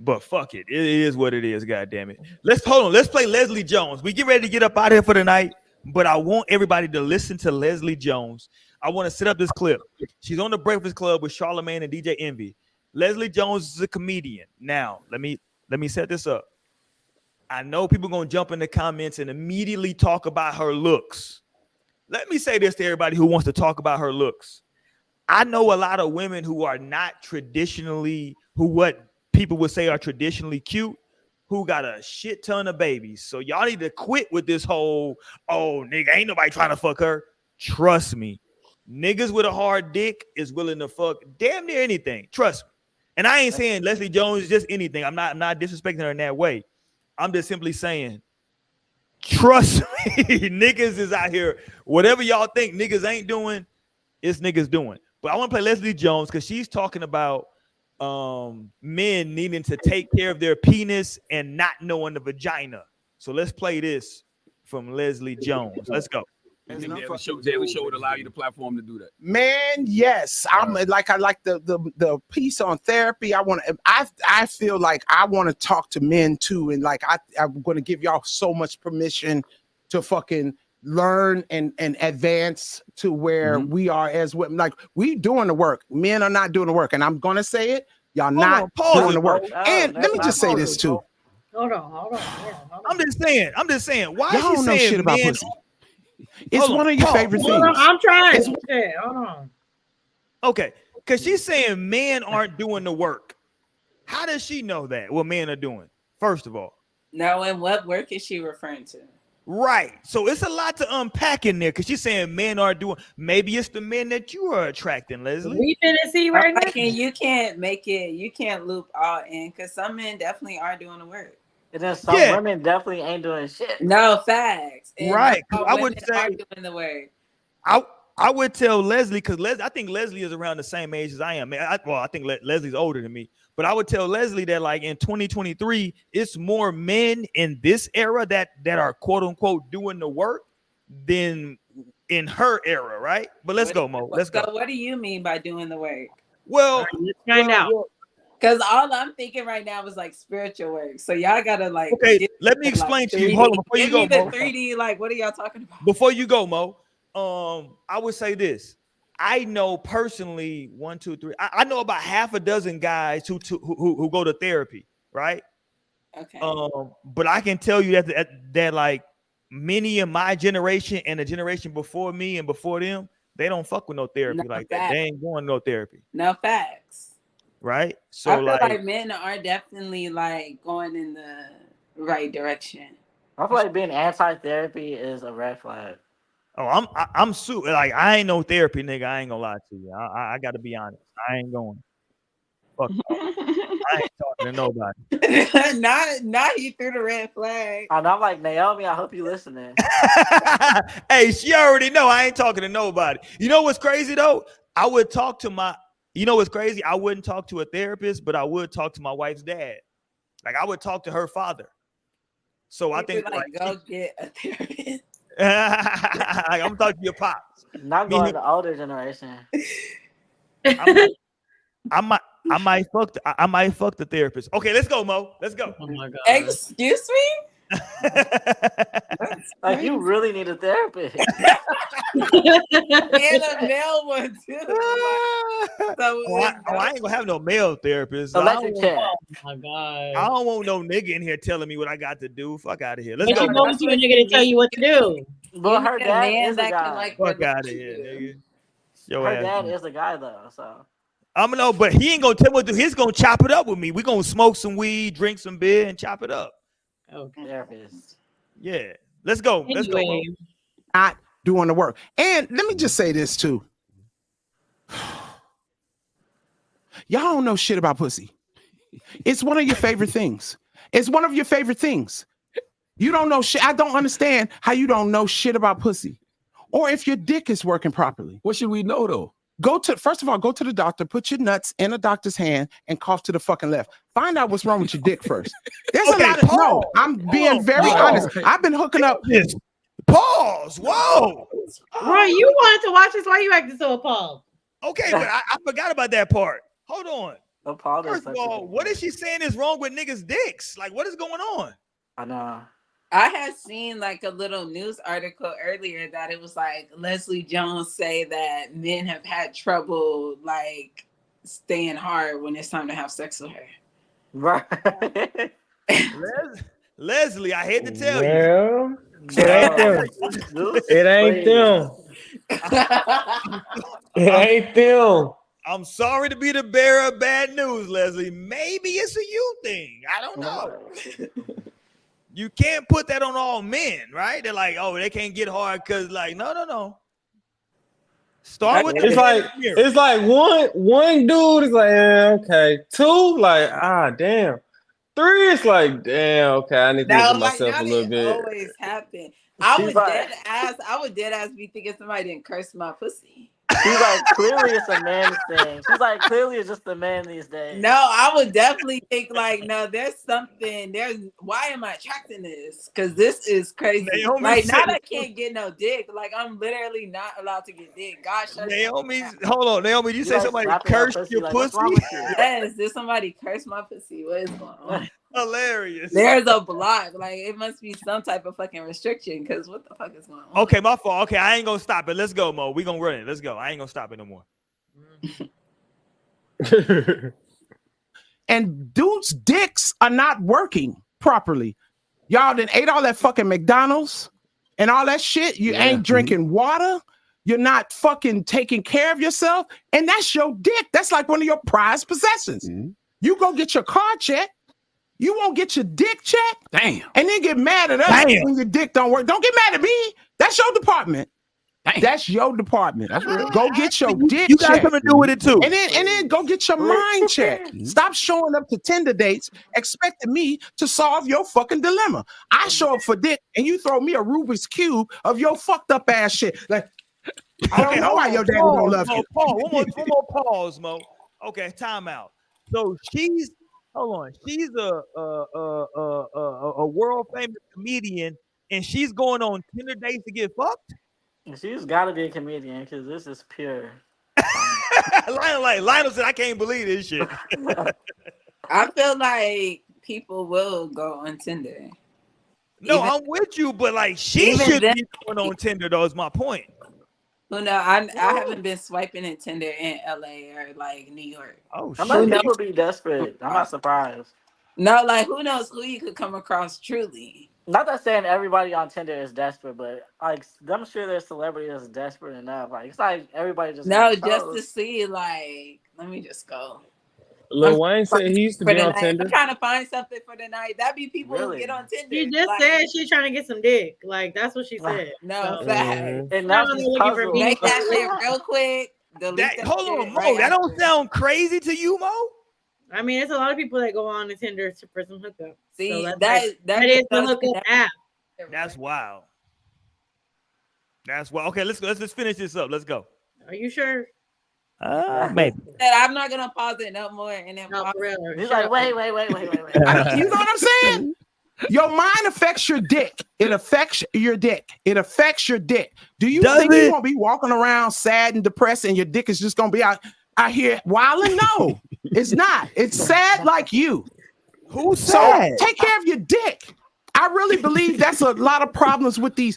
But fuck it. It is what it is, God damn it. Let's play Leslie Jones. We get ready to get up out of here for the night, but I want everybody to listen to Leslie Jones. I want to set up this clip. She's on the Breakfast Club with Charlamagne and DJ Envy. Leslie Jones is a comedian. Now, let me set this up. I know people gonna jump in the comments and immediately talk about her looks. Let me say this to everybody who wants to talk about her looks. I know a lot of women who are not traditionally, who what people would say are traditionally cute, who got a shit ton of babies. So y'all need to quit with this whole, oh, nigga, ain't nobody trying to fuck her. Trust me. Niggas with a hard dick is willing to fuck damn near anything. Trust me. And I ain't saying Leslie Jones is just anything. I'm not disrespecting her in that way. I'm just simply saying, Trust me, niggas is out here. Whatever y'all think niggas ain't doing, it's niggas doing. But I want to play Leslie Jones because she's talking about men needing to take care of their penis and not knowing the vagina. So let's play this from Leslie Jones. Let's go. Daily Show would allow you the platform to do that. Man, yes. I like the piece on therapy. I feel like I want to talk to men too, and like I'm going to give y'all so much permission to fucking learn and advance to where we are as women. Like, we doing the work. Men are not doing the work, and I'm going to say it. Y'all not doing the work. And let me just say this too. Hold on. I'm just saying. Why y'all is don't know saying shit about men? pussy? It's one of your favorite things. I'm trying. Hold on. Okay, because she's saying men aren't doing the work. How does she know that? What men are doing? First of all. No, and what work is she referring to? Right. So it's a lot to unpack in there because she's saying men are doing. Maybe it's the men that you are attracting, Leslie. We finna see right now. And you can't make it. You can't loop all in because some men definitely are doing the work. And then some women definitely ain't doing shit. No, facts. And right. I would say are doing the work. I would tell Leslie, because I think Leslie is around the same age as I am. I think Leslie's older than me, but I would tell Leslie that like in 2023, it's more men in this era that are quote unquote doing the work than in her era, right? But let's go, Mo. Let's go. So what do you mean by doing the work? Well, let's find out. Because all I'm thinking right now is like spiritual work. So y'all gotta like. Okay, let me explain to you. Hold on, before you go, Mo. 3D, like, what are y'all talking about? Before you go, Mo, I would say this. I know personally 1, 2, 3. I know about half a dozen guys who go to therapy, right? Okay. But I can tell you that like many in my generation and the generation before me and before them, they don't fuck with no therapy like that. They ain't going to no therapy. No facts. Right. So I feel like men are definitely like going in the right direction. I feel like being anti-therapy is a red flag. Oh, I'm like I ain't no therapy nigga. I ain't gonna lie to you. I gotta be honest. I ain't going. Fuck. I ain't talking to nobody. not he threw the red flag. And I'm like, Naomi, I hope you listening. Hey, she already know I ain't talking to nobody. You know what's crazy though? I would talk to you know what's crazy? I wouldn't talk to a therapist, but I would talk to my wife's dad. Like I would talk to her father. So I think like go get a therapist. Like, I'm talking to your pops. Not going to the older generation. I might fuck the therapist. Okay, let's go, Mo. Let's go. Oh my god. Excuse me? Like you really need a therapist. And a male one too. I ain't gonna have no male therapist. Electric chair. Oh my god. I don't want no nigga in here telling me what I got to do. Fuck out of here. Let's But go. you going to a nigga to tell you what to do. But her dad is a guy. Like, fuck out of here, nigga. Her dad is a guy though, so. I'm gonna know, but he ain't gonna tell me what to do. He's gonna chop it up with me. We gonna smoke some weed, drink some beer, and chop it up. Okay. Therapist. Yeah. Let's go. Anyway. Let's go. Mo. Not doing the work. And let me just say this too. Y'all don't know shit about pussy. It's one of your favorite things. It's one of your favorite things. You don't know shit. I don't understand how you don't know shit about pussy. Or if your dick is working properly. What should we know though? First of all, go to the doctor, put your nuts in a doctor's hand and cough to the fucking left. Find out what's wrong with your dick first. There's a lot of no. I'm being very honest. I've been hooking up. Pause. Whoa. Roy, you wanted to watch this. Why you acting so appalled? Okay, but I forgot about that part. Hold on. Appalled. First of all, what is she saying is wrong with niggas' dicks? Like, what is going on? I know. I had seen like a little news article earlier that it was like Leslie Jones say that men have had trouble like staying hard when it's time to have sex with her. Right. Leslie, I hate to tell you. It ain't them. It ain't them. It ain't them. I'm sorry to be the bearer of bad news, Leslie. Maybe it's a you thing. I don't know. You can't put that on all men, right? They're like, oh, they can't get hard because, like, no. Start with it's like one dude is like, okay. Two, like, damn. 3, it's like, damn, okay, I need to look No, at like myself now a little they bit. always happen. I She's would like, dead ass be thinking somebody didn't curse my pussy. she's like, clearly it's a man's thing. She's like, clearly it's just a man these days. No, I would definitely think like, no, there's something. Why am I attracting this? Because this is crazy. Naomi Like now said- I can't get no dick. Like I'm literally not allowed to get dick. God shut Naomi's, hold on, Naomi, you You say like somebody slapping her cursed pussy, your like, what's pussy? wrong with you? Yes, did somebody curse my pussy? What is going on? Hilarious. There's a block. Like it must be some type of fucking restriction. Because what the fuck is going on? Okay, my fault. Okay, I ain't gonna stop it. Let's go, Mo. We gonna run it. Let's go. I ain't gonna stop it no more. And dudes' dicks are not working properly. Y'all done ate all that fucking McDonald's and all that shit. You ain't drinking water. You're not fucking taking care of yourself. And that's your dick. That's like one of your prized possessions. You go get your car checked. You won't get your dick checked. Damn. And then get mad at us when your dick don't work. Don't get mad at me. That's your department. Damn. That's your department. Go get your dick You got checked. something to do with it too. And then go get your mind checked. Stop showing up to Tinder dates expecting me to solve your fucking dilemma. I show up for dick and you throw me a Rubik's Cube of your fucked up ass shit. Like, I don't know why your daddy don't love you. Paul, one more pause, Mo. Okay, time out. So she's she's a world famous comedian and she's going on Tinder dates to get fucked? She's got to be a comedian because this is pure. Lionel said, I can't believe this shit. I feel like people will go on Tinder. No, I'm with you, but like she Even should then- be going on Tinder, though, is my point. Well, no, I haven't been swiping in Tinder in LA or like New York. Oh, I might never be desperate. I'm not surprised. No, like who knows who you could come across truly. Not that saying everybody on Tinder is desperate, but like I'm sure there's celebrities that's desperate enough. Like it's like everybody just No, like, just oh. to see like, let me just go. Lil Wayne said he used to For be the on night. Tinder. I'm trying to find something for the night. That'd be people who Really? get on Tinder. She just like, said she's trying to get some dick. Like that's what she said. No, So, fact. And now I'm she's looking for puzzled. me. Make that shit real quick. Delete that Hold on, shit Mo. right That don't after. sound crazy to you, Mo? I mean, it's a lot of people that go on the Tinder for some hookup. See, so that's that like, that that is the does- hookup app. That's wild. That's wild. Okay, let's finish this up. Let's go. Are you sure? Maybe. I'm not gonna pause it no more. And then No, pause. for real. He's Shut like, up. wait. You know what I'm saying? Your mind affects your dick. It affects your dick. It affects your dick. Do you Does think it? you're gonna be walking around sad and depressed and your dick is just gonna be out here wilding? No, it's not. It's sad like you. Who's So sad? take care of your dick. I really believe that's a lot of problems with these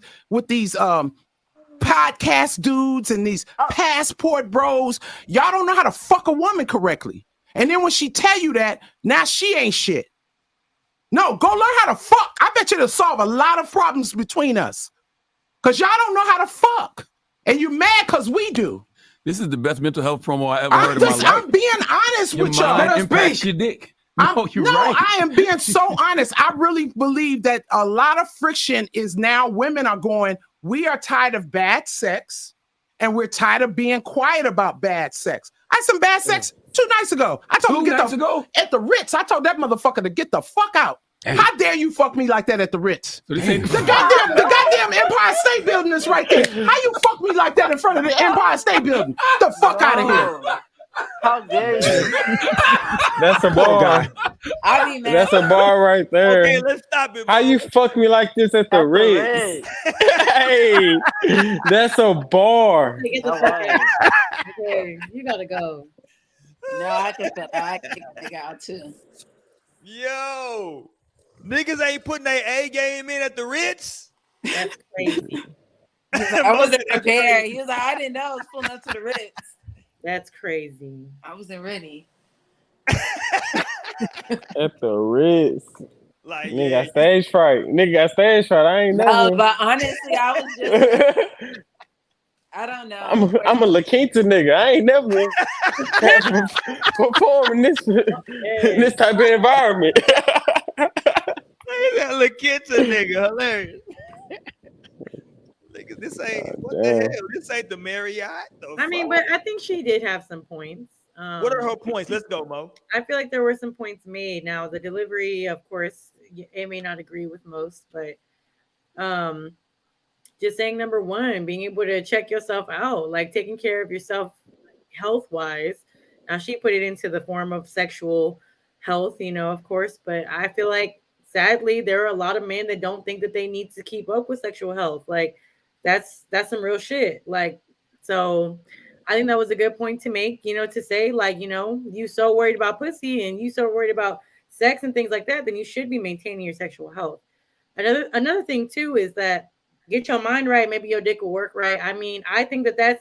podcast dudes and these passport bros. Y'all don't know how to fuck a woman correctly. And then when she tell you that, now she ain't shit. No, go learn how to fuck. I bet you it'll solve a lot of problems between us. Because y'all don't know how to fuck. And you're mad because we do. This is the best mental health promo I ever heard in my life. I'm being honest Your with y'all. mind impacts your dick. No, you're right. I am being so honest. I really believe that a lot of friction is now women are going, we are tired of bad sex and we're tired of being quiet about bad sex. I had some bad sex 2 nights ago. I told him at the Ritz. I told that motherfucker to get the fuck out. How dare you fuck me like that at the Ritz? So this ain't The goddamn Empire State Building is right there. How you fuck me like that in front of the Empire State Building? The fuck out of here. How dare you? That's a bar. I be mad. That's a bar right there. Okay, let's stop it. How you fuck me like this at the Ritz? Hey, that's a bar. Get the fuck out. Okay, you gotta go. No, I can figure out too. Yo, niggas ain't putting their A game in at the Ritz. That's crazy. I wasn't prepared. He was like, I didn't know I was pulling up to the Ritz. That's crazy. I wasn't ready. At the Ritz. Like, Nigga got stage fright. I ain't No, never. but honestly, I was just. I don't know. I'm a La Quinta nigga. I ain't never performing this type of environment. That La Quinta nigga, hilarious. This ain't what the hell? This ain't the Marriott. I mean, but I think she did have some points. What are her points? Let's go, Mo. I feel like there were some points made. Now the delivery, of course, it may not agree with most, but just saying number one, being able to check yourself out, like taking care of yourself health wise. Now she put it into the form of sexual health, of course, but I feel like sadly there are a lot of men that don't think that they need to keep up with sexual health. Like that's some real shit. Like, so I think that was a good point to make, to say like, you so worried about pussy and you so worried about sex and things like that, then you should be maintaining your sexual health. Another thing too is that get your mind right, maybe your dick will work right. I mean, I think that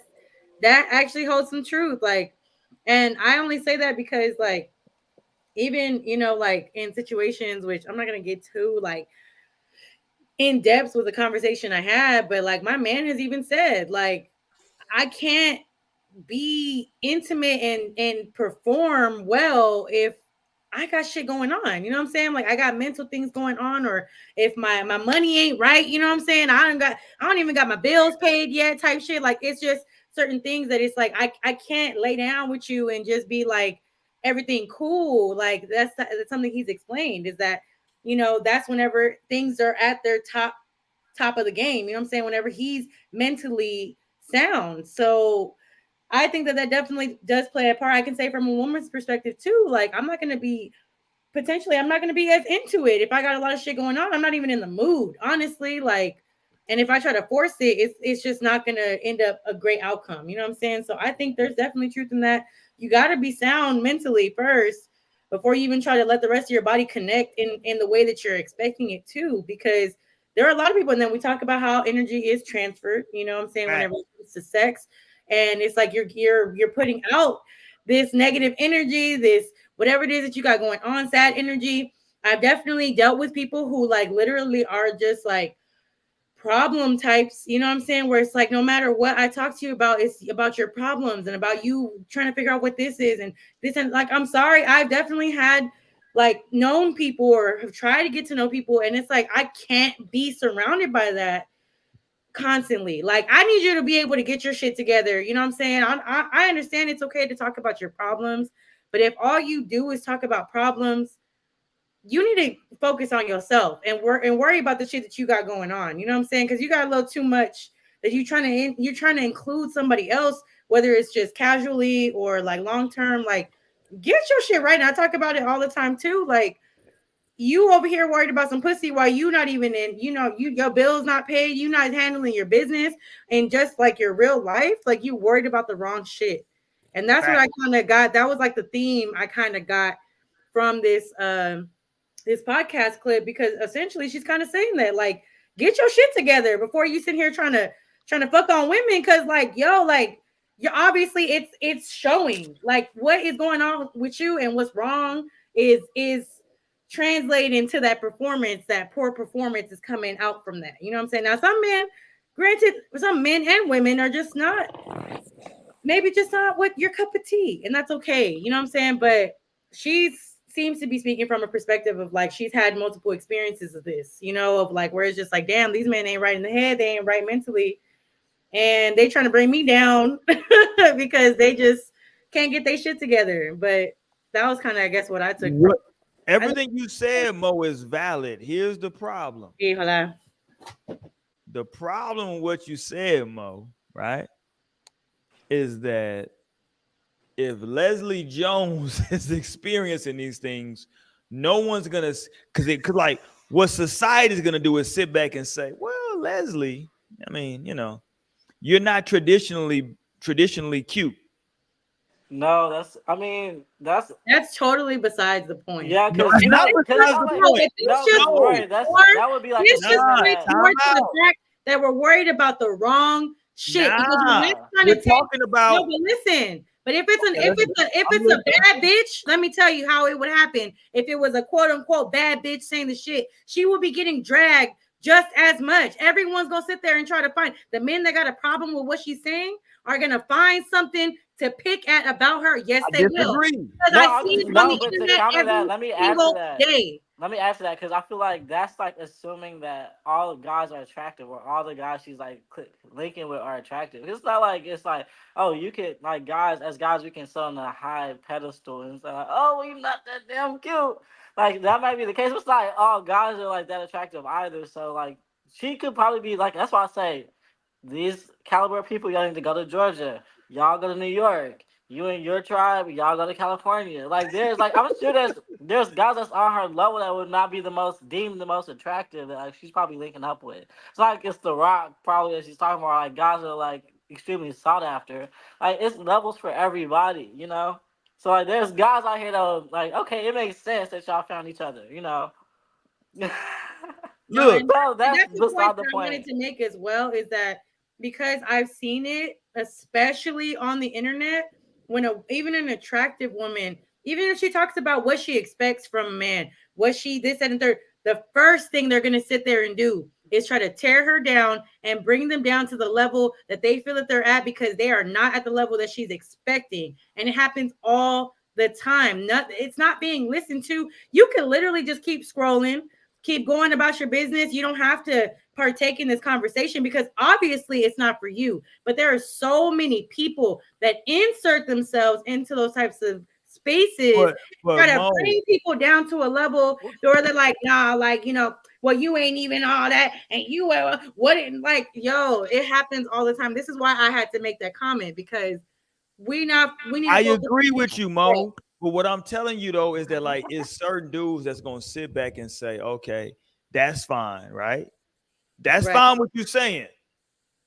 actually holds some truth. Like, and I only say that because like, even, like in situations, which I'm not going to get too like in depth with the conversation I had, but like my man has even said, like, I can't be intimate and perform well if I got shit going on. You know what I'm saying? Like I got mental things going on, or if my money ain't right, you know what I'm saying? I don't even got my bills paid yet type shit. Like it's just certain things that it's like I can't lay down with you and just be like everything cool. Like that's something he's explained, is that that's whenever things are at their top of the game. You know what I'm saying? Whenever he's mentally sound. So I think that definitely does play a part. I can say from a woman's perspective too, like I'm not going to be as into it. If I got a lot of shit going on, I'm not even in the mood, honestly. Like, and if I try to force it, it's just not going to end up a great outcome. You know what I'm saying? So I think there's definitely truth in that. You got to be sound mentally first before you even try to let the rest of your body connect in the way that you're expecting it to, because there are a lot of people, and then we talk about how energy is transferred, you know what I'm saying, whenever it comes to sex. And it's like you're putting out this negative energy, this whatever it is that you got going on, sad energy. I've definitely dealt with people who like literally are just like problem types, you know what I'm saying? Where it's like, no matter what I talk to you about, it's about your problems and about you trying to figure out what this is and this. And like, I'm sorry, I've definitely had like known people or have tried to get to know people. And it's like, I can't be surrounded by that constantly. Like I need you to be able to get your shit together. You know what I'm saying? I understand it's okay to talk about your problems, but if all you do is talk about problems, you need to focus on yourself and worry about the shit that you got going on. You know what I'm saying? Because you got a little too much that you're trying to include somebody else, whether it's just casually or like long term. Like get your shit right. And I talk about it all the time too. Like you over here worried about some pussy while you not even in, your bills not paid, you not handling your business and just like your real life, like you worried about the wrong shit. And that's what I kind of got. That was like the theme I kind of got from this this podcast clip, because essentially she's kind of saying that like get your shit together before you sit here trying to fuck on women, because like you're obviously it's showing like what is going on with you and what's wrong is translate into that performance. That poor performance is coming out from that. You know what I'm saying? Now, some men, granted, some men and women are just not what your cup of tea, and that's okay. You know what I'm saying? But she seems to be speaking from a perspective of like she's had multiple experiences of this, of like where it's just like, damn, these men ain't right in the head, they ain't right mentally, and they trying to bring me down because they just can't get their shit together. But that was kind of, I guess, what I took from. Everything you said, Mo, is valid. Here's the problem. The problem with what you said, Mo, right, is that if Leslie Jones is experiencing these things, no one's gonna, because like what society is gonna do is sit back and say, well, Leslie, I mean, you're not traditionally cute. No, that's totally besides the point. Yeah, because that would be like it's just more to the fact that we're worried about the wrong shit. We're talking about. No, but listen. But if it's a bad bitch, let me tell you how it would happen. If it was a quote unquote bad bitch saying the shit, she would be getting dragged just as much. Everyone's gonna sit there and try to find the men that got a problem with what she's saying are gonna find something to pick at about her. Yes, they will. Because I see it on the internet every single day. let me answer that because I feel like that's like assuming that all guys are attractive or all the guys she's like linking with are attractive. It's not like it's like, oh, you could like guys we can sit on a high pedestal and say like, oh, well, you're not that damn cute. Like that might be the case. It's not like all guys are like that attractive either. So like she could probably be like that's why I say these caliber of people y'all need to go to Georgia. Y'all go to New York. You and your tribe, y'all go to California. Like there's like I'm sure there's guys that's on her level that would not be deemed the most attractive that like she's probably linking up with. It's not like it's The Rock probably that she's talking about like guys that are like extremely sought after. Like it's levels for everybody, you know? So like there's guys out here that are like, okay, it makes sense that y'all found each other, you know. No, Look, and So that's that's the point beside the that I wanted point. to make as well is that because I've seen it, especially on the internet, when even an attractive woman, even if she talks about what she expects from a man, what she this that, and third, the first thing they're gonna sit there and do is try to tear her down and bring them down to the level that they feel that they're at because they are not at the level that she's expecting, and it happens all the time. It's not being listened to. You can literally just keep scrolling, keep going about your business. You don't have to partake in this conversation because obviously it's not for you. But there are so many people that insert themselves into those types of spaces, but try to Mo, bring people down to a level where they're like, nah, like, you know, well, you ain't even all that, and you what like, yo, it happens all the time. This is why I had to make that comment because we need I to focus. agree with you, Mo. But what I'm telling you though is that like it's certain dudes that's gonna sit back and say, okay, that's fine, right? That's Right. fine what you're saying.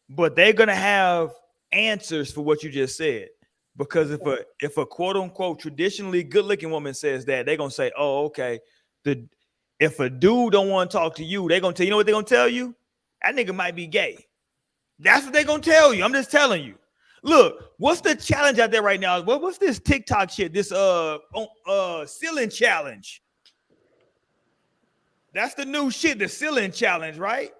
But they're gonna have answers for what you just said. Because if a quote unquote traditionally good looking woman says that, they're gonna say, oh, okay. If a dude don't want to talk to you, they're gonna tell you know what they're gonna tell you? That nigga might be gay. That's what they're gonna tell you. I'm just telling you. Look, what's the challenge out there right now? What's this TikTok shit? This ceiling challenge. That's the new shit, the ceiling challenge, right?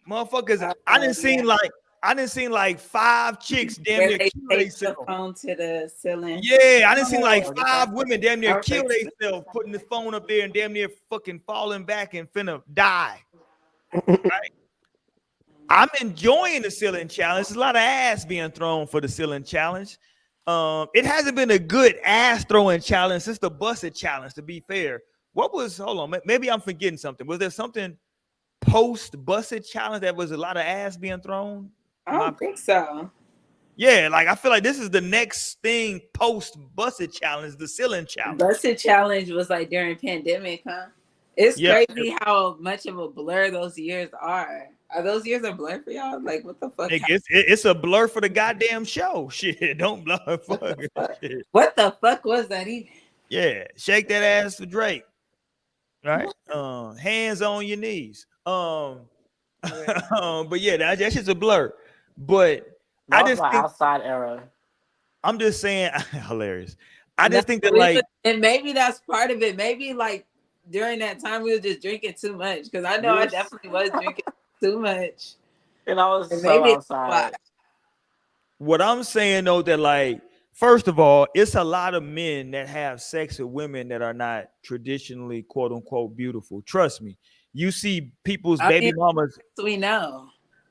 Motherfuckers, Yeah. I didn't seen like 5 chicks damn Where near they kill tape the themselves. phone to the ceiling. Yeah, I didn't seen like Oh, 5 women damn near kill Perfect. themselves, putting the phone up there and damn near fucking falling back and finna die. Right? I'm enjoying the ceiling challenge. There's a lot of ass being thrown for the ceiling challenge. It hasn't been a good ass throwing challenge since the busted challenge, to be fair. Hold on, maybe I'm forgetting something. Was there something post busted challenge that was a lot of ass being thrown? I don't think so. Yeah, like I feel like this is the next thing post busted challenge, the ceiling challenge. Busted challenge was like during pandemic, huh? It's Yeah. crazy how much of a blur those years are. Are those years a blur for y'all? Like what the fuck? Nigga, it's a blur for the goddamn show. Shit, don't blur. Fuck. Shit. What the fuck was that even? Yeah, shake that ass for Drake. Right? Hands on your knees. But yeah, that shit's a blur. But that I was just my think outside era. I'm just saying hilarious. I just think that No, like and maybe that's part of it. Maybe like during that time we were just drinking too much because I know I definitely was drinking too much, and I was and so maybe outside. what I'm saying though, that like, first of all, it's a lot of men that have sex with women that are not traditionally quote unquote beautiful. Trust me. You see people's baby mamas. We know.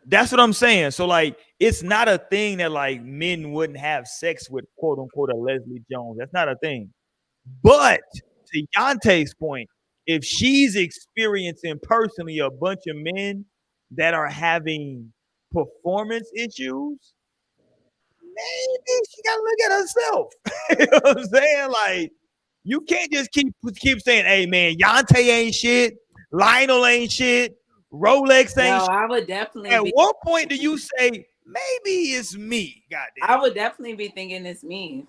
That's what I'm saying. So like, it's not a thing that like men wouldn't have sex with quote unquote a Leslie Jones. That's not a thing. But to Yante's point, if she's experiencing personally a bunch of men that are having performance issues, maybe she gotta look at herself. You know what I'm saying? Like, you can't just keep saying, "Hey man, Yante ain't shit, Lionel ain't shit, Rolex No, ain't shit." I would definitely. At what point do you say maybe it's me? Goddamn. I would definitely be thinking it's me.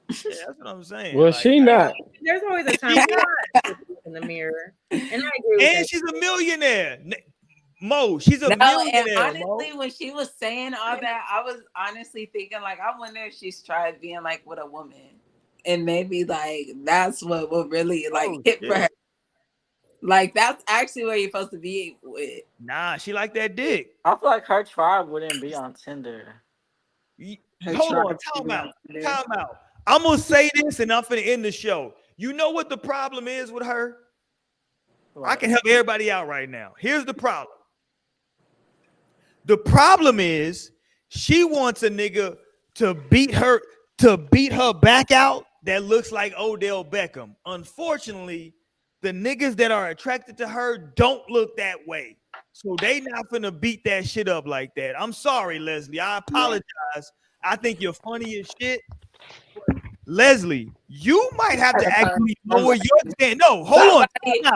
Yeah, that's what I'm saying. Well, like, she not. There's always a time in the mirror, and I agree with and that. she's a millionaire. Mo, she's a No, and millionaire. honestly, Mo. when she was saying all that, I was honestly thinking like, I wonder if she's tried being like with a woman, and maybe like that's what will really like hit for her. Like that's actually where you're supposed to be with. Nah, she like that dick. I feel like her tribe wouldn't be on Tinder. Hold on, time out. I'm gonna say this and I'm finna end the show. You know what the problem is with her? I can help everybody out right now. Here's the problem. The problem is she wants a nigga to beat her back out that looks like Odell Beckham. Unfortunately, the niggas that are attracted to her don't look that way. So they not finna beat that shit up like that. I'm sorry, Leslie. I apologize. I think you're funny as shit. Leslie, you might have to actually lower your stand. No, hold on.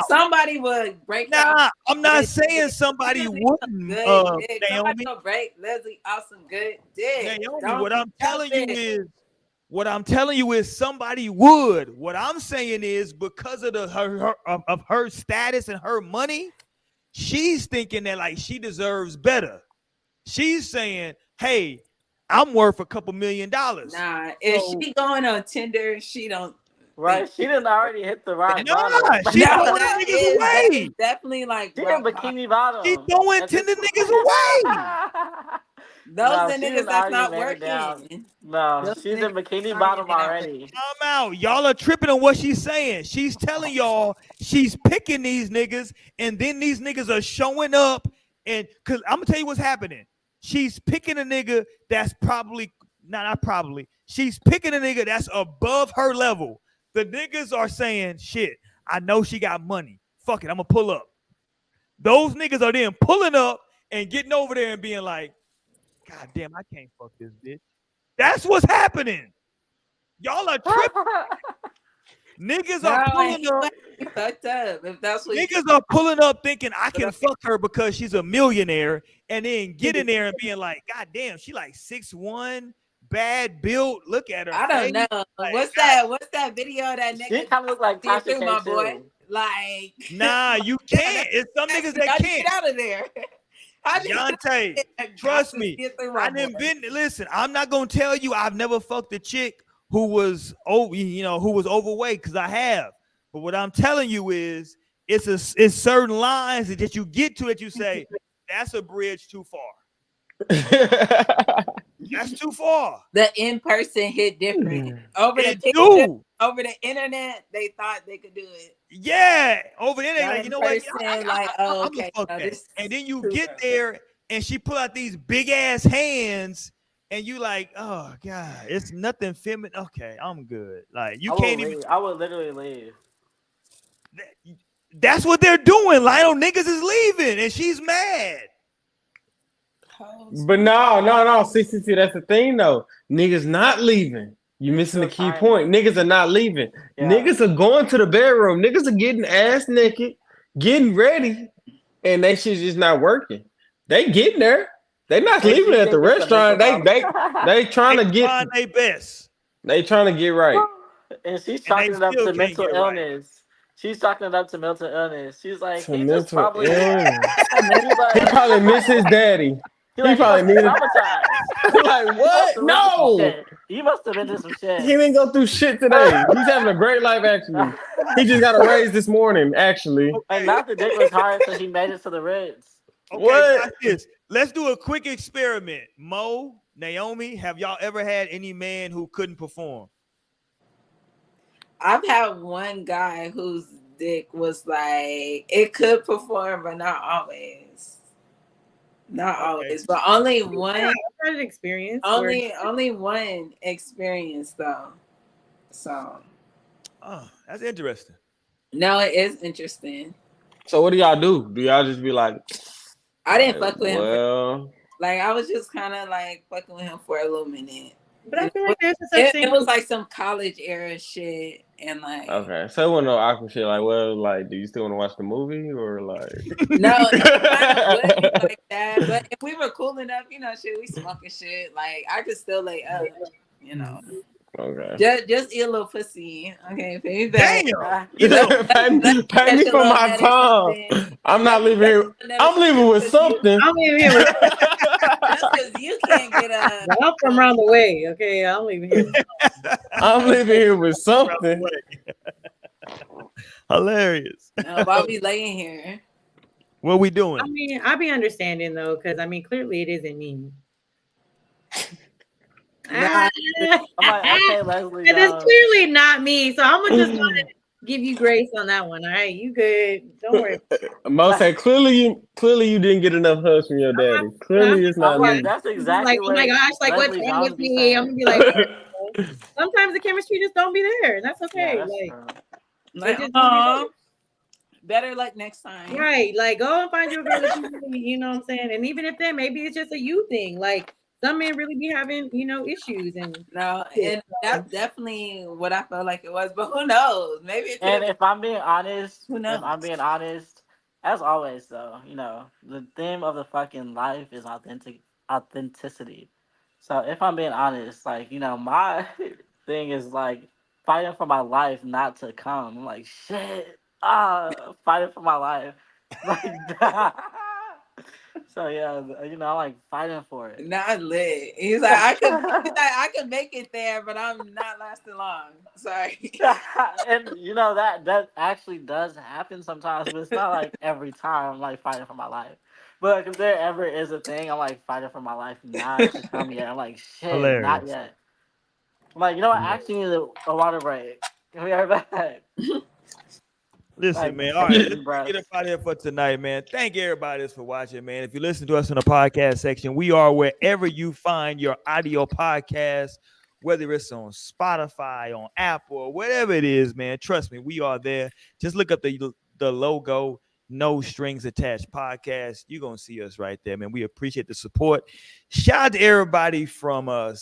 Somebody would break. Nah, I'm not saying somebody wouldn't. Naomi, somebody will break Leslie off some good dick. Naomi, what I'm telling you is somebody would. What I'm saying is because of her status and her money, she's thinking that like she deserves better. She's saying, "Hey, I'm worth a couple $1 million." Nah, if she going on Tinder, she don't. Right, she didn't already hit the rock bottom. She's throwing niggas away. Definitely like she in bikini bottom. She's throwing Tinder niggas away. Those are niggas that's not working. No, she's in bikini bottom already. I'm out. Y'all are tripping on what she's saying. She's telling y'all she's picking these niggas, and then these niggas are showing up. And because I'm gonna tell you what's happening. She's picking a nigga that's she's picking a nigga that's above her level. The niggas are saying, shit, I know she got money. Fuck it, I'm gonna pull up. Those niggas are then pulling up and getting over there and being like, God damn, I can't fuck this bitch. That's what's happening. Y'all are tripping. Niggas are pulling up. Fucked up. If that's what niggas are pulling up thinking I can fuck her because she's a millionaire, and then get in there and being like, God damn, she like 6'1", bad built. Look at her. I don't know. Like, What's that video that nigga? She kind of look like Tasha K my too. boy. Like, nah, you can't. It's some niggas that can't. Get out of there. Deontay, trust me. Listen, I'm not gonna tell you I've never fucked a chick who was overweight, because I have. But what I'm telling you is it's certain lines that you get to that you say, that's a bridge too far. That's too far. The in-person hit different. Over the internet, they thought they could do it. Yeah, over the internet, like, you know what? Okay. And then you get there and she pull out these big ass hands and you like, oh God, it's nothing feminine. Okay, I'm good. Like you can't even. I would literally leave. That's what they're doing. Lionel niggas is leaving and she's mad. But no. See, that's the thing though. Niggas not leaving. You missing the key point. Niggas are not leaving. Yeah. Niggas are going to the bedroom. Niggas are getting ass naked, getting ready, and they shit just not working. They getting there. They not leaving at the restaurant. They trying to get their best. They trying to get right. And she's chalking it up to mental illness. Right. She's chalking it up to mental illness. She's like, he probably missed his daddy. He probably needed. Like what? No. He must have been through some shit. He didn't go through shit today. He's having a great life, actually. He just got a raise this morning, actually. And not the dick was hard, so he made it to the Reds. Okay, what? Let's do a quick experiment. Mo, Naomi, have y'all ever had any man who couldn't perform? I've had one guy whose dick was like, it could perform, but not always. Not always, but only one. I've had an experience. Only one experience though. So. Oh, that's interesting. No, it is interesting. So what do y'all do? Do y'all just be like? I didn't fuck with him. Like I was just kind of like fucking with him for a little minute. But I feel like there's it was like some college era shit, and like okay, so it wasn't no awkward shit. Like, well, like, do you still want to watch the movie or like? No, it wouldn't like that. But if we were cool enough, shit, we smoking shit. Like I could still lay up, Okay. Just eat a little pussy. Okay, pay me back. Pay me for my time. I'm not leaving here. I'm leaving with something. I'm leaving here with just because you can't get up. I'm from around the way. Okay, I'm leaving here. I'm leaving here with something. Hilarious. No, why we laying here? What we doing? I mean, I be understanding though, because I mean, clearly it isn't me. I'm like, okay, Leslie. It is clearly not me, so I'm gonna just give you grace on that one. All right, you good. Don't worry. Mo say clearly you didn't get enough hugs from your daddy. Clearly it's not me. That's I'm exactly like, oh my what gosh, like what's Leslie wrong Jones with be me? I'm saying. gonna be like, sometimes the chemistry just don't be there, and that's okay. Yeah, that's like, true. Like, just better luck next time. right, like go and find you a girl that you really, you know what I'm saying. And even if then, maybe it's just a you thing. Like some men really be having, issues and no, and that's definitely what I felt like it was. But who knows? Maybe it could. And if I'm being honest, who knows? If I'm being honest, as always, though, the theme of the fucking life is authenticity. So if I'm being honest, like my thing is like fighting for my life not to come. I'm like shit, fighting for my life, like that. So yeah, I'm like fighting for it. Not lit. He's like, I could make it there, but I'm not lasting long. Sorry. And that actually does happen sometimes, but it's not like every time I'm like fighting for my life. But like, if there ever is a thing, I'm like fighting for my life not to come yet. I'm like shit, Hilarious. not yet. I'm like, I actually need a water break. Can we right back? Listen, Like, man. All right, let's get up out of here for tonight, man. Thank everybody for watching, man. If you listen to us in the podcast section, we are wherever you find your audio podcast, whether it's on Spotify, on Apple, or whatever it is, man. Trust me, we are there. Just look up the logo, No Strings Attached Podcast. You're gonna see us right there, man. We appreciate the support. Shout out to everybody from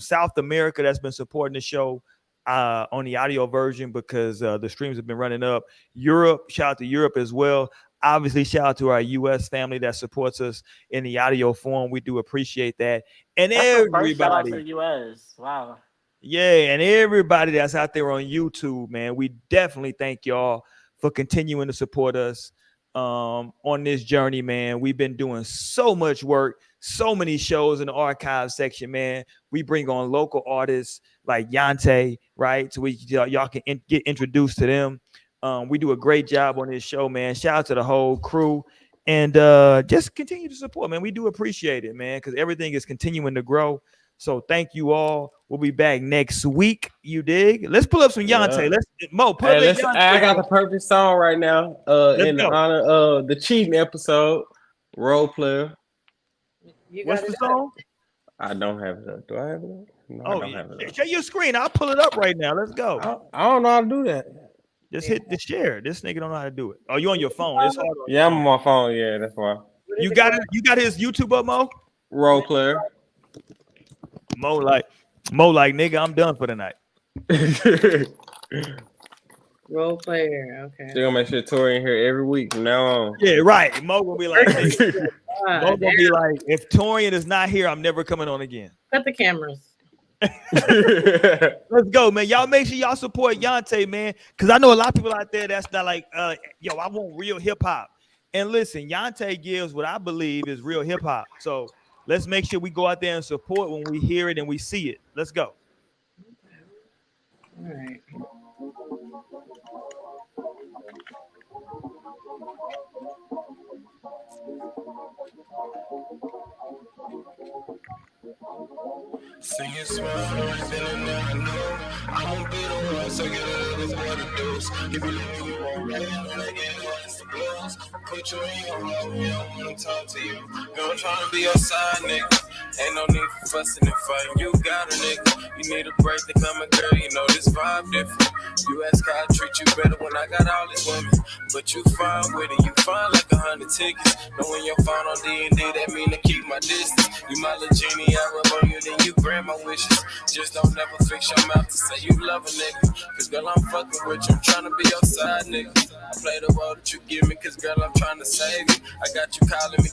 South America that's been supporting the show. On the audio version because the streams have been running up. Europe, shout out to Europe as well. Obviously, shout out to our U.S. family that supports us in the audio form. We do appreciate that. And that's the first shout out to everybody, the U.S. Wow. yeah, and everybody that's out there on YouTube, man, we definitely thank y'all for continuing to support us on this journey, man. We've been doing so much work, so many shows in the archive section, man. We bring on local artists like Yante, right? So y'all can get introduced to them. We do a great job on this show, man. Shout out to the whole crew. And just continue to support, man. We do appreciate it, man, because everything is continuing to grow. So thank you all. We'll be back next week. You dig? Let's pull up some Yante. Yeah. Let's Mo pull up Yante. I got the perfect song right now. In honor of the cheating episode. Role player. What's the song? I don't have it up. Do I have it up? No, I don't have it up. Share your screen. I'll pull it up right now. Let's go. I don't know how to do that. Just hit the share. This nigga don't know how to do it. Oh, you on your phone? It's hard. Yeah, I'm on my phone. Yeah, that's why. You got it. You got his YouTube up, Mo. Role player. Mo like nigga, I'm done for the night. Role player. Okay. They're gonna make sure Tori in here every week from now on. Yeah, right. Mo gonna be like, Mo gonna be like, if Torian is not here, I'm never coming on again. Cut the cameras. Let's go, man. Y'all make sure y'all support Yante, man. Cause I know a lot of people out there that's not like, yo, I want real hip hop. And listen, Yante gives what I believe is real hip hop. So let's make sure we go out there and support when we hear it and we see it. Let's go. All right. Sing it small, I'm feeling that I know. I'm gonna be the one, so get a little what it does. If you let me wrong, right when I get hard, it's the blows. Put you in your heart, we don't wanna talk to you. Girl, I'm trying to be your side, nigga. Ain't no need for fussing and fighting. You got a nigga. You need a break to come and girl, you know this vibe different. You ask how I treat you better when I got all these women. But you fine with it, you fine like 100 tickets. Knowing your phone on D&D, that mean to keep my distance. You my little genie, I rub on you, then you grant my wishes. Just don't never fix your mouth to say you love a nigga. Cause girl, I'm fucking with you, I'm trying to be your side nigga. I play the role that you give me, cause girl, I'm trying to save you. I got you calling me.